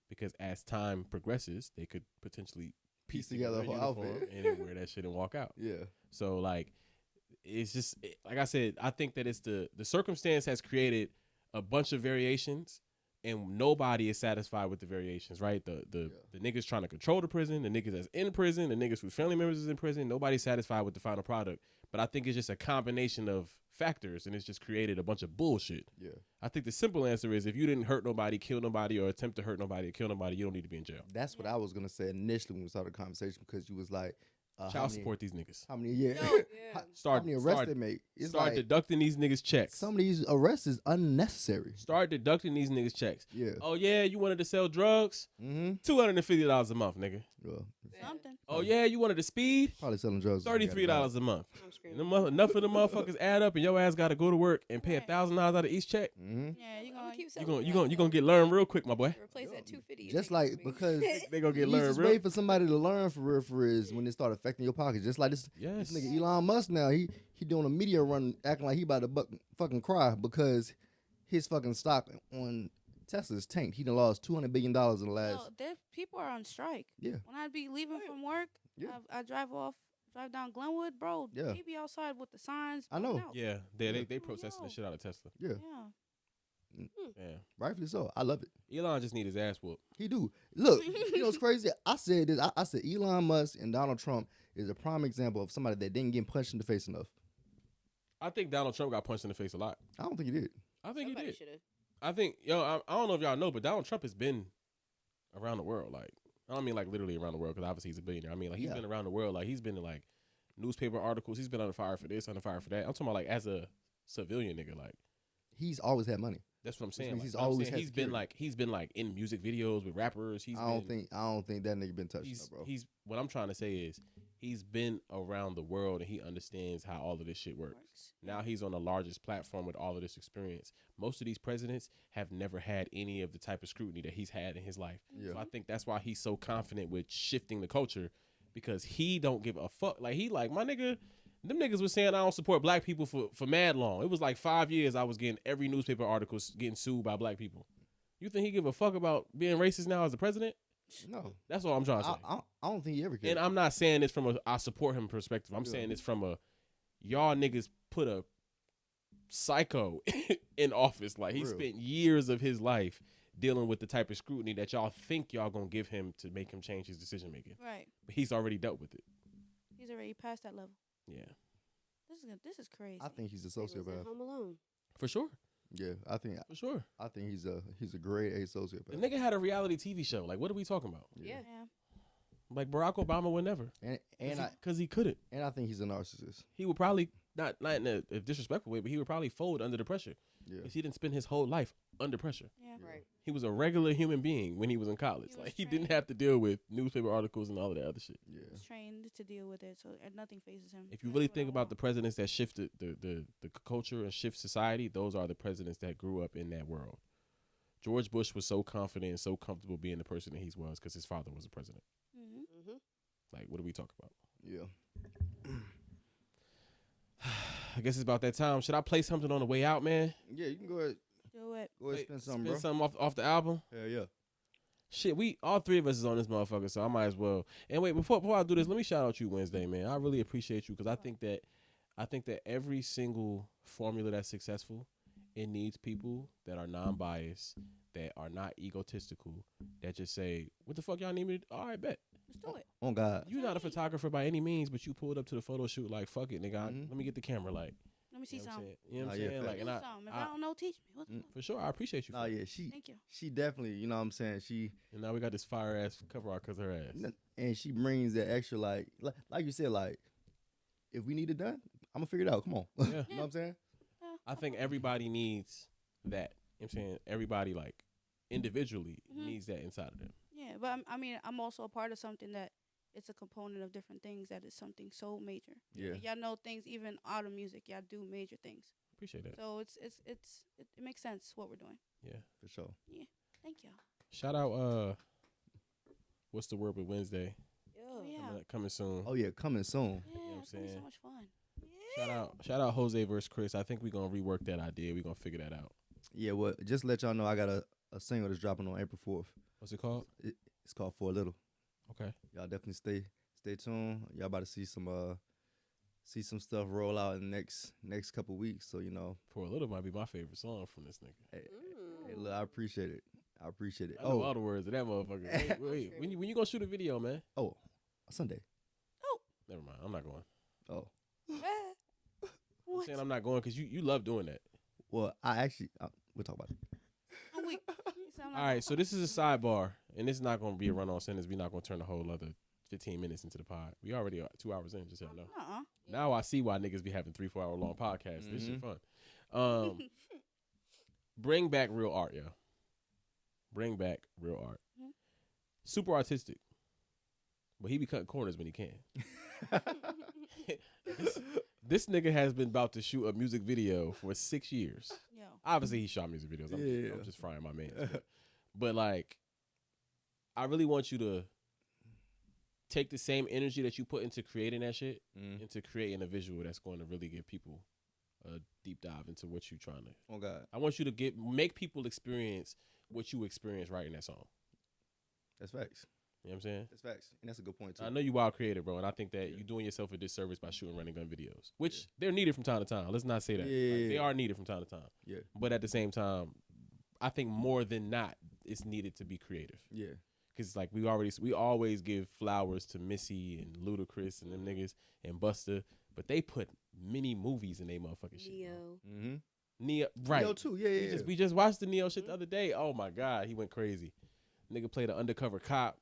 [SPEAKER 1] because as time progresses, they could potentially piece together
[SPEAKER 2] a
[SPEAKER 1] a
[SPEAKER 2] whole
[SPEAKER 1] uniform
[SPEAKER 2] outfit.
[SPEAKER 1] and then wear that shit and walk out.
[SPEAKER 2] Yeah.
[SPEAKER 1] So like, it's just like I said. I think that it's the circumstance has created a bunch of variations, and nobody is satisfied with the variations. Right? The niggas trying to control the prison, the niggas that's in prison, the niggas whose family members is in prison. Nobody's satisfied with the final product. But I think it's just a combination of factors, and it's just created a bunch of bullshit.
[SPEAKER 2] Yeah.
[SPEAKER 1] I think the simple answer is if you didn't hurt nobody, kill nobody, or attempt to hurt nobody or kill nobody, you don't need to be in jail.
[SPEAKER 2] That's what I was gonna say initially when we started the conversation, because you was like,
[SPEAKER 1] Child support these niggas.
[SPEAKER 2] How many? Yeah.
[SPEAKER 3] Yeah.
[SPEAKER 2] How
[SPEAKER 1] Start
[SPEAKER 2] many arrests they make? It's
[SPEAKER 1] start
[SPEAKER 2] like
[SPEAKER 1] deducting these niggas checks.
[SPEAKER 2] some of these arrests is unnecessary.
[SPEAKER 1] Start deducting these niggas checks.
[SPEAKER 2] Yeah.
[SPEAKER 1] Oh yeah, you wanted to sell drugs?
[SPEAKER 2] Mm-hmm.
[SPEAKER 1] $250 a month, nigga.
[SPEAKER 2] Well,
[SPEAKER 4] Something.
[SPEAKER 1] Oh yeah, you wanted to speed?
[SPEAKER 2] probably selling drugs.
[SPEAKER 1] $33 a month.
[SPEAKER 3] I'm
[SPEAKER 1] And
[SPEAKER 3] screaming.
[SPEAKER 1] enough of the motherfuckers add up, and your ass got to go to work and pay $1,000 out of each check.
[SPEAKER 2] Mm-hmm.
[SPEAKER 4] Yeah, you
[SPEAKER 3] I'm gonna
[SPEAKER 4] gonna
[SPEAKER 3] keep
[SPEAKER 1] You
[SPEAKER 3] selling.
[SPEAKER 1] gonna get learned real quick, my boy.
[SPEAKER 3] Replace that 250.
[SPEAKER 2] Just like because
[SPEAKER 1] They gonna
[SPEAKER 2] the
[SPEAKER 1] get learned
[SPEAKER 2] easiest
[SPEAKER 1] real.
[SPEAKER 2] way for somebody to learn for real is when they start affecting your pockets. Just like this
[SPEAKER 1] Yes.
[SPEAKER 2] nigga Elon Musk now, he doing a media run acting like he about to fucking cry because his fucking stock on Tesla's tanked. He done lost $200 billion in the last.
[SPEAKER 4] No, there people are on strike.
[SPEAKER 2] Yeah.
[SPEAKER 4] When I'd be leaving from work,
[SPEAKER 2] Yeah.
[SPEAKER 4] I drive down Glenwood, bro.
[SPEAKER 2] Yeah.
[SPEAKER 4] He be outside with the signs.
[SPEAKER 2] I know.
[SPEAKER 4] pointing out.
[SPEAKER 1] Yeah, they
[SPEAKER 4] Yo.
[SPEAKER 1] protesting the shit out of Tesla.
[SPEAKER 2] Yeah,
[SPEAKER 1] Yeah,
[SPEAKER 2] rightfully so. I love it.
[SPEAKER 1] Elon just need his ass whooped.
[SPEAKER 2] He do. Look, you know what's crazy? I said this. I said Elon Musk and Donald Trump is a prime example of somebody that didn't get punched in the face enough.
[SPEAKER 1] I think Donald Trump got punched in the face a lot.
[SPEAKER 2] I don't think he did.
[SPEAKER 1] I think he
[SPEAKER 3] Somebody
[SPEAKER 1] did.
[SPEAKER 3] should have.
[SPEAKER 1] I think, I don't know if y'all know, but Donald Trump has been around the world. Like, I don't mean like literally around the world, because obviously he's a billionaire. I mean like he's
[SPEAKER 2] Yeah.
[SPEAKER 1] been around the world. Like he's been in like newspaper articles. He's been under fire for this, under fire for that. I'm talking about like as a civilian nigga. Like
[SPEAKER 2] He's always had money.
[SPEAKER 1] that's what I'm
[SPEAKER 2] Which
[SPEAKER 1] saying.
[SPEAKER 2] means
[SPEAKER 1] Like,
[SPEAKER 2] he's
[SPEAKER 1] I'm
[SPEAKER 2] always
[SPEAKER 1] saying
[SPEAKER 2] had
[SPEAKER 1] he's been like in music videos with rappers.
[SPEAKER 2] I don't think that nigga been touched,
[SPEAKER 1] he's
[SPEAKER 2] bro.
[SPEAKER 1] he's what I'm trying to say is he's been around the world and he understands how all of this shit works. Now he's on the largest platform with all of this experience. Most of these presidents have never had any of the type of scrutiny that he's had in his life.
[SPEAKER 2] Yeah.
[SPEAKER 1] So I think that's why he's so confident with shifting the culture, because he don't give a fuck. Like he like, my nigga, them niggas was saying I don't support black people for mad long. It was like 5 years I was getting every newspaper article getting sued by black people. You think he give a fuck about being racist now as the president?
[SPEAKER 2] No,
[SPEAKER 1] That's all I'm trying to say.
[SPEAKER 2] I don't think he ever cared.
[SPEAKER 1] And I'm not saying this from a I support him perspective. I'm saying this from a y'all niggas put a psycho in office. Like he
[SPEAKER 2] Real.
[SPEAKER 1] spent years of his life dealing with the type of scrutiny that y'all think y'all gonna give him to make him change his decision making.
[SPEAKER 4] Right.
[SPEAKER 1] But he's already dealt with it.
[SPEAKER 4] He's already past that level.
[SPEAKER 1] Yeah,
[SPEAKER 4] This is crazy.
[SPEAKER 2] I think he's a
[SPEAKER 3] He was at
[SPEAKER 2] sociopath.
[SPEAKER 3] Home Alone.
[SPEAKER 1] for sure,
[SPEAKER 2] Yeah, I think he's a grade A sociopath.
[SPEAKER 1] the nigga had a reality TV show. Like, what are we talking about?
[SPEAKER 3] Yeah.
[SPEAKER 4] Yeah.
[SPEAKER 1] Like Barack Obama would never,
[SPEAKER 2] and
[SPEAKER 1] because he couldn't.
[SPEAKER 2] I think he's a narcissist.
[SPEAKER 1] He would probably not in a disrespectful way, but he would probably fold under the pressure
[SPEAKER 2] Yeah,
[SPEAKER 1] because he didn't spend his whole life under pressure.
[SPEAKER 4] Yeah.
[SPEAKER 3] Right.
[SPEAKER 1] He was a regular human being when he was in college.
[SPEAKER 4] He was
[SPEAKER 1] Like he didn't
[SPEAKER 4] trained.
[SPEAKER 1] have to deal with newspaper articles and all of that other shit.
[SPEAKER 2] yeah.
[SPEAKER 4] He's trained to deal with it, so nothing phases him.
[SPEAKER 1] If you
[SPEAKER 4] That's
[SPEAKER 1] really
[SPEAKER 4] what I
[SPEAKER 1] think about
[SPEAKER 4] want.
[SPEAKER 1] the presidents that shifted the culture and shift society, those are the presidents that grew up in that world. George Bush was so confident and so comfortable being the person that he was because his father was a president.
[SPEAKER 4] Mhm.
[SPEAKER 3] Mm-hmm.
[SPEAKER 1] Like, what are we talking about?
[SPEAKER 2] Yeah.
[SPEAKER 1] I guess it's about that time. Should I play something on the way out, man?
[SPEAKER 2] Yeah, you can go ahead.
[SPEAKER 4] Do it.
[SPEAKER 2] Go ahead, spend something, bro.
[SPEAKER 1] something off the album.
[SPEAKER 2] Hell yeah.
[SPEAKER 1] Shit, we all three of us is on this motherfucker, so I might as well. And wait, before I do this, let me shout out you Wednesday, man. I really appreciate you because I think that every single formula that's successful, it needs people that are non-biased, that are not egotistical, that just say, "What the fuck y'all need me to?" All right, bet.
[SPEAKER 4] Let's do it.
[SPEAKER 2] Oh God.
[SPEAKER 1] You're not a photographer by any means, but you pulled up to the photo shoot like, "Fuck it, nigga.
[SPEAKER 2] Mhm.
[SPEAKER 1] Let me get the camera." Like,
[SPEAKER 4] Let me see
[SPEAKER 1] you know what I'm
[SPEAKER 4] something.
[SPEAKER 1] saying? You know what I'm
[SPEAKER 2] Oh, yeah,
[SPEAKER 1] saying?
[SPEAKER 2] facts.
[SPEAKER 1] Like,
[SPEAKER 4] Do
[SPEAKER 1] and
[SPEAKER 4] something. If
[SPEAKER 1] I-
[SPEAKER 4] I don't know, teach me. What the
[SPEAKER 2] Mm.
[SPEAKER 4] fuck?
[SPEAKER 1] for sure, I appreciate you.
[SPEAKER 2] Oh
[SPEAKER 1] for it.
[SPEAKER 2] yeah,
[SPEAKER 4] Thank you.
[SPEAKER 2] she definitely, you know what I'm saying?
[SPEAKER 1] And now we got this fire ass cover art because her ass.
[SPEAKER 2] And she brings that extra like you said, like, if we need it done, I'm gonna figure it out. Come on.
[SPEAKER 1] Yeah.
[SPEAKER 2] You know what I'm saying?
[SPEAKER 1] I think everybody needs that. You know what I'm saying? Everybody, like, individually
[SPEAKER 4] Mhm.
[SPEAKER 1] needs that inside of them.
[SPEAKER 4] Yeah, but I mean, I'm also a part of something that it's a component of different things that is something so major.
[SPEAKER 2] Yeah.
[SPEAKER 4] Y'all know things even out of music. Y'all do major things.
[SPEAKER 1] Appreciate that.
[SPEAKER 4] So it makes sense what we're doing.
[SPEAKER 1] Yeah,
[SPEAKER 2] For sure.
[SPEAKER 4] Yeah, thank y'all.
[SPEAKER 1] shout out. What's the word with Wednesday?
[SPEAKER 4] Oh yeah,
[SPEAKER 1] Coming soon.
[SPEAKER 2] Oh yeah, coming soon.
[SPEAKER 4] yeah,
[SPEAKER 1] what I'm
[SPEAKER 4] it's gonna be so
[SPEAKER 1] saying?
[SPEAKER 4] much fun.
[SPEAKER 1] Shout out Jose versus Chris. I think we're gonna rework that idea. We're gonna figure that out.
[SPEAKER 2] Yeah, well, just to let y'all know, I got a single that's dropping on April 4th.
[SPEAKER 1] What's it called?
[SPEAKER 2] It's called For a Little.
[SPEAKER 1] Okay.
[SPEAKER 2] Y'all definitely stay tuned. Y'all about to see some stuff roll out in the next couple weeks. So
[SPEAKER 1] For a Little might be my favorite song from this nigga.
[SPEAKER 2] hey, look, I appreciate it. I appreciate it.
[SPEAKER 1] I know all the words of that motherfucker. Wait. When you gonna shoot a video, man?
[SPEAKER 2] Oh, Sunday.
[SPEAKER 1] Never mind. I'm not going.
[SPEAKER 2] Oh,
[SPEAKER 1] I'm
[SPEAKER 4] What?
[SPEAKER 1] saying I'm not going because you love doing that.
[SPEAKER 2] well, I actually we'll talk about it.
[SPEAKER 4] Oh, wait.
[SPEAKER 1] All right, so this is a sidebar, and this is not going to be a run-on sentence. We're not going to turn the whole other 15 minutes into the pod. We already are 2 hours in, just so you know. Now I see why niggas be having 3-4 hour long podcasts. This shit fun. Bring back real art, yo. Bring back real art.
[SPEAKER 4] Mhm.
[SPEAKER 1] Super artistic, but he be cutting corners when he can. This nigga has been about to shoot a music video for 6 years.
[SPEAKER 4] Yo.
[SPEAKER 1] Obviously, he shot music videos.
[SPEAKER 2] Yeah.
[SPEAKER 1] I'm just frying my man. But like, I really want you to take the same energy that you put into creating that shit into creating a visual that's going to really give people a deep dive into what you're trying to.
[SPEAKER 2] Oh God,
[SPEAKER 1] I want you to make people experience what you experience writing that song.
[SPEAKER 2] that's facts.
[SPEAKER 1] You know what I'm saying?
[SPEAKER 2] That's facts, and that's a good point too.
[SPEAKER 1] I know you wild creative, bro, and I think that you're doing yourself a disservice by shooting running gun videos, which they're needed from time to time. Let's not say that.
[SPEAKER 2] Yeah.
[SPEAKER 1] Like, they are needed from time to time.
[SPEAKER 2] Yeah,
[SPEAKER 1] But at the same time, I think more than not, it's needed to be creative.
[SPEAKER 2] yeah,
[SPEAKER 1] Cause like we always give flowers to Missy and Ludacris and them niggas and Busta, but they put many movies in they motherfucking shit.
[SPEAKER 3] Neo.
[SPEAKER 2] mm-hmm.
[SPEAKER 1] Neo, right?
[SPEAKER 2] Neo too. Yeah, yeah.
[SPEAKER 1] We just watched the Neo shit the other day. Oh my god, he went crazy. Nigga played an undercover cop.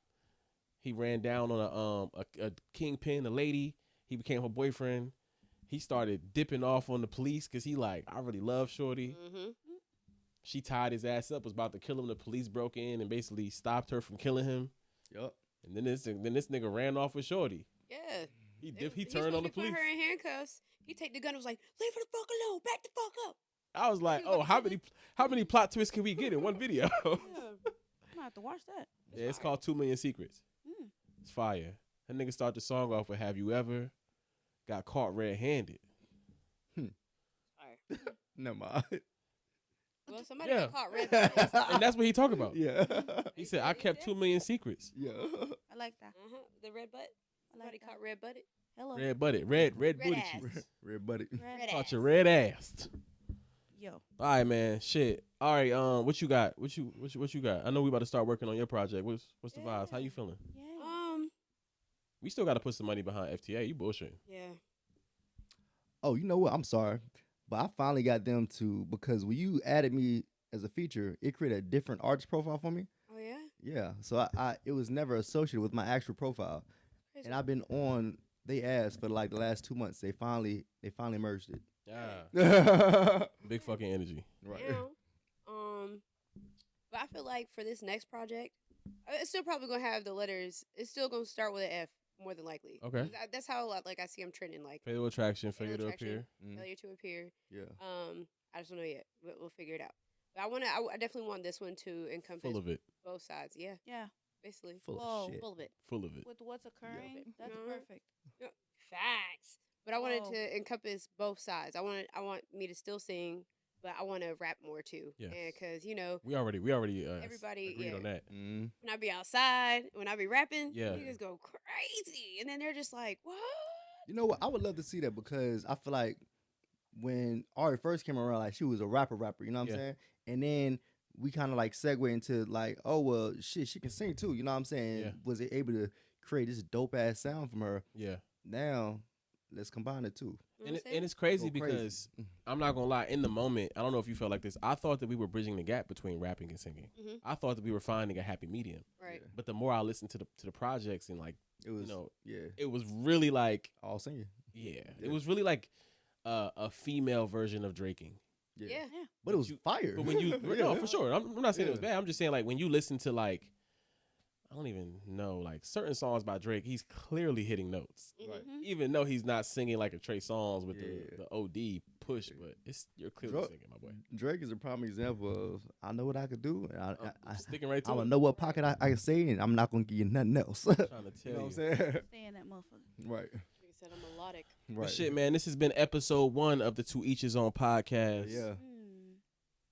[SPEAKER 1] He ran down on a kingpin, a lady. He became her boyfriend. He started dipping off on the police because he like, I really love Shorty.
[SPEAKER 3] Mm-hmm.
[SPEAKER 1] She tied his ass up, was about to kill him. The police broke in and basically stopped her from killing him.
[SPEAKER 2] Yup.
[SPEAKER 1] And then this nigga ran off with Shorty.
[SPEAKER 3] Yeah.
[SPEAKER 1] He turned on the police.
[SPEAKER 3] Put her in handcuffs. He take the gun and was like, leave her the fuck alone. Back the fuck up.
[SPEAKER 1] I was like, oh, how many plot twists can we get in one video?
[SPEAKER 4] Yeah. I'm gonna have to watch that.
[SPEAKER 1] Yeah, it's called 2 Million Secrets.
[SPEAKER 4] Mm.
[SPEAKER 1] It's fire. That nigga start the song off with "Have you ever got caught red-handed?"
[SPEAKER 3] Sorry.
[SPEAKER 2] Never mind.
[SPEAKER 3] Well, somebody
[SPEAKER 1] Yeah.
[SPEAKER 3] got caught red-handed.
[SPEAKER 1] And that's what he talking about.
[SPEAKER 2] Yeah.
[SPEAKER 1] He said, "I kept 2 million secrets."
[SPEAKER 2] Yeah.
[SPEAKER 4] I like that.
[SPEAKER 3] The red butt.
[SPEAKER 4] I
[SPEAKER 3] Somebody
[SPEAKER 4] like that.
[SPEAKER 3] caught red-butted.
[SPEAKER 4] Hello.
[SPEAKER 1] Red butted, red booty
[SPEAKER 3] ass.
[SPEAKER 1] cheeks.
[SPEAKER 2] Red buddy.
[SPEAKER 4] Red
[SPEAKER 1] Caught
[SPEAKER 3] ass.
[SPEAKER 1] your red ass.
[SPEAKER 4] Yo.
[SPEAKER 1] All right, man. Shit. All right. What you got? What you got? I know we about to start working on your project. What's the vibes? How you feeling?
[SPEAKER 4] Yeah.
[SPEAKER 1] We still got to put some money behind FTA. You bullshitting.
[SPEAKER 3] Yeah.
[SPEAKER 2] Oh, you know what? I'm sorry, but I finally got them to, because when you added me as a feature, it created a different artist profile for me.
[SPEAKER 3] Oh yeah.
[SPEAKER 2] Yeah, so it was never associated with my actual profile,
[SPEAKER 3] Crazy.
[SPEAKER 2] and I've been on they asked for like the last 2 months. They finally merged it.
[SPEAKER 1] Yeah. Big fucking energy.
[SPEAKER 2] Right.
[SPEAKER 3] Now, but I feel like for this next project, it's still probably gonna have the letters. It's still gonna start with an F, more than likely.
[SPEAKER 1] Okay.
[SPEAKER 3] That's how like I see them trending. Like
[SPEAKER 1] Fatal attraction, failure to
[SPEAKER 3] attraction,
[SPEAKER 1] appear.
[SPEAKER 3] failure to appear.
[SPEAKER 2] Yeah.
[SPEAKER 3] I just don't know yet. We'll figure it out. But I definitely want this one to encompass
[SPEAKER 1] Full of it.
[SPEAKER 3] both sides. Yeah,
[SPEAKER 4] Yeah.
[SPEAKER 3] basically
[SPEAKER 2] Full
[SPEAKER 4] Whoa.
[SPEAKER 2] of shit.
[SPEAKER 3] full of it.
[SPEAKER 1] Full of it.
[SPEAKER 4] With what's occurring, that's
[SPEAKER 3] Mhm.
[SPEAKER 4] perfect.
[SPEAKER 3] Facts. But I wanted
[SPEAKER 4] Whoa.
[SPEAKER 3] to encompass both sides. I want me to still sing, but I want to rap more too.
[SPEAKER 1] Yes.
[SPEAKER 3] And because
[SPEAKER 1] We already
[SPEAKER 3] Everybody,
[SPEAKER 1] agreed
[SPEAKER 3] yeah.
[SPEAKER 1] on that.
[SPEAKER 2] Mm.
[SPEAKER 3] when I be outside, when I be rapping,
[SPEAKER 1] Yeah.
[SPEAKER 3] niggas go crazy, and then they're just like, "What?"
[SPEAKER 2] You know what? I would love to see that, because I feel like when Ari first came around, like she was a rapper. You know what
[SPEAKER 1] Yeah.
[SPEAKER 2] I'm saying? And then we kind of like segue into like, oh well, shit, she can sing too. You know what I'm saying?
[SPEAKER 1] Yeah.
[SPEAKER 2] Was it able to create this dope ass sound from her?
[SPEAKER 1] Yeah.
[SPEAKER 2] Now let's combine it too.
[SPEAKER 3] You know
[SPEAKER 1] And,
[SPEAKER 3] what I'm saying?
[SPEAKER 1] it's crazy
[SPEAKER 2] Go crazy.
[SPEAKER 1] because I'm not gonna lie. In the moment, I don't know if you felt like this. I thought that we were bridging the gap between rapping and singing.
[SPEAKER 3] Mhm.
[SPEAKER 1] I thought that we were finding a happy medium.
[SPEAKER 3] right.
[SPEAKER 2] Yeah.
[SPEAKER 1] But the more I listened to the projects and like,
[SPEAKER 2] It was,
[SPEAKER 1] know,
[SPEAKER 2] yeah,
[SPEAKER 1] it was really like,
[SPEAKER 2] all singing.
[SPEAKER 1] yeah,
[SPEAKER 2] Yeah.
[SPEAKER 1] it was really like a female version of draking.
[SPEAKER 3] Yeah.
[SPEAKER 2] But it was
[SPEAKER 1] you-
[SPEAKER 2] fire.
[SPEAKER 1] But when you, no, for sure, I'm not saying it was
[SPEAKER 2] Yeah.
[SPEAKER 1] bad. I'm just saying like when you listen to like, I don't even know, like certain songs by Drake, he's clearly hitting notes.
[SPEAKER 2] Right.
[SPEAKER 1] Even though he's not singing like a Trey Songz with the OD push, but you're clearly singing, my boy.
[SPEAKER 2] Drake is a prime example of I know what I could do. And
[SPEAKER 1] I'm sticking right to
[SPEAKER 2] I
[SPEAKER 1] it.
[SPEAKER 2] will know what pocket I can say, and I'm not gonna give you nothing else.
[SPEAKER 1] I'm trying to tell
[SPEAKER 2] You know what I'm
[SPEAKER 1] you.
[SPEAKER 2] saying?
[SPEAKER 4] Stay in that motherfucker.
[SPEAKER 2] Right.
[SPEAKER 3] He said I'm melodic.
[SPEAKER 1] But
[SPEAKER 2] Right.
[SPEAKER 1] shit, man, this has been episode 1 of the To Each His Own podcast.
[SPEAKER 2] Yeah.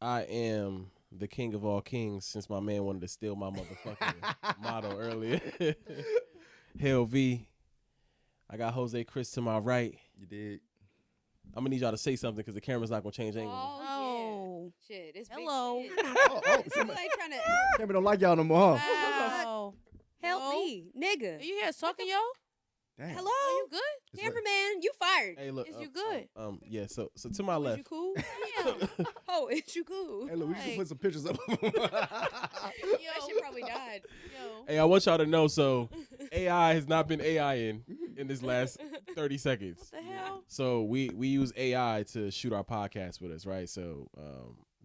[SPEAKER 1] I am the king of all kings, since my man wanted to steal my motherfucking motto earlier. HailVee. I got JoseKris to my right.
[SPEAKER 2] You did.
[SPEAKER 1] I'm gonna need y'all to say something because the camera's not gonna change angles.
[SPEAKER 4] Oh.
[SPEAKER 3] Yeah. Shit. It's
[SPEAKER 4] Hello.
[SPEAKER 3] Big shit. Somebody trying to
[SPEAKER 2] Cameron don't like y'all no more, huh?
[SPEAKER 4] Wow.
[SPEAKER 3] help
[SPEAKER 4] Hello?
[SPEAKER 3] me, nigga.
[SPEAKER 4] Are you here talking, yo?
[SPEAKER 2] Damn.
[SPEAKER 3] Hello,
[SPEAKER 4] Are you good?
[SPEAKER 2] It's like-
[SPEAKER 3] cameraman. You fired.
[SPEAKER 1] Hey, look.
[SPEAKER 4] Is you good?
[SPEAKER 1] Yeah. So to my
[SPEAKER 3] Is
[SPEAKER 1] left.
[SPEAKER 3] you cool?
[SPEAKER 4] Damn.
[SPEAKER 3] Oh, is you cool?
[SPEAKER 2] Hey, look, we should
[SPEAKER 4] Hey.
[SPEAKER 2] put some pictures up.
[SPEAKER 3] That shit probably died.
[SPEAKER 4] Yo.
[SPEAKER 1] Hey, I want y'all to know. So AI has not been AI in this last 30 seconds.
[SPEAKER 4] What the hell?
[SPEAKER 1] So we use AI to shoot our podcast with us, right? So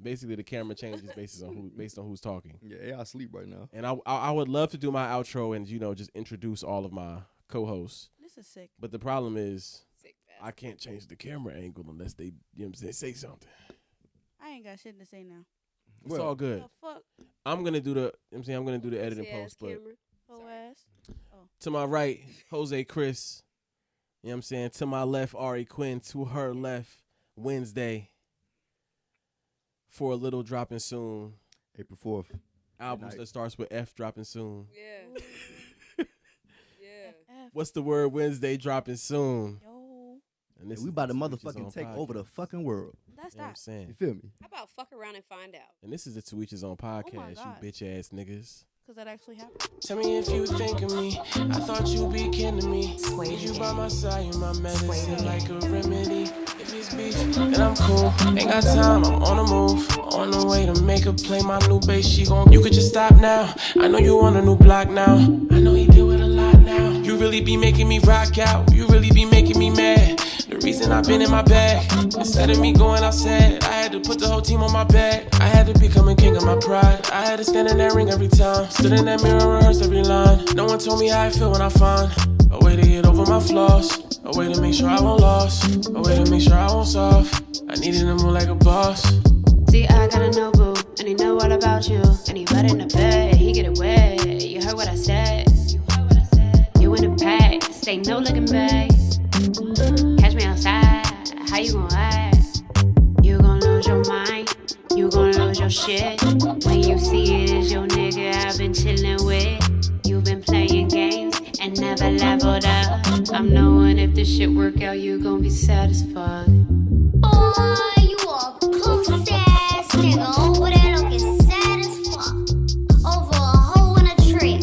[SPEAKER 1] basically the camera changes based on who's talking.
[SPEAKER 2] Yeah, I sleep right now.
[SPEAKER 1] And I would love to do my outro and just introduce all of my co-hosts.
[SPEAKER 4] This is sick.
[SPEAKER 1] But the problem is
[SPEAKER 3] Sick
[SPEAKER 1] I
[SPEAKER 3] bastard.
[SPEAKER 1] can't change the camera angle unless they say something.
[SPEAKER 4] I ain't got shit to say now.
[SPEAKER 1] It's all good.
[SPEAKER 4] The fuck?
[SPEAKER 1] I'm gonna do the I'm gonna do the editing
[SPEAKER 3] Pussy ass
[SPEAKER 1] post, but
[SPEAKER 3] camera.
[SPEAKER 4] Whole
[SPEAKER 3] Sorry.
[SPEAKER 4] ass.
[SPEAKER 1] to my right, JoseKris. You know what I'm saying? To my left, Ari Quinn. To her left, Wednesday. For a little dropping soon.
[SPEAKER 2] April 4th.
[SPEAKER 1] Albums
[SPEAKER 2] night.
[SPEAKER 1] that starts with F dropping soon.
[SPEAKER 3] Yeah. Yeah.
[SPEAKER 4] F.
[SPEAKER 1] What's the word Wednesday dropping soon?
[SPEAKER 4] Yo.
[SPEAKER 1] And
[SPEAKER 2] We
[SPEAKER 1] is
[SPEAKER 2] about to
[SPEAKER 1] the To Each His
[SPEAKER 2] motherfucking
[SPEAKER 1] Own
[SPEAKER 2] take over the
[SPEAKER 1] podcast.
[SPEAKER 2] fucking world.
[SPEAKER 4] That's
[SPEAKER 1] You know what I'm
[SPEAKER 4] that.
[SPEAKER 1] saying?
[SPEAKER 2] You feel me?
[SPEAKER 3] How about fuck around and find out?
[SPEAKER 1] And this is the To Each His Own podcast,
[SPEAKER 4] God.
[SPEAKER 1] you bitch ass niggas.
[SPEAKER 4] Because that actually happened.
[SPEAKER 1] Tell me if you think of me. I thought you be kidding me.
[SPEAKER 5] Swayvy
[SPEAKER 1] Need you by
[SPEAKER 5] Gang.
[SPEAKER 1] my side, you my medicine
[SPEAKER 5] Swayvy
[SPEAKER 1] like
[SPEAKER 5] Gang.
[SPEAKER 1] a remedy. If it's beef, then I'm cool. Ain't got time, I'm on the move. On the way to make her play my new bass. She gon' you could just stop now. I know you want a new block now. I know he deal with a lot now. You really be making me rock out. You really be making me mad. The reason I've been in my bag. Instead of me going outside, I had to put the whole team on my back. I had to become a king of my pride. I had to stand in that ring every time. Stood in that mirror, rehearsed every line. No one told me how I feel when I find a way to get over my flaws. A way to make sure I won't lost. A way to make sure I won't soft. I needed to move like a boss.
[SPEAKER 6] See, I got a no boo, and he know all about you. And he wet in the bed, he get it wet. You heard what I said. You in the pack, stay no looking back. Catch me outside, how you gon' act? You gon' lose your mind, you gon' lose your shit. When you see it as your nigga I've been chillin' with. You been playing games and never leveled up. I'm knowing if this shit work out, you gon' be satisfied.
[SPEAKER 7] Boy, you a pussy ass nigga over there looking sad as fuck. Over a hole in a tree.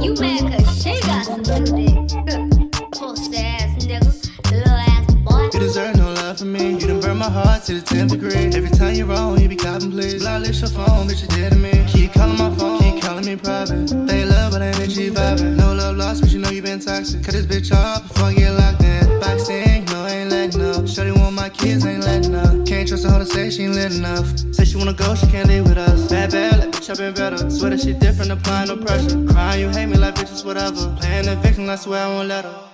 [SPEAKER 7] You mad cause she got some new dick. Pussy ass nigga, little ass boy.
[SPEAKER 8] You deserve no love from me. You done burn my heart to the 10th degree. Every time you're wrong, you be copping, please. Blacklist your phone, bitch, you dead to me. Keep calling my phone, keep calling me private. They love, but ain't bitch, you vibing. No love lost, but you know you been toxic. Cut this bitch off before I get locked in. Boxed in, you know I ain't letting up. Shorty want my kids, ain't letting up. Can't trust her to say she ain't lit enough. Say she wanna go, she can't live with us. Bad, like bitch, I been better. Swear that shit different, applying no pressure. Crying, you hate me like bitches, whatever. Playing the victim, I swear I won't let her.